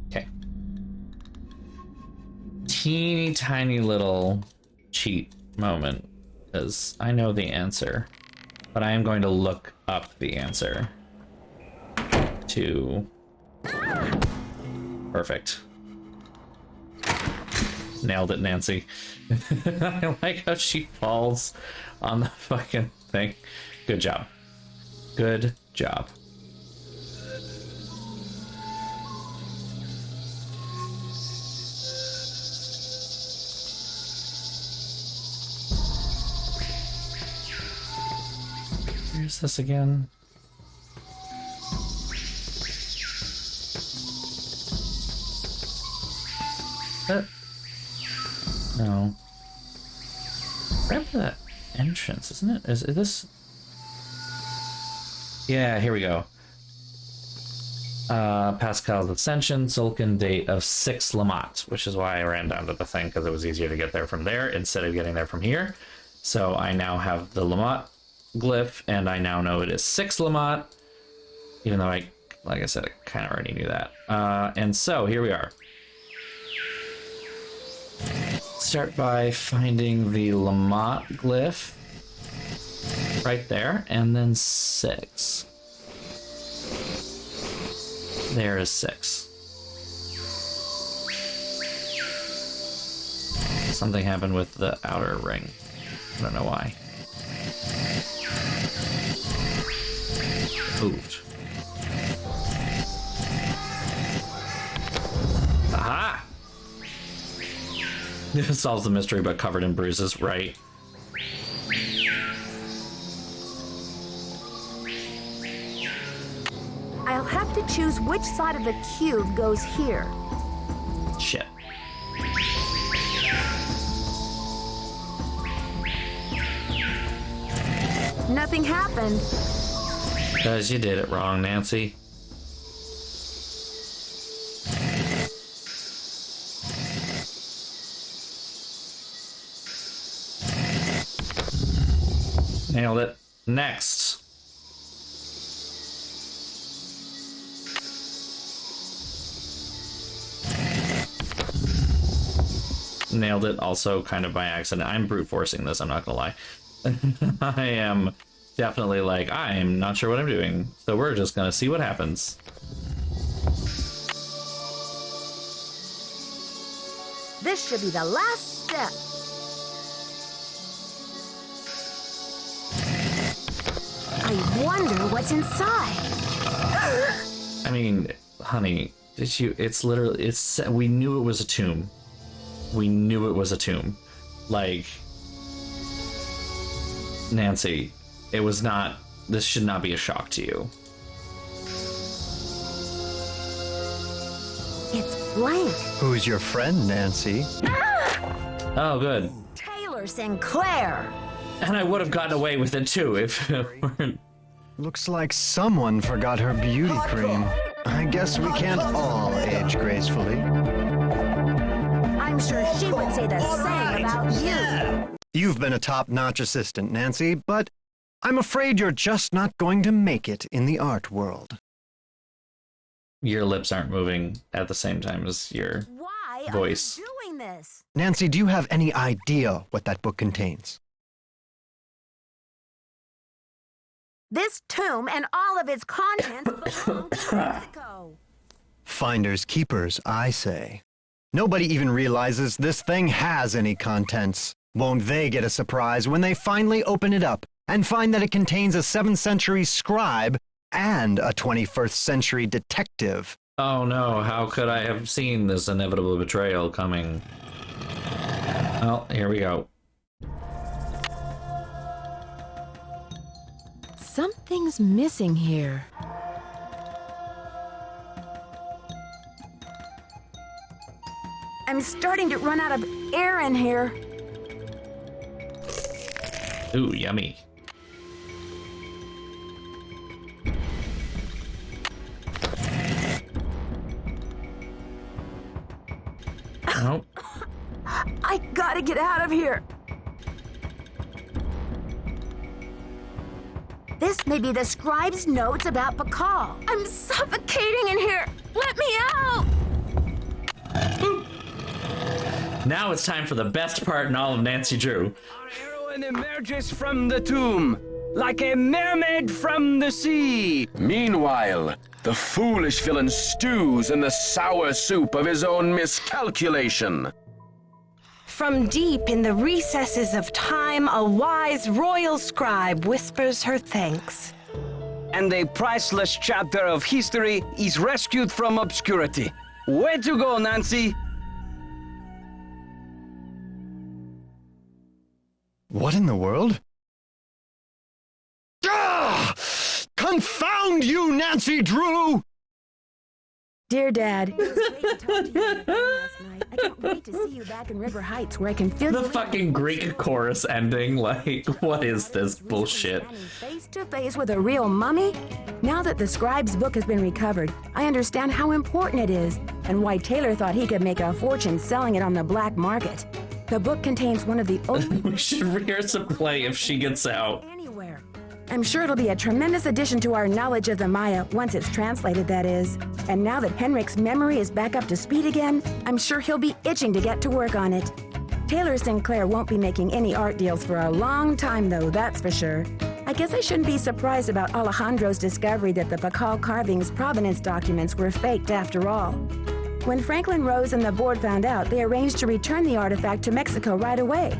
Okay. Teeny tiny little cheat moment, because I know the answer, but I am going to look up the answer to... Perfect. Nailed it, Nancy. I like how she falls on the fucking thing. Good job. Good job. Where's this again? No. Right for that entrance, isn't it? Is this? Yeah, here we go. Pascal's Ascension, Sulcan date of 6 Lamont, which is why I ran down to the thing, because it was easier to get there from there instead of getting there from here. So I now have the Lamont glyph, and I now know it is 6 Lamont, even though like I said, I kind of already knew that. And so here we are. Start by finding the Lamont glyph right there, and then 6. There is 6. Something happened with the outer ring. I don't know why. Moved. Aha! This solves the mystery, but covered in bruises, right? I'll have to choose which side of the cube goes here. Shit. Nothing happened. Because you did it wrong, Nancy. Nailed it. Next. nailed it also kind of by accident. I'm brute forcing this, I'm not gonna lie. I am definitely like, I am not sure what I'm doing, so we're just gonna see what happens. This should be the last step. I wonder what's inside. I mean, honey, it's literally, we knew it was a tomb. We knew it was a tomb. Like, Nancy, it was not, this should not be a shock to you. It's blank. Who's your friend, Nancy? Oh, good. Taylor Sinclair. And I would have gotten away with it too if it weren't. Looks like someone forgot her beauty cream. I guess we can't all age gracefully. I'm sure she would say the same about you. You've been a top-notch assistant, Nancy, but I'm afraid you're just not going to make it in the art world. Your lips aren't moving at the same time as your voice. Why are you doing this? Nancy, do you have any idea what that book contains? This tomb and all of its contents belong to Mexico. Finders keepers, I say. Nobody even realizes this thing has any contents. Won't they get a surprise when they finally open it up and find that it contains a 7th century scribe and a 21st century detective? Oh no, how could I have seen this inevitable betrayal coming? Well, here we go. Something's missing here. I'm starting to run out of air in here. Ooh, yummy. Nope. I gotta get out of here. This may be the scribe's notes about Pakal. I'm suffocating in here. Let me out! Now it's time for the best part in all of Nancy Drew. Our heroine emerges from the tomb, like a mermaid from the sea. Meanwhile, the foolish villain stews in the sour soup of his own miscalculation. From deep in the recesses of time, a wise royal scribe whispers her thanks. And a priceless chapter of history is rescued from obscurity. Way to go, Nancy! What in the world? Ah! Confound you, Nancy Drew! Dear Dad, it was great to talk to you on the phone last night. I can't wait to see you back in River Heights where I can feel The you fucking Greek chorus ending, like, what is this bullshit? face to face with a real mummy? Now that the scribe's book has been recovered, I understand how important it is and why Taylor thought he could make a fortune selling it on the black market. The book contains one of the only... We should rehearse a play if she gets out. Anywhere. I'm sure it'll be a tremendous addition to our knowledge of the Maya, once it's translated, that is. And now that Henrik's memory is back up to speed again, I'm sure he'll be itching to get to work on it. Taylor Sinclair won't be making any art deals for a long time, though, that's for sure. I guess I shouldn't be surprised about Alejandro's discovery that the Pakal carving's provenance documents were faked after all. When Franklin Rose and the board found out, they arranged to return the artifact to Mexico right away.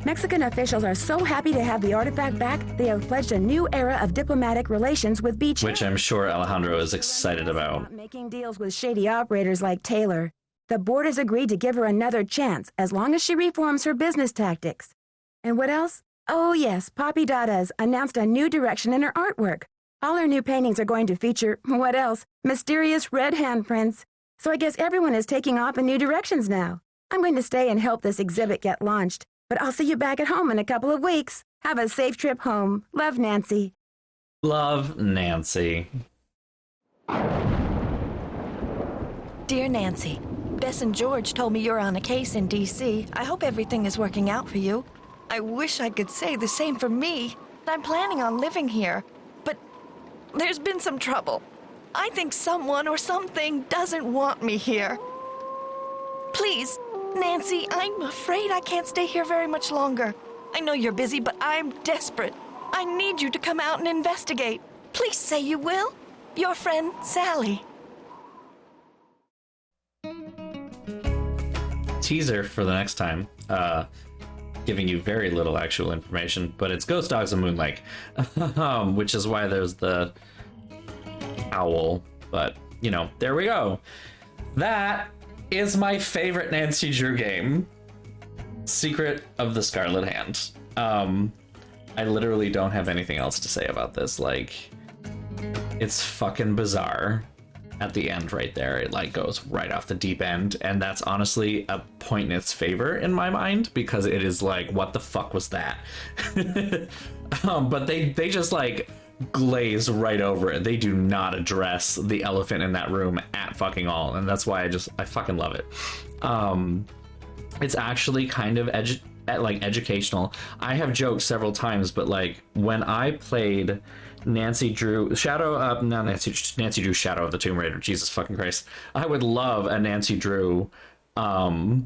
Mexican officials are so happy to have the artifact back, they have pledged a new era of diplomatic relations with Beach. Which I'm sure Alejandro is excited about. Making deals with shady operators like Taylor. The board has agreed to give her another chance, as long as she reforms her business tactics. And what else? Oh yes, Poppy Dada's announced a new direction in her artwork. All her new paintings are going to feature, what else? Mysterious red handprints. So I guess everyone is taking off in new directions now. I'm going to stay and help this exhibit get launched. But I'll see you back at home in a couple of weeks. Have a safe trip home. Love, Nancy. Love, Nancy. Dear Nancy, Bess and George told me you're on a case in D.C. I hope everything is working out for you. I wish I could say the same for me. I'm planning on living here, but there's been some trouble. I think someone or something doesn't want me here. Please, Nancy, I'm afraid I can't stay here very much longer. I know you're busy, but I'm desperate. I need you to come out and investigate. Please say you will. Your friend, Sally. Teaser for the next time. Giving you very little actual information, but it's Ghost Dogs of Moon Lake. Which is why there's the owl. But, you know, there we go. That is my favorite Nancy Drew game. Secret of the Scarlet Hand. I literally don't have anything else to say about this. Like, it's fucking bizarre. At the end right there, it like goes right off the deep end, and that's honestly a point in its favor in my mind, because it is like, what the fuck was that? But they just like glaze right over it. They do not address the elephant in that room at fucking all, and that's why I fucking love it. It's actually kind of educational. I have joked several times, but like when I played Nancy Drew Nancy Drew Shadow of the Tomb Raider, Jesus fucking Christ, I would love a Nancy Drew a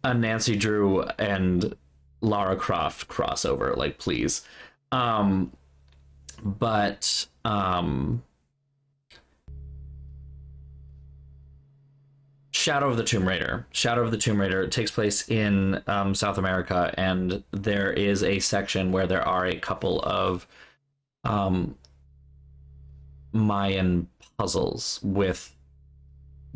Nancy Drew and Lara Croft crossover, like, please. Shadow of the Tomb Raider. Shadow of the Tomb Raider takes place in South America, and there is a section where there are a couple of Mayan puzzles with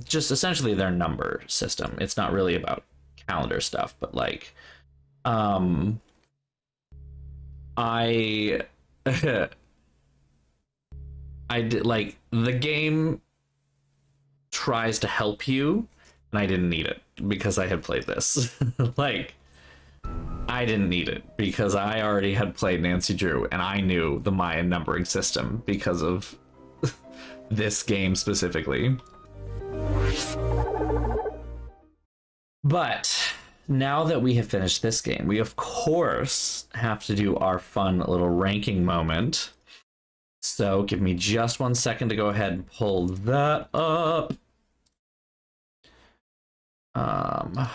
just essentially their number system. It's not really about calendar stuff, but like I did, like, the game tries to help you, and I didn't need it because I had played this. Like, I didn't need it because I already had played Nancy Drew, and I knew the Mayan numbering system because of this game specifically. But now that we have finished this game, we of course have to do our fun little ranking moment. So give me just 1 second to go ahead and pull that up. Our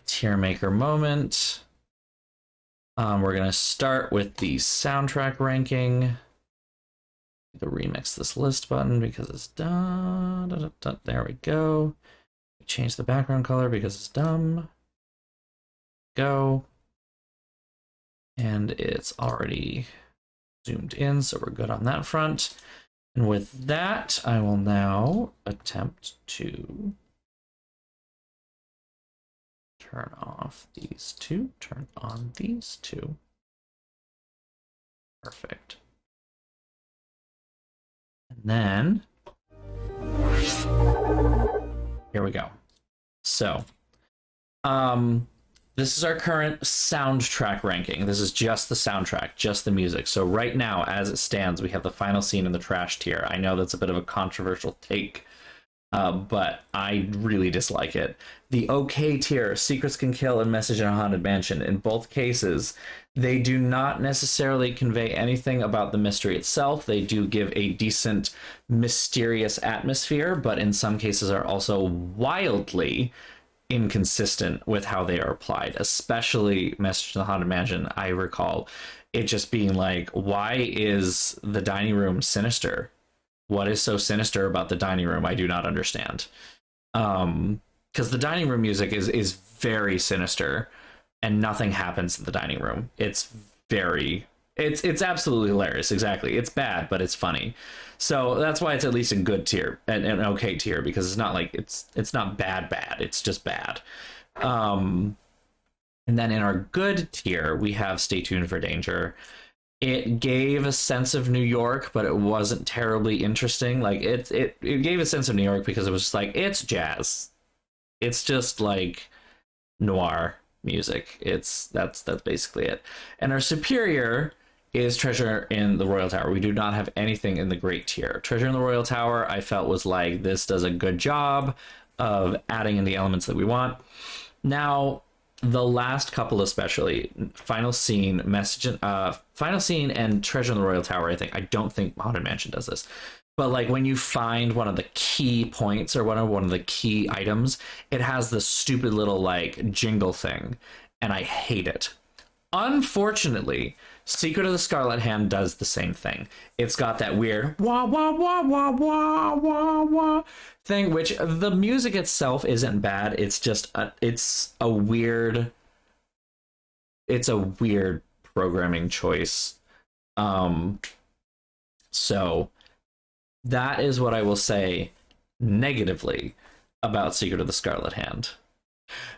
tier maker moment. We're gonna start with the soundtrack ranking. To remix this list button because it's done. There we go. Change the background color because it's dumb. Go. And it's already zoomed in, so we're good on that front. And with that, I will now attempt to turn off these two, turn on these two. Perfect. And then here we go. So, this is our current soundtrack ranking. This is just the soundtrack, just the music. So right now, as it stands, we have the final scene in the trash tier. I know that's a bit of a controversial take, but I really dislike it. The okay tier, Secrets Can Kill and Message in a Haunted Mansion. In both cases, they do not necessarily convey anything about the mystery itself. They do give a decent, mysterious atmosphere, but in some cases are also wildly inconsistent with how they are applied, especially Message to the Haunted Mansion. I recall it just being like, why is the dining room sinister? What is so sinister about the dining room? I do not understand. Because the dining room music is very sinister, and nothing happens in the dining room. It's absolutely hilarious. Exactly. It's bad, but it's funny. So that's why it's at least a good tier, an okay tier, because it's not like it's not bad. It's just bad. And then in our good tier, we have Stay Tuned for Danger. It gave a sense of New York, but it wasn't terribly interesting. Like it gave a sense of New York because it was just like, it's jazz. It's just like noir music. That's basically it. And our superior is Treasure in the Royal Tower. We do not have anything in the great tier. Treasure in the Royal Tower, I felt was like, this does a good job of adding in the elements that we want. Now, the last couple especially, Final Scene, Final Scene and Treasure in the Royal Tower, I don't think Haunted Mansion does this. But like when you find one of the key points or one of the key items, it has this stupid little like jingle thing, and I hate it. Unfortunately, Secret of the Scarlet Hand does the same thing. It's got that weird wah wah wah wah wah wah wah thing, which the music itself isn't bad. It's just it's a weird programming choice. So that is what I will say negatively about Secret of the Scarlet Hand.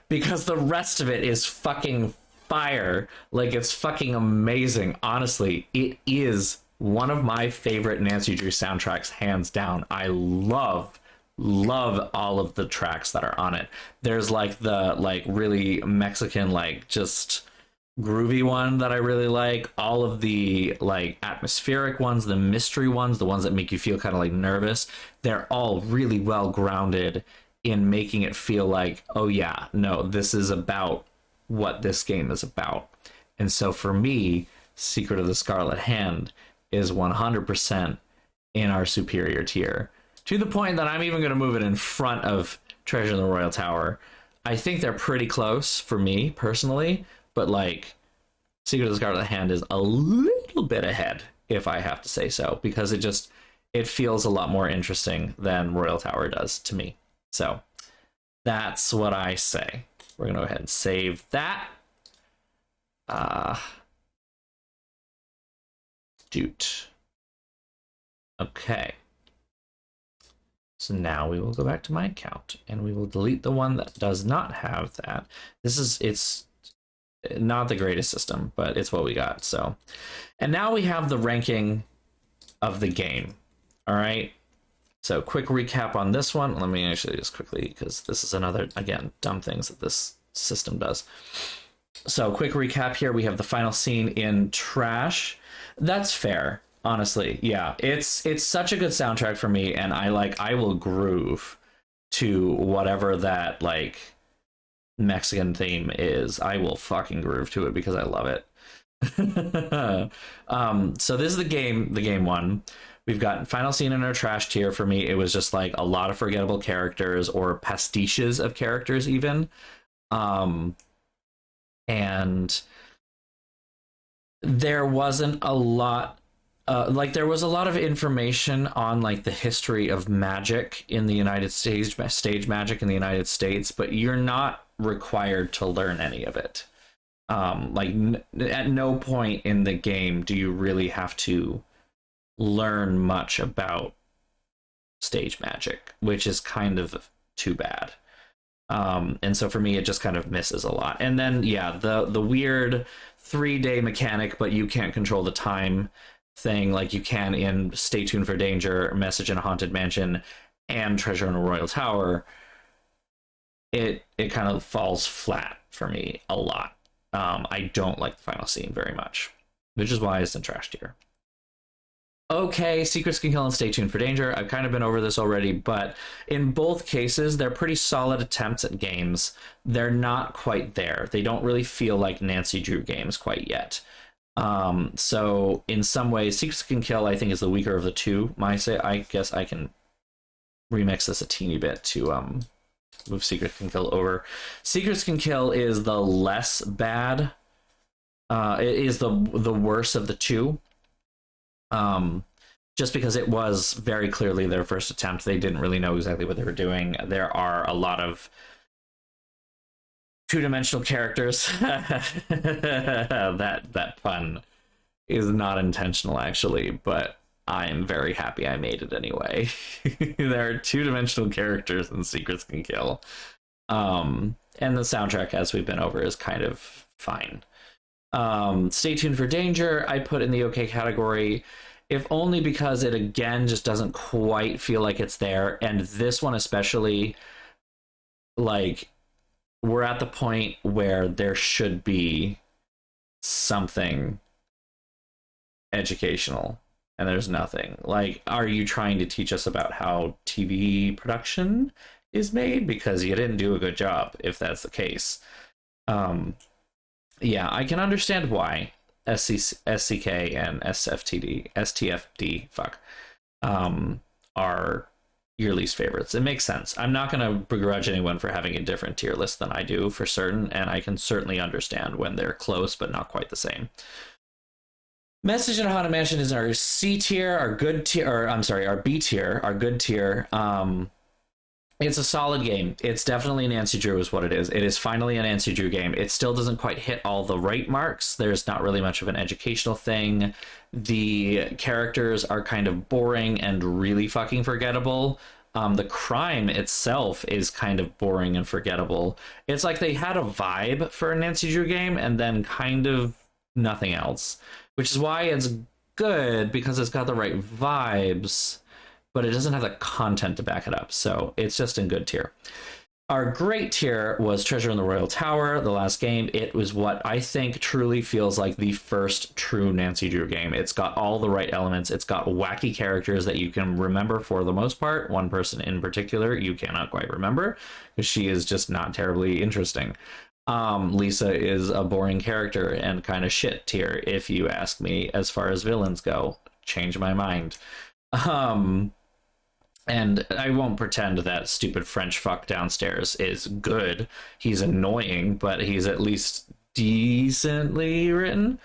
Because the rest of it is fucking fire. Like, it's fucking amazing. Honestly, it is one of my favorite Nancy Drew soundtracks, hands down. I love all of the tracks that are on it. There's like the like really Mexican, like just groovy one that I really like. All of the like atmospheric ones, the mystery ones, the ones that make you feel kind of like nervous, they're all really well grounded in making it feel like, oh yeah, no, this is about what this game is about. And so for me, Secret of the Scarlet Hand is 100% in our superior tier, to the point that I'm even going to move it in front of Treasure in the Royal Tower. I think they're pretty close for me personally, but like Secret of the Scarlet Hand is a little bit ahead, if I have to say so, because it feels a lot more interesting than Royal Tower does to me. So that's what I say. We're going to go ahead and save that. Doot. Okay. So now we will go back to my account and we will delete the one that does not have that. It's not the greatest system, but it's what we got. So, and now we have the ranking of the game. All right. So quick recap on this one. Let me actually just quickly, because this is another, again, dumb things that this system does. So quick recap here. We have the final scene in Trash. That's fair. Honestly, yeah, it's such a good soundtrack for me, and I will groove to whatever that like Mexican theme is. I will fucking groove to it because I love it. So this is the game one. We've got final scene in our Trash tier. For me, it was just like a lot of forgettable characters or pastiches of characters even. And there wasn't a lot. Like there was a lot of information on like the history of magic in the United States, stage magic in the United States, but you're not required to learn any of it. Like at no point in the game do you really have to learn much about stage magic, which is kind of too bad. And so for me, it just kind of misses a lot. And then, yeah, the weird 3-day mechanic, but you can't control the time thing like you can in Stay Tuned for Danger, Message in a Haunted Mansion, and Treasure in a Royal Tower. It kind of falls flat for me a lot. I don't like the final scene very much, which is why it's in Trash tier. Okay, Secrets Can Kill and Stay Tuned for Danger. I've kind of been over this already, but in both cases, they're pretty solid attempts at games. They're not quite there. They don't really feel like Nancy Drew games quite yet. So in some ways, Secrets Can Kill, I think, is the weaker of the two. I guess I can remix this a teeny bit to move Secrets Can Kill over. Secrets Can Kill is the less bad. It is the worse of the two. Just because it was very clearly their first attempt. They didn't really know exactly what they were doing. There are a lot of two-dimensional characters. that pun is not intentional, actually, but I am very happy I made it anyway. There are two-dimensional characters in Secrets Can Kill. And the soundtrack, as we've been over, is kind of fine. Stay Tuned for Danger, I put in the okay category, if only because it, again, just doesn't quite feel like it's there. And this one especially, like, we're at the point where there should be something educational, and there's nothing. Like, are you trying to teach us about how TV production is made? Because you didn't do a good job, if that's the case. Yeah, I can understand why SCK and STFD, are your least favorites. It makes sense. I'm not going to begrudge anyone for having a different tier list than I do for certain, and I can certainly understand when they're close but not quite the same. Message in a Haunted Mansion is our C tier, our good tier, or I'm sorry, our B tier, our good tier. It's a solid game. It's definitely Nancy Drew is what it is. It is finally a Nancy Drew game. It still doesn't quite hit all the right marks. There's not really much of an educational thing. The characters are kind of boring and really fucking forgettable. The crime itself is kind of boring and forgettable. It's like they had a vibe for a Nancy Drew game and then kind of nothing else, which is why it's good, because it's got the right vibes, but it doesn't have the content to back it up. So it's just in good tier. Our great tier was Treasure in the Royal Tower, the last game. It was what I think truly feels like the first true Nancy Drew game. It's got all the right elements. It's got wacky characters that you can remember for the most part. One person in particular you cannot quite remember because she is just not terribly interesting. Lisa is a boring character and kind of shit tier, if you ask me, as far as villains go. Change my mind. And I won't pretend that stupid French fuck downstairs is good. He's annoying, but he's at least decently written.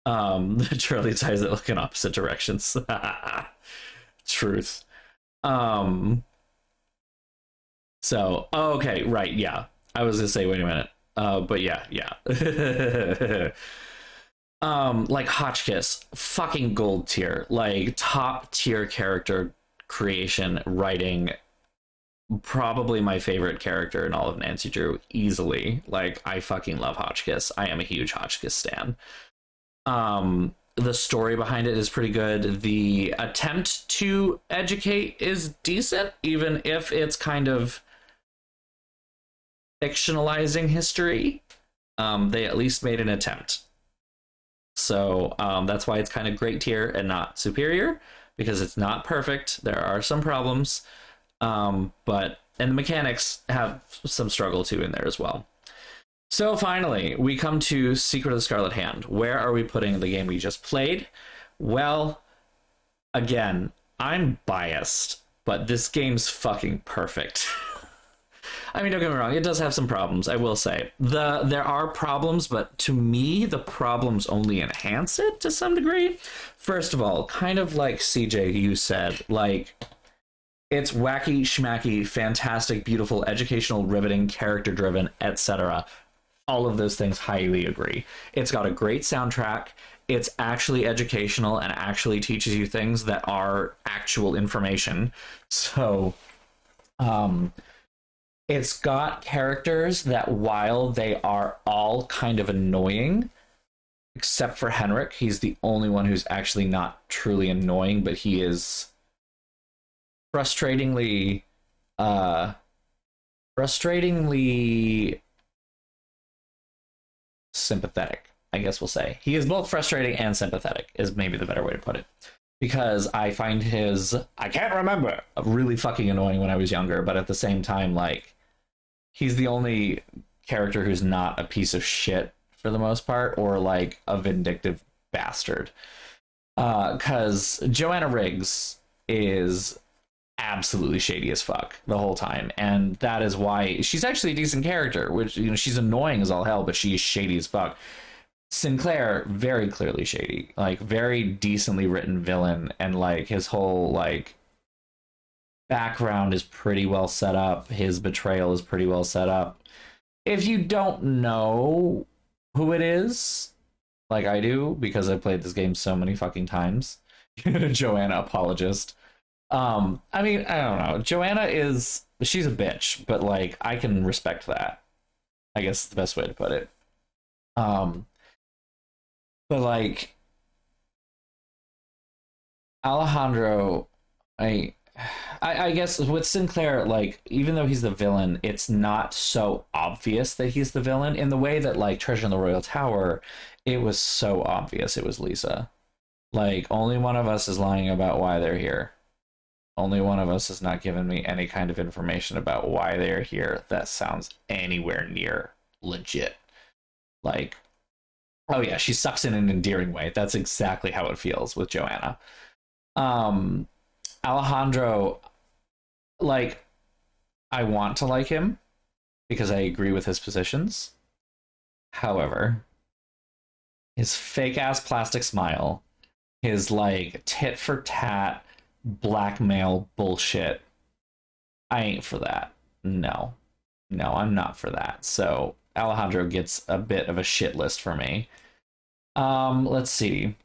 Charlie's eyes that look in opposite directions. Truth. So, okay, right, yeah. I was gonna say, wait a minute. But yeah. Like Hotchkiss, fucking gold tier, like top tier character creation, writing, probably my favorite character in all of Nancy Drew, easily. Like, I fucking love Hotchkiss. I am a huge Hotchkiss stan. The story behind it is pretty good. The attempt to educate is decent, even if it's kind of fictionalizing history. They at least made an attempt. So that's why it's kind of great tier and not superior, because it's not perfect. There are some problems, and the mechanics have some struggle too in there as well. So finally, we come to Secret of the Scarlet Hand. Where are we putting the game we just played? Well, again, I'm biased, but this game's fucking perfect. I mean, don't get me wrong, it does have some problems, I will say. There are problems, but to me, the problems only enhance it to some degree. First of all, kind of like CJ, you said, like, it's wacky, schmacky, fantastic, beautiful, educational, riveting, character-driven, etc. All of those things, highly agree. It's got a great soundtrack. It's actually educational and actually teaches you things that are actual information. So, it's got characters that, while they are all kind of annoying, except for Henrik, he's the only one who's actually not truly annoying, but he is frustratingly sympathetic, I guess we'll say. He is both frustrating and sympathetic, is maybe the better way to put it. Because I find I can't remember, really fucking annoying when I was younger, but at the same time, like, he's the only character who's not a piece of shit for the most part, or like a vindictive bastard. Because Joanna Riggs is absolutely shady as fuck the whole time, and that is why she's actually a decent character, which, you know, she's annoying as all hell, but she is shady as fuck. Sinclair, very clearly shady, like, very decently written villain, and like his whole like background is pretty well set up. His betrayal is pretty well set up. If you don't know who it is, like I do, because I played this game so many fucking times, Joanna apologist. I mean, I don't know. Joanna she's a bitch, but like, I can respect that, I guess is the best way to put it. But like, Alejandro, I guess with Sinclair, like, even though he's the villain, it's not so obvious that he's the villain, in the way that, like, Treasure in the Royal Tower, it was so obvious it was Lisa. Like, only one of us is lying about why they're here. Only one of us has not given me any kind of information about why they're here that sounds anywhere near legit. Like, oh yeah, she sucks in an endearing way. That's exactly how it feels with Joanna. Alejandro, like, I want to like him because I agree with his positions. However, his fake ass plastic smile, his like tit for tat blackmail bullshit, I ain't for that. No, I'm not for that. So Alejandro gets a bit of a shit list for me. Let's see.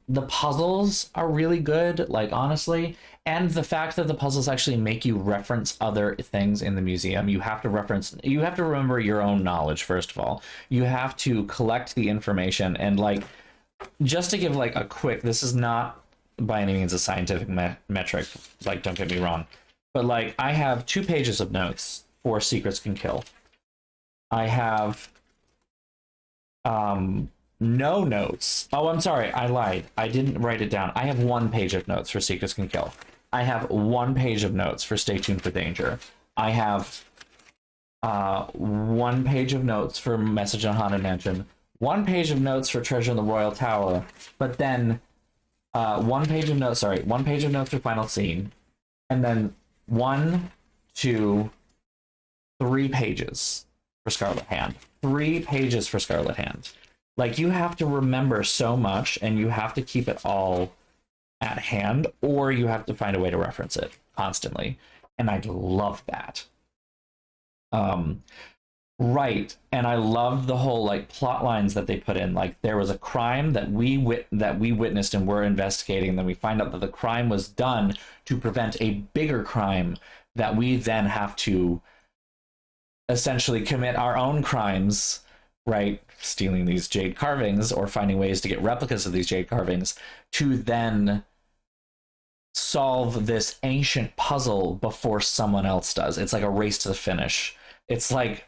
The puzzles are really good, like, honestly, and the fact that the puzzles actually make you reference other things in the museum. You have to remember your own knowledge, first of all. You have to collect the information, and, like, just to give, like, a quick, this is not by any means a scientific metric, like, don't get me wrong, but, like, I have 2 pages of notes for Secrets Can Kill. I have, no notes. Oh, I'm sorry. I lied. I didn't write it down. I have 1 page of notes for Secrets Can Kill. I have 1 page of notes for Stay Tuned for Danger. I have 1 page of notes for Message on Haunted Mansion. 1 page of notes for Treasure in the Royal Tower. But then 1 page of notes. Sorry, 1 page of notes for Final Scene, and then 1, 2, 3 pages for Scarlet Hand. 3 pages for Scarlet Hand. Like, you have to remember so much, and you have to keep it all at hand, or you have to find a way to reference it constantly. And I love that. Right, and I love the whole, like, plot lines that they put in. Like, there was a crime that we witnessed and were investigating, and then we find out that the crime was done to prevent a bigger crime that we then have to essentially commit our own crimes, right? Stealing these jade carvings or finding ways to get replicas of these jade carvings to then solve this ancient puzzle before someone else does. It's like a race to the finish. It's like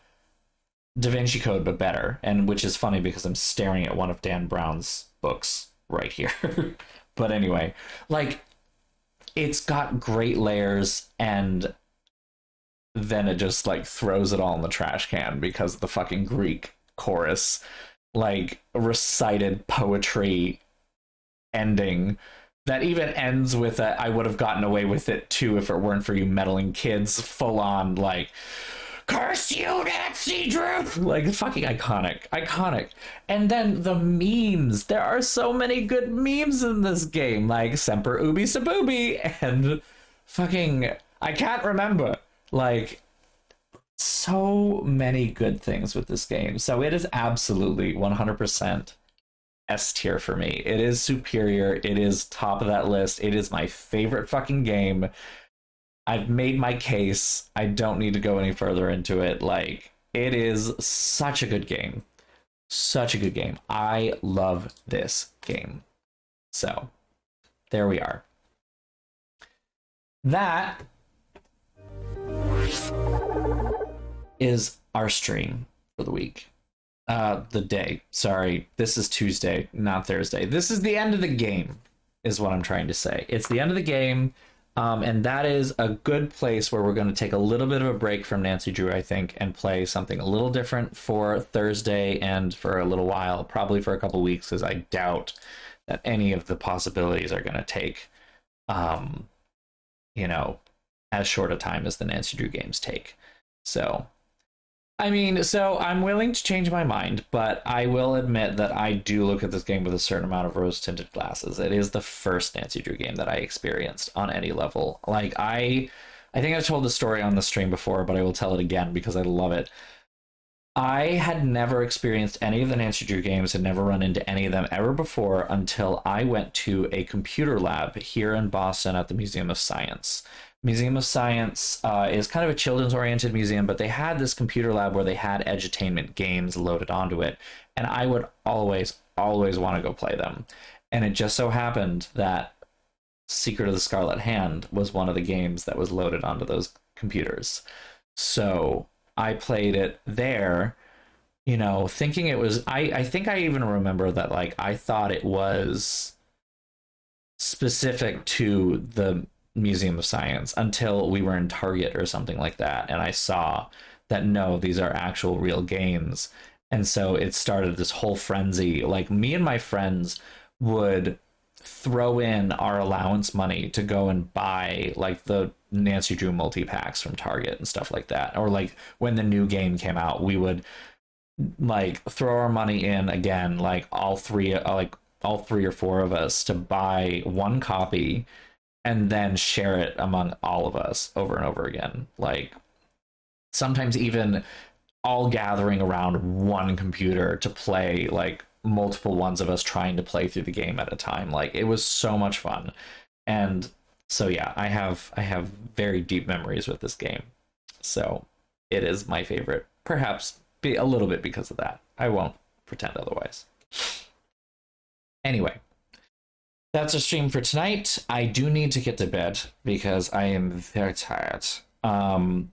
Da Vinci Code, but better. And which is funny because I'm staring at one of Dan Brown's books right here. But anyway, like, it's got great layers, and then it just, like, throws it all in the trash can because the fucking Greek chorus, like, recited poetry ending that even ends with a "I would have gotten away with it too if it weren't for you meddling kids," full on, like, "Curse you, Nancy Drew!" Like, fucking iconic. And then the memes, there are so many good memes in this game, like Semper Ubi Sabubi and fucking, I can't remember, like, so many good things with this game. So it is absolutely 100% S tier for me. It is superior. It is top of that list. It is my favorite fucking game. I've made my case. I don't need to go any further into it. Like, it is such a good game. Such a good game. I love this game. So, there we are. That is our stream for the week. The day. Sorry, this is Tuesday, not Thursday. This is the end of the game, is what I'm trying to say. It's the end of the game, and that is a good place where we're going to take a little bit of a break from Nancy Drew, I think, and play something a little different for Thursday and for a little while, probably for a couple weeks, because I doubt that any of the possibilities are going to take, you know, as short a time as the Nancy Drew games take. So, I mean, so I'm willing to change my mind, but I will admit that I do look at this game with a certain amount of rose-tinted glasses. It is the first Nancy Drew game that I experienced on any level. Like, I think I've told the story on the stream before, but I will tell it again because I love it. I had never experienced any of the Nancy Drew games, had never run into any of them ever before until I went to a computer lab here in Boston at the Museum of Science. Museum of Science is kind of a children's-oriented museum, but they had this computer lab where they had edutainment games loaded onto it, and I would always want to go play them. And it just so happened that Secret of the Scarlet Hand was one of the games that was loaded onto those computers. So I played it there, you know, thinking it was... I think I even remember that, like, I thought it was specific to the Museum of Science until we were in Target or something like that, and I saw that no, these are actual real games. And so it started this whole frenzy. Like, me and my friends would throw in our allowance money to go and buy like the Nancy Drew multi-packs from Target and stuff like that. Or like when the new game came out, we would like throw our money in again, like all three or four of us to buy one copy and then share it among all of us over and over again. Like sometimes even all gathering around one computer to play, like multiple ones of us trying to play through the game at a time. Like it was so much fun. And so yeah, I have very deep memories with this game. So it is my favorite, perhaps be a little bit because of that. I won't pretend otherwise. Anyway, that's a stream for tonight. I do need to get to bed because I am very tired.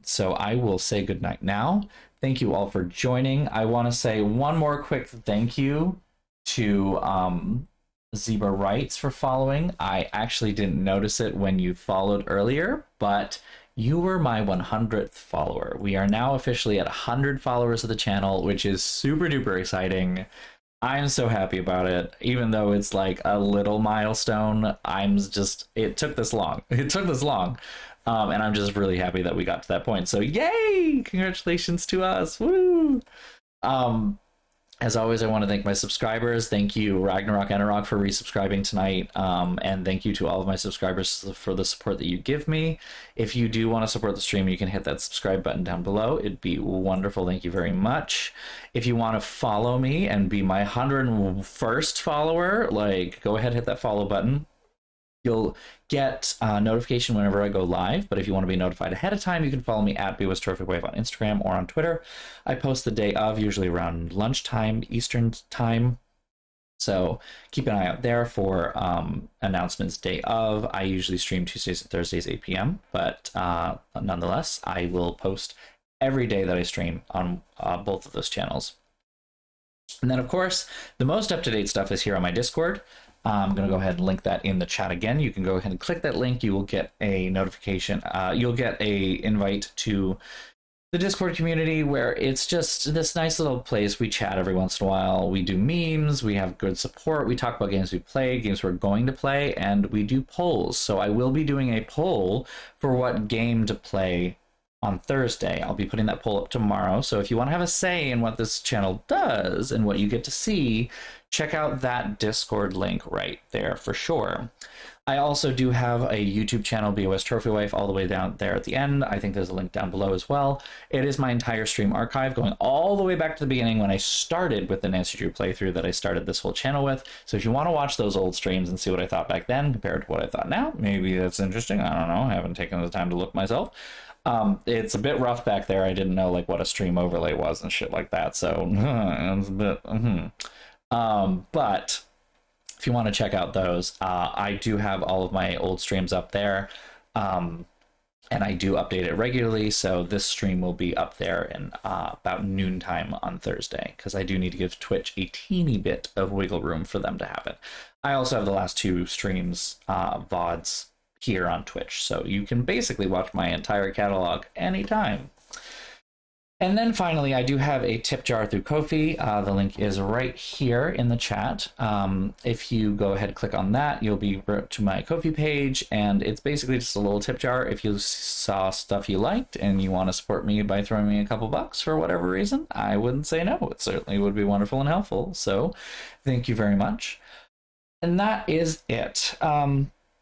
So I will say goodnight now. Thank you all for joining. I want to say one more quick thank you to Zebra Rights for following. I actually didn't notice it when you followed earlier, but you were my 100th follower. We are now officially at 100 followers of the channel, which is super duper exciting. I'm so happy about it, even though it's like a little milestone. It took this long. And I'm just really happy that we got to that point. So yay! Congratulations to us. Woo! As always, I want to thank my subscribers. Thank you, Ragnarok Enerog, for resubscribing tonight. And thank you to all of my subscribers for the support that you give me. If you do want to support the stream, you can hit that subscribe button down below. It'd be wonderful. Thank you very much. If you want to follow me and be my 101st follower, like, go ahead, hit that follow button. You'll get a notification whenever I go live, but if you want to be notified ahead of time, you can follow me at BOSTrophyWife on Instagram or on Twitter. I post the day of, usually around lunchtime, Eastern time. So keep an eye out there for announcements day of. I usually stream Tuesdays and Thursdays, 8 p.m., but nonetheless, I will post every day that I stream on both of those channels. And then, of course, the most up-to-date stuff is here on my Discord. I'm going to go ahead and link that in the chat again. You can go ahead and click that link. You will get a notification. You'll get a invite to the Discord community, where it's just this nice little place. We chat every once in a while. We do memes. We have good support. We talk about games we play, games we're going to play, and we do polls. So I will be doing a poll for what game to play on Thursday. I'll be putting that poll up tomorrow. So if you want to have a say in what this channel does and what you get to see, check out that Discord link right there for sure. I also do have a YouTube channel, BOSTrophyWife, all the way down there at the end. I think there's a link down below as well. It is my entire stream archive going all the way back to the beginning when I started with the Nancy Drew playthrough that I started this whole channel with. So if you want to watch those old streams and see what I thought back then compared to what I thought now, maybe that's interesting. I don't know. I haven't taken the time to look myself. It's a bit rough back there. I didn't know like what a stream overlay was and shit like that. So it's a bit... but if you want to check out those, I do have all of my old streams up there, and I do update it regularly, so this stream will be up there in about noontime on Thursday, because I do need to give Twitch a teeny bit of wiggle room for them to have it. I also have the last two streams, VODs, here on Twitch, so you can basically watch my entire catalog anytime. And then finally, I do have a tip jar through Ko-fi. The link is right here in the chat. If you go ahead and click on that, you'll be brought to my Ko-fi page, and it's basically just a little tip jar. If you saw stuff you liked and you want to support me by throwing me a couple bucks for whatever reason, I wouldn't say no. It certainly would be wonderful and helpful. So thank you very much. And that is it.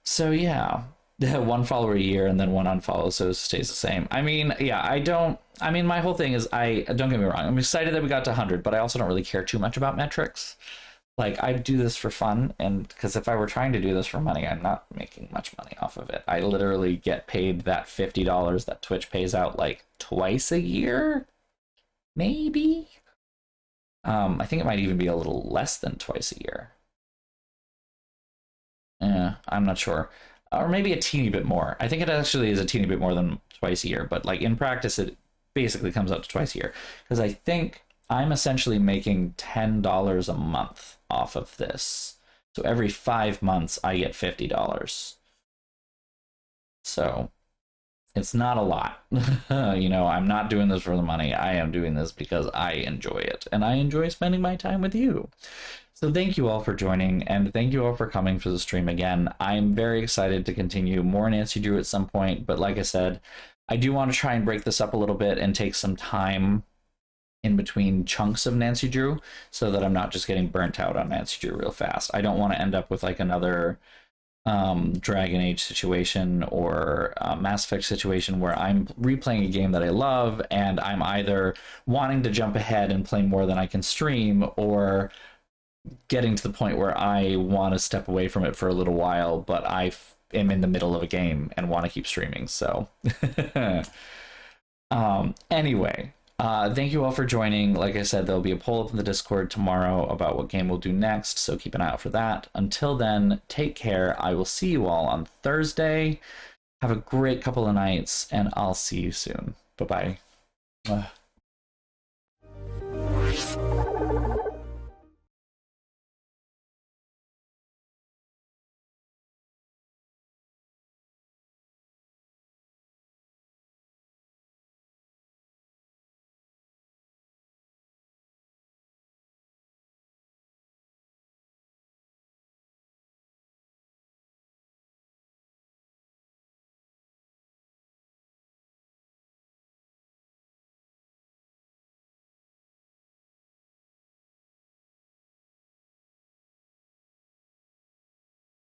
So yeah, one follower a year and then one unfollow, so it stays the same. I mean, yeah, my whole thing is, don't get me wrong, I'm excited that we got to 100, but I also don't really care too much about metrics. Like, I do this for fun, and because if I were trying to do this for money, I'm not making much money off of it. I literally get paid that $50 that Twitch pays out like twice a year, maybe. I think it might even be a little less than twice a year. Yeah, I'm not sure. Or maybe a teeny bit more. I think it actually is a teeny bit more than twice a year, but like in practice, it basically comes out to twice a year. Because I think I'm essentially making $10 a month off of this. So every 5 months, I get $50. So it's not a lot. You know, I'm not doing this for the money. I am doing this because I enjoy it. And I enjoy spending my time with you. So thank you all for joining, and thank you all for coming for the stream again. I'm very excited to continue more Nancy Drew at some point, but like I said, I do want to try and break this up a little bit and take some time in between chunks of Nancy Drew so that I'm not just getting burnt out on Nancy Drew real fast. I don't want to end up with like another Dragon Age situation or Mass Effect situation where I'm replaying a game that I love and I'm either wanting to jump ahead and play more than I can stream, or getting to the point where I want to step away from it for a little while, but I am in the middle of a game and want to keep streaming. So anyway, thank you all for joining. Like I said, there'll be a poll up in the Discord tomorrow about what game we'll do next, so keep an eye out for that. Until then, take care. I will see you all on Thursday. Have a great couple of nights, and I'll see you soon. Bye-bye.